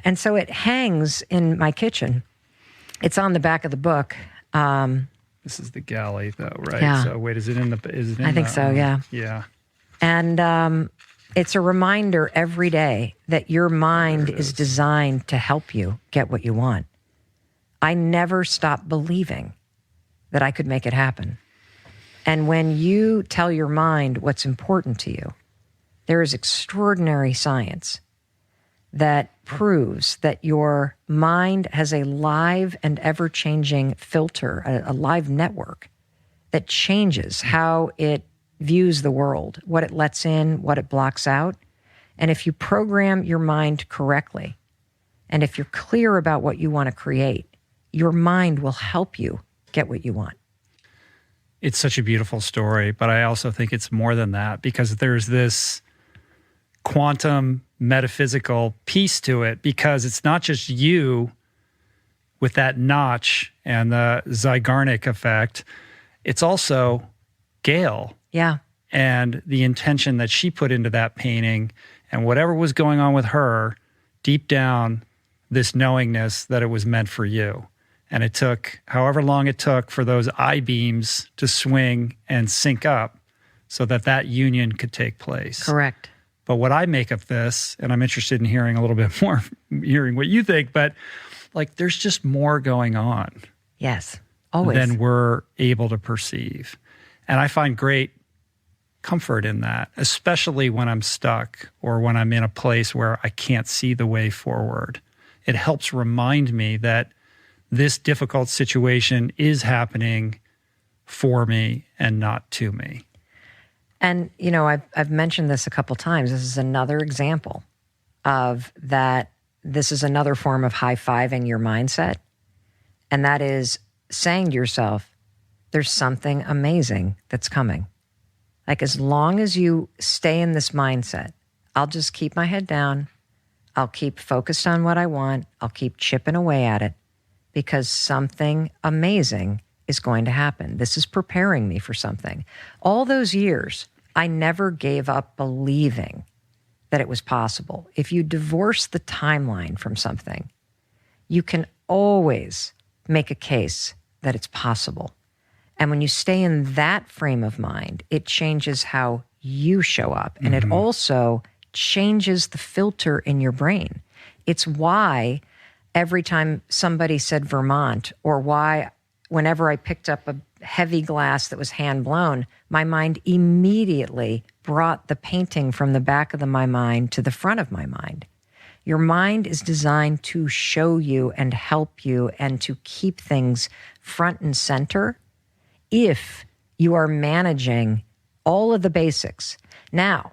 And so it hangs in my kitchen. It's on the back of the book. This is the galley, though, right? Yeah. So wait, is it in the? Is it in I think so. Yeah. Yeah. And it's a reminder every day that your mind is designed to help you get what you want. I never stopped believing that I could make it happen. And when you tell your mind what's important to you, there is extraordinary science that proves that your mind has a live and ever-changing filter, a live network that changes how it views the world, what it lets in, what it blocks out. And if you program your mind correctly, and if you're clear about what you want to create, your mind will help you get what you want. It's such a beautiful story, but I also think it's more than that because there's this quantum metaphysical piece to it because it's not just you with that notch and the Zeigarnik effect. It's also Gail. Yeah. And the intention that she put into that painting and whatever was going on with her, deep down, this knowingness that it was meant for you. And it took however long it took for those I-beams to swing and sync up so that that union could take place. Correct. But what I make of this, and I'm interested in hearing a little bit more, hearing what you think, but like there's just more going on. Yes, always. Than we're able to perceive. And I find great comfort in that, especially when I'm stuck or when I'm in a place where I can't see the way forward. It helps remind me that this difficult situation is happening for me and not to me. And, you know, I've mentioned this a couple times. This is another example of that. This is another form of high-fiving your mindset. And that is saying to yourself, there's something amazing that's coming. Like as long as you stay in this mindset, I'll just keep my head down. I'll keep focused on what I want. I'll keep chipping away at it because something amazing is going to happen. This is preparing me for something. All those years, I never gave up believing that it was possible. If you divorce the timeline from something, you can always make a case that it's possible. And when you stay in that frame of mind, it changes how you show up. And it also changes the filter in your brain. It's why every time somebody said Vermont, or why whenever I picked up a heavy glass that was hand blown, my mind immediately brought the painting from the back of my mind to the front of my mind. Your mind is designed to show you and help you and to keep things front and center if you are managing all of the basics. Now,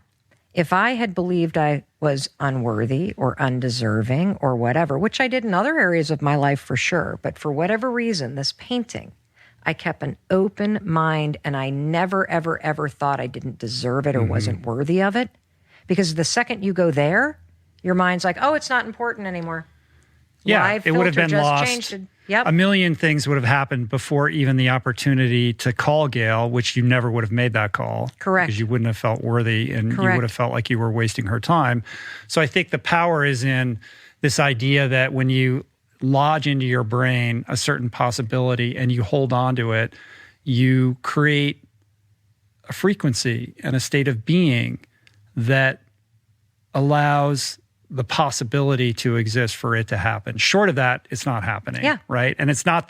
if I had believed I was unworthy or undeserving or whatever, which I did in other areas of my life for sure, but for whatever reason, this painting, I kept an open mind, and I never, ever, ever thought I didn't deserve it or wasn't worthy of it. Because the second you go there, your mind's like, oh, it's not important anymore. Yeah, Live it would have filter been just lost. changed it. Yep. A million things would have happened before even the opportunity to call Gail, which you never would have made that call. Correct. Because you wouldn't have felt worthy and Correct. you would have felt like you were wasting her time. So I think the power is in this idea that when you lodge into your brain a certain possibility and you hold on to it, you create a frequency and a state of being that allows the possibility to exist for it to happen. Short of that, it's not happening. Yeah. Right. And it's not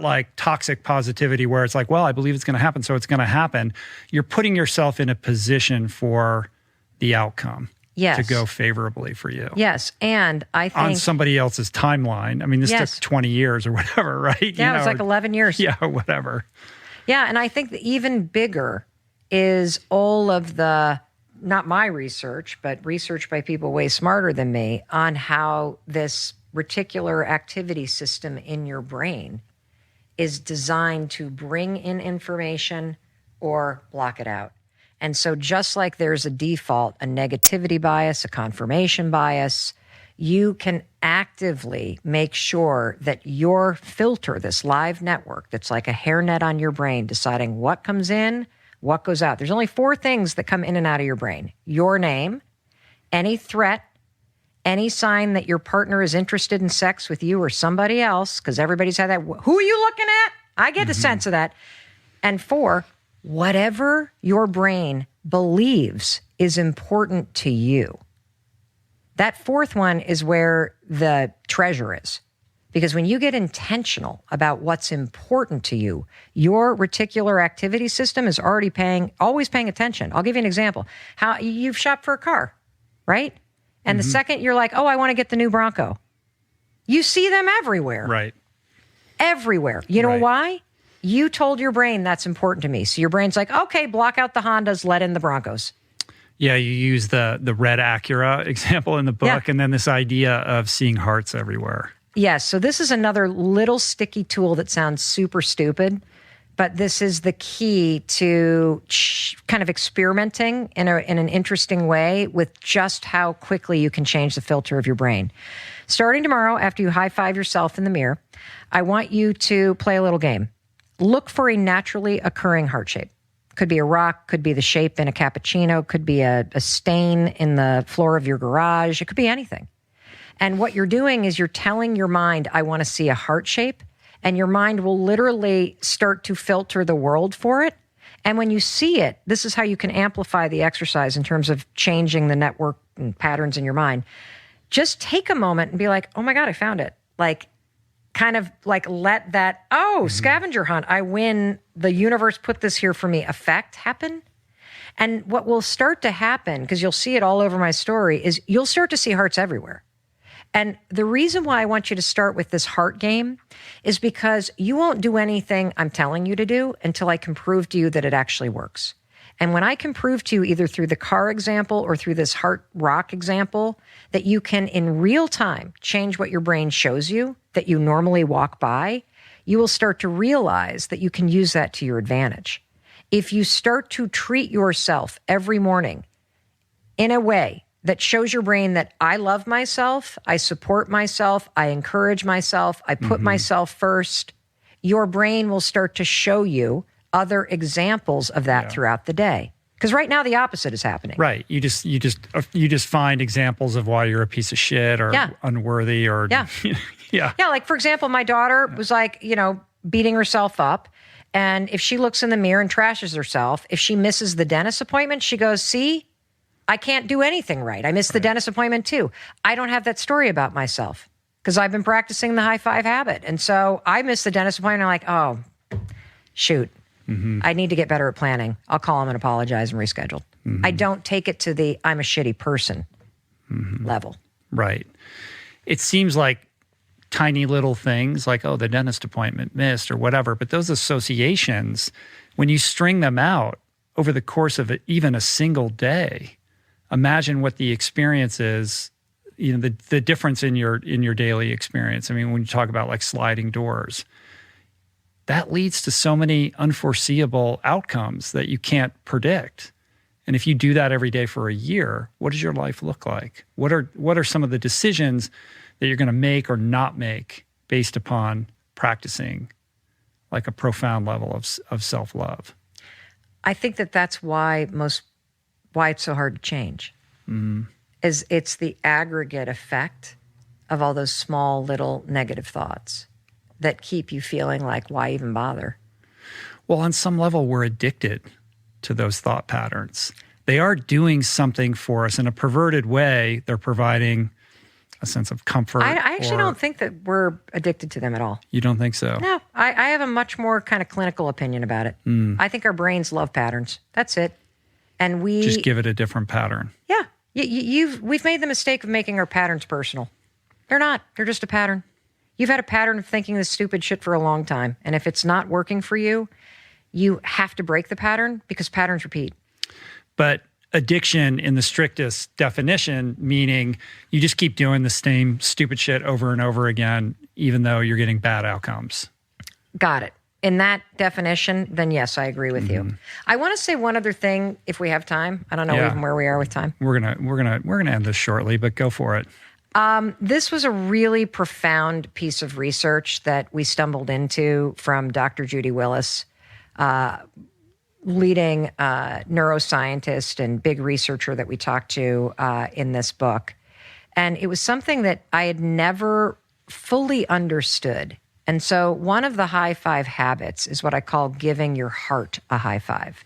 like toxic positivity where it's like, well, I believe it's going to happen, so it's going to happen. You're putting yourself in a position for the outcome to go favorably for you. Yes. And I think on somebody else's timeline. I mean, this Yes. took 20 years or whatever, right? Yeah, it was like 11 years. Yeah, whatever. Yeah, and I think that even bigger is all of the, not my research, but research by people way smarter than me on how this reticular activity system in your brain is designed to bring in information or block it out. And so just like there's a default, a negativity bias, a confirmation bias, you can actively make sure that your filter, this live network that's like a hairnet on your brain, deciding what comes in, what goes out. There's only 4 things that come in and out of your brain. Your name, any threat, any sign that your partner is interested in sex with you or somebody else, because everybody's had that. Who are you looking at? I get a sense of that. And 4, whatever your brain believes is important to you. That 4th one is where the treasure is. Because when you get intentional about what's important to you, your reticular activity system is always paying attention. I'll give you an example. How you've shopped for a car, right? And the second you're like, oh, I want to get the new Bronco. You see them everywhere. Right. Everywhere. You know why? You told your brain that's important to me. So your brain's like, okay, block out the Hondas, let in the Broncos. Yeah, you use the red Acura example in the book, and then this idea of seeing hearts everywhere. Yes. So this is another little sticky tool that sounds super stupid, but this is the key to kind of experimenting in an interesting way with just how quickly you can change the filter of your brain. Starting tomorrow, after you high-five yourself in the mirror, I want you to play a little game. Look for a naturally occurring heart shape. Could be a rock, could be the shape in a cappuccino, could be a stain in the floor of your garage. It could be anything. And what you're doing is you're telling your mind, I want to see a heart shape, and your mind will literally start to filter the world for it. And when you see it, this is how you can amplify the exercise in terms of changing the network and patterns in your mind. Just take a moment and be like, oh my God, I found it. Like, kind of like let that, scavenger hunt, I win, the universe put this here for me effect happen. And what will start to happen, because you'll see it all over my story, is you'll start to see hearts everywhere. And the reason why I want you to start with this heart game is because you won't do anything I'm telling you to do until I can prove to you that it actually works. And when I can prove to you, either through the car example or through this heart rock example, that you can in real time change what your brain shows you that you normally walk by, you will start to realize that you can use that to your advantage. If you start to treat yourself every morning in a way that shows your brain that I love myself, I support myself, I encourage myself, I put myself first, your brain will start to show you other examples of that throughout the day. Because right now the opposite is happening. Right. You just find examples of why you're a piece of shit or unworthy or Yeah, like for example, my daughter was like, beating herself up. And if she looks in the mirror and trashes herself, if she misses the dentist appointment, she goes, see, I can't do anything right. I missed the dentist appointment too. I don't have that story about myself because I've been practicing the high five habit. And so I missed the dentist appointment. I'm like, oh, shoot. I need to get better at planning. I'll call him and apologize and reschedule. I don't take it to the I'm a shitty person level. Right. It seems like tiny little things like, oh, the dentist appointment missed or whatever. But those associations, when you string them out over the course of even a single day, imagine what the experience is, the difference in your daily experience. I mean, when you talk about like sliding doors, that leads to so many unforeseeable outcomes that you can't predict. And if you do that every day for a year, what does your life look like? What are some of the decisions that you're going to make or not make based upon practicing like a profound level of self-love? I think that's why it's so hard to change. Is it's the aggregate effect of all those small little negative thoughts that keep you feeling like, why even bother? Well, on some level, we're addicted to those thought patterns. They are doing something for us in a perverted way. They're providing a sense of comfort. I actually don't think that we're addicted to them at all. You don't think so? No, I have a much more kind of clinical opinion about it. I think our brains love patterns. That's it. And we just give it a different pattern. Yeah. We've made the mistake of making our patterns personal. They're not. They're just a pattern. You've had a pattern of thinking this stupid shit for a long time. And if it's not working for you, you have to break the pattern because patterns repeat. But addiction in the strictest definition, meaning you just keep doing the same stupid shit over and over again, even though you're getting bad outcomes. Got it. In that definition, then yes, I agree with you. I want to say one other thing if we have time. I don't know even where we are with time. We're gonna end this shortly, but go for it. This was a really profound piece of research that we stumbled into from Dr. Judy Willis, leading neuroscientist and big researcher that we talked to in this book. And it was something that I had never fully understood. And so one of the high five habits is what I call giving your heart a high five.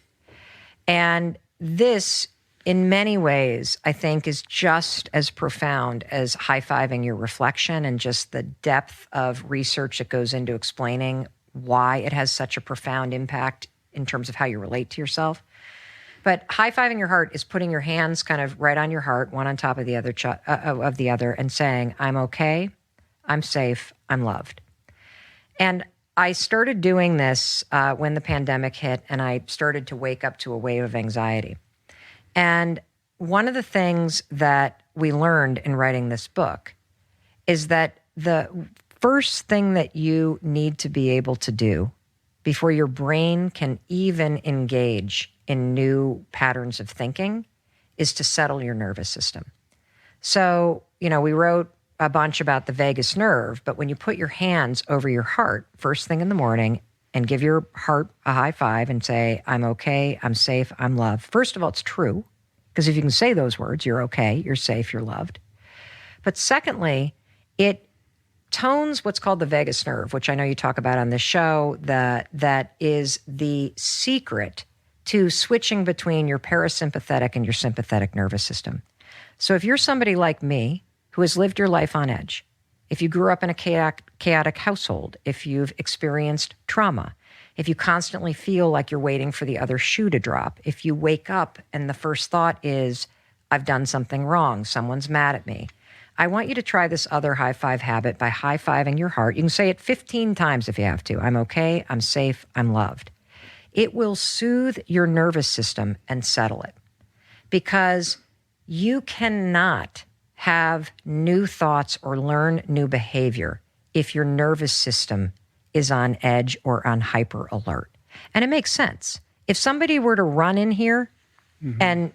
And this, in many ways, I think is just as profound as high-fiving your reflection and just the depth of research that goes into explaining why it has such a profound impact in terms of how you relate to yourself. But high-fiving your heart is putting your hands kind of right on your heart, one on top of the other, and saying, I'm okay, I'm safe, I'm loved. And I started doing this when the pandemic hit, and I started to wake up to a wave of anxiety. And one of the things that we learned in writing this book is that the first thing that you need to be able to do before your brain can even engage in new patterns of thinking is to settle your nervous system. So, we wrote a bunch about the vagus nerve, but when you put your hands over your heart first thing in the morning and give your heart a high five and say, I'm okay, I'm safe, I'm loved. First of all, it's true, because if you can say those words, you're okay, you're safe, you're loved. But secondly, it tones what's called the vagus nerve, which I know you talk about on this show, that is the secret to switching between your parasympathetic and your sympathetic nervous system. So if you're somebody like me, who has lived your life on edge, if you grew up in a chaotic household, if you've experienced trauma, if you constantly feel like you're waiting for the other shoe to drop, if you wake up and the first thought is, I've done something wrong, someone's mad at me, I want you to try this other high five habit by high-fiving your heart. You can say it 15 times if you have to. I'm okay, I'm safe, I'm loved. It will soothe your nervous system and settle it, because you cannot have new thoughts or learn new behavior if your nervous system is on edge or on hyper alert. And it makes sense. If somebody were to run in here and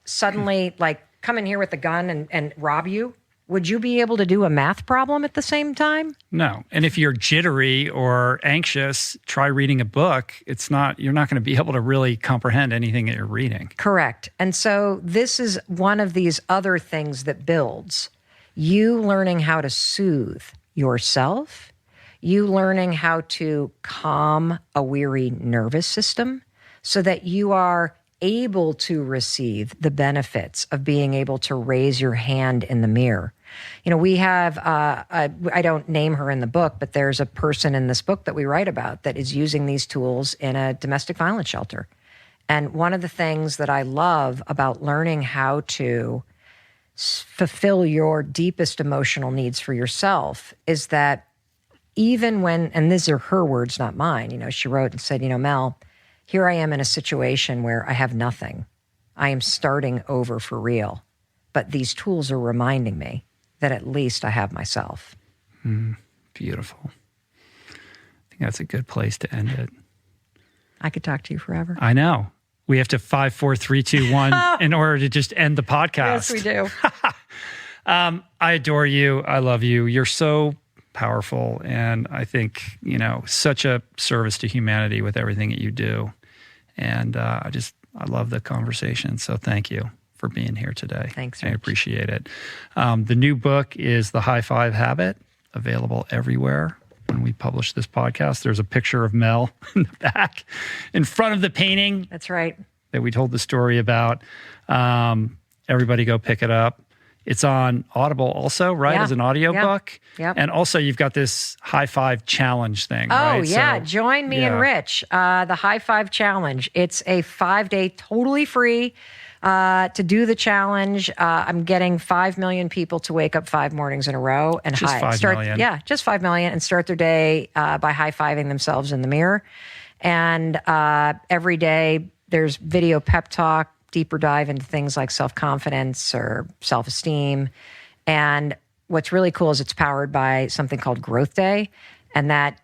suddenly come in here with a gun and rob you, would you be able to do a math problem at the same time? No. And if you're jittery or anxious, try reading a book. You're not going to be able to really comprehend anything that you're reading. Correct. And so this is one of these other things that builds you learning how to soothe yourself, you learning how to calm a weary nervous system so that you are able to receive the benefits of being able to raise your hand in the mirror. We have, I don't name her in the book, but there's a person in this book that we write about that is using these tools in a domestic violence shelter. And one of the things that I love about learning how to fulfill your deepest emotional needs for yourself is that even when, and these are her words, not mine, she wrote and said, Mel, here I am in a situation where I have nothing. I am starting over for real. But these tools are reminding me that at least I have myself. Beautiful. I think that's a good place to end it. I could talk to you forever. I know. We have to 5, 4, 3, 2, 1 in order to just end the podcast. Yes, we do. I adore you. I love you. You're so powerful. And I think, such a service to humanity with everything that you do. And I love the conversation. So thank you for being here today. Thanks, I Rich. appreciate it. The new book is The High Five Habit, available everywhere. When we publish this podcast, there's a picture of Mel in the back in front of the painting. That's right. That we told the story about. Everybody go pick it up. It's on Audible also, right? Yeah. As an audiobook. Yep. And also you've got this high five challenge thing, Oh, right? yeah. So, Join me and Rich. The High Five Challenge. It's a 5-day, totally free to do the challenge. I'm getting 5 million people to wake up 5 mornings in a row and Just 5 million. Yeah, just 5 million, and start their day by high-fiving themselves in the mirror. And every day there's video pep talk, deeper dive into things like self-confidence or self-esteem. And what's really cool is it's powered by something called Growth Day. And that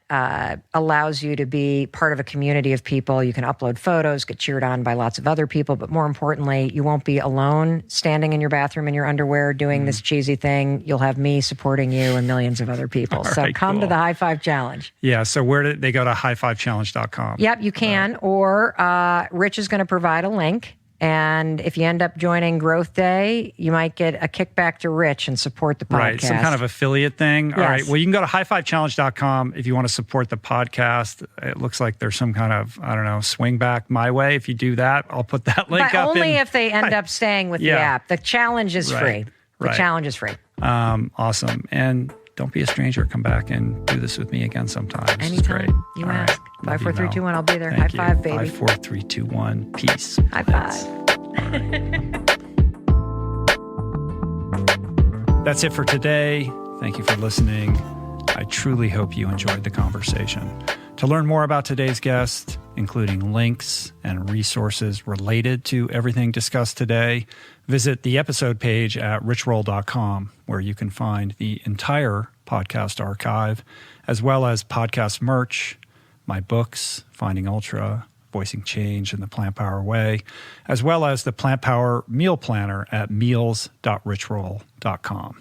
allows you to be part of a community of people. You can upload photos, get cheered on by lots of other people. But more importantly, you won't be alone standing in your bathroom in your underwear doing this cheesy thing. You'll have me supporting you and millions of other people. All So right, come cool. to the High Five Challenge. Yeah. So where did they go to highfivechallenge.com? Yep, you can. Or Rich is going to provide a link. And if you end up joining Growth Day, you might get a kickback to Rich and support the podcast. Right, some kind of affiliate thing. Yes. All right, well, you can go to highfivechallenge.com if you want to support the podcast. It looks like there's some kind of, swing back my way. If you do that, I'll put that link but up. only if they end up staying with the app. The challenge is free. The challenge is free. Awesome. And don't be a stranger. Come back and do this with me again sometime. This is Anytime great. you All ask. right. 5, 4, 3, 2, 1. I'll be there. Thank High you. five, baby. 5, 4, 3, 2, 1. Peace. High five. That's it for today. Thank you for listening. I truly hope you enjoyed the conversation. To learn more about today's guest, including links and resources related to everything discussed today, visit the episode page at richroll.com, where you can find the entire podcast archive, as well as podcast merch, my books, Finding Ultra, Voicing Change in the Plant Power Way, as well as the Plant Power Meal Planner at meals.richroll.com.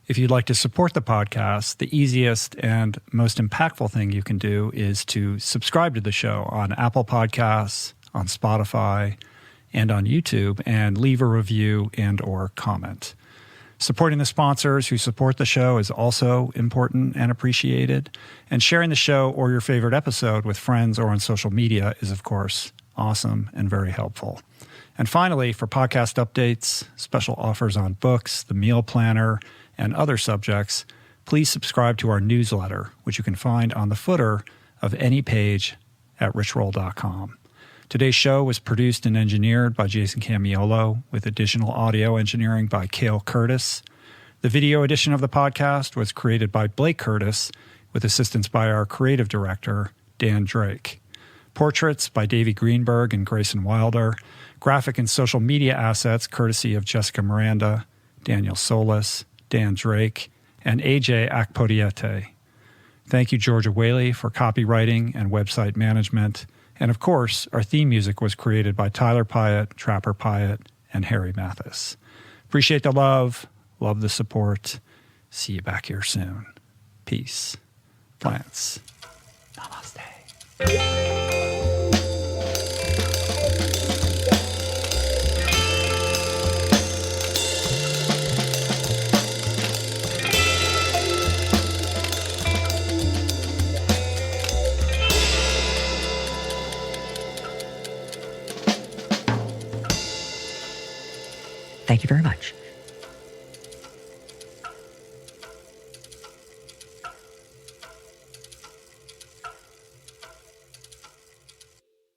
If you'd like to support the podcast, the easiest and most impactful thing you can do is to subscribe to the show on Apple Podcasts, on Spotify, and on YouTube, and leave a review and or comment. Supporting the sponsors who support the show is also important and appreciated. And sharing the show or your favorite episode with friends or on social media is, of course, awesome and very helpful. And finally, for podcast updates, special offers on books, the meal planner, and other subjects, please subscribe to our newsletter, which you can find on the footer of any page at richroll.com. Today's show was produced and engineered by Jason Camiolo, with additional audio engineering by Cale Curtis. The video edition of the podcast was created by Blake Curtis, with assistance by our creative director, Dan Drake. Portraits by Davey Greenberg and Grayson Wilder. Graphic and social media assets courtesy of Jessica Miranda, Daniel Solis, Dan Drake, and AJ Akpodiete. Thank you, Georgia Whaley, for copywriting and website management. And of course, our theme music was created by Tyler Piatt, Trapper Piatt, and Harry Mathis. Appreciate the love the support. See you back here soon. Peace. Plants. Namaste.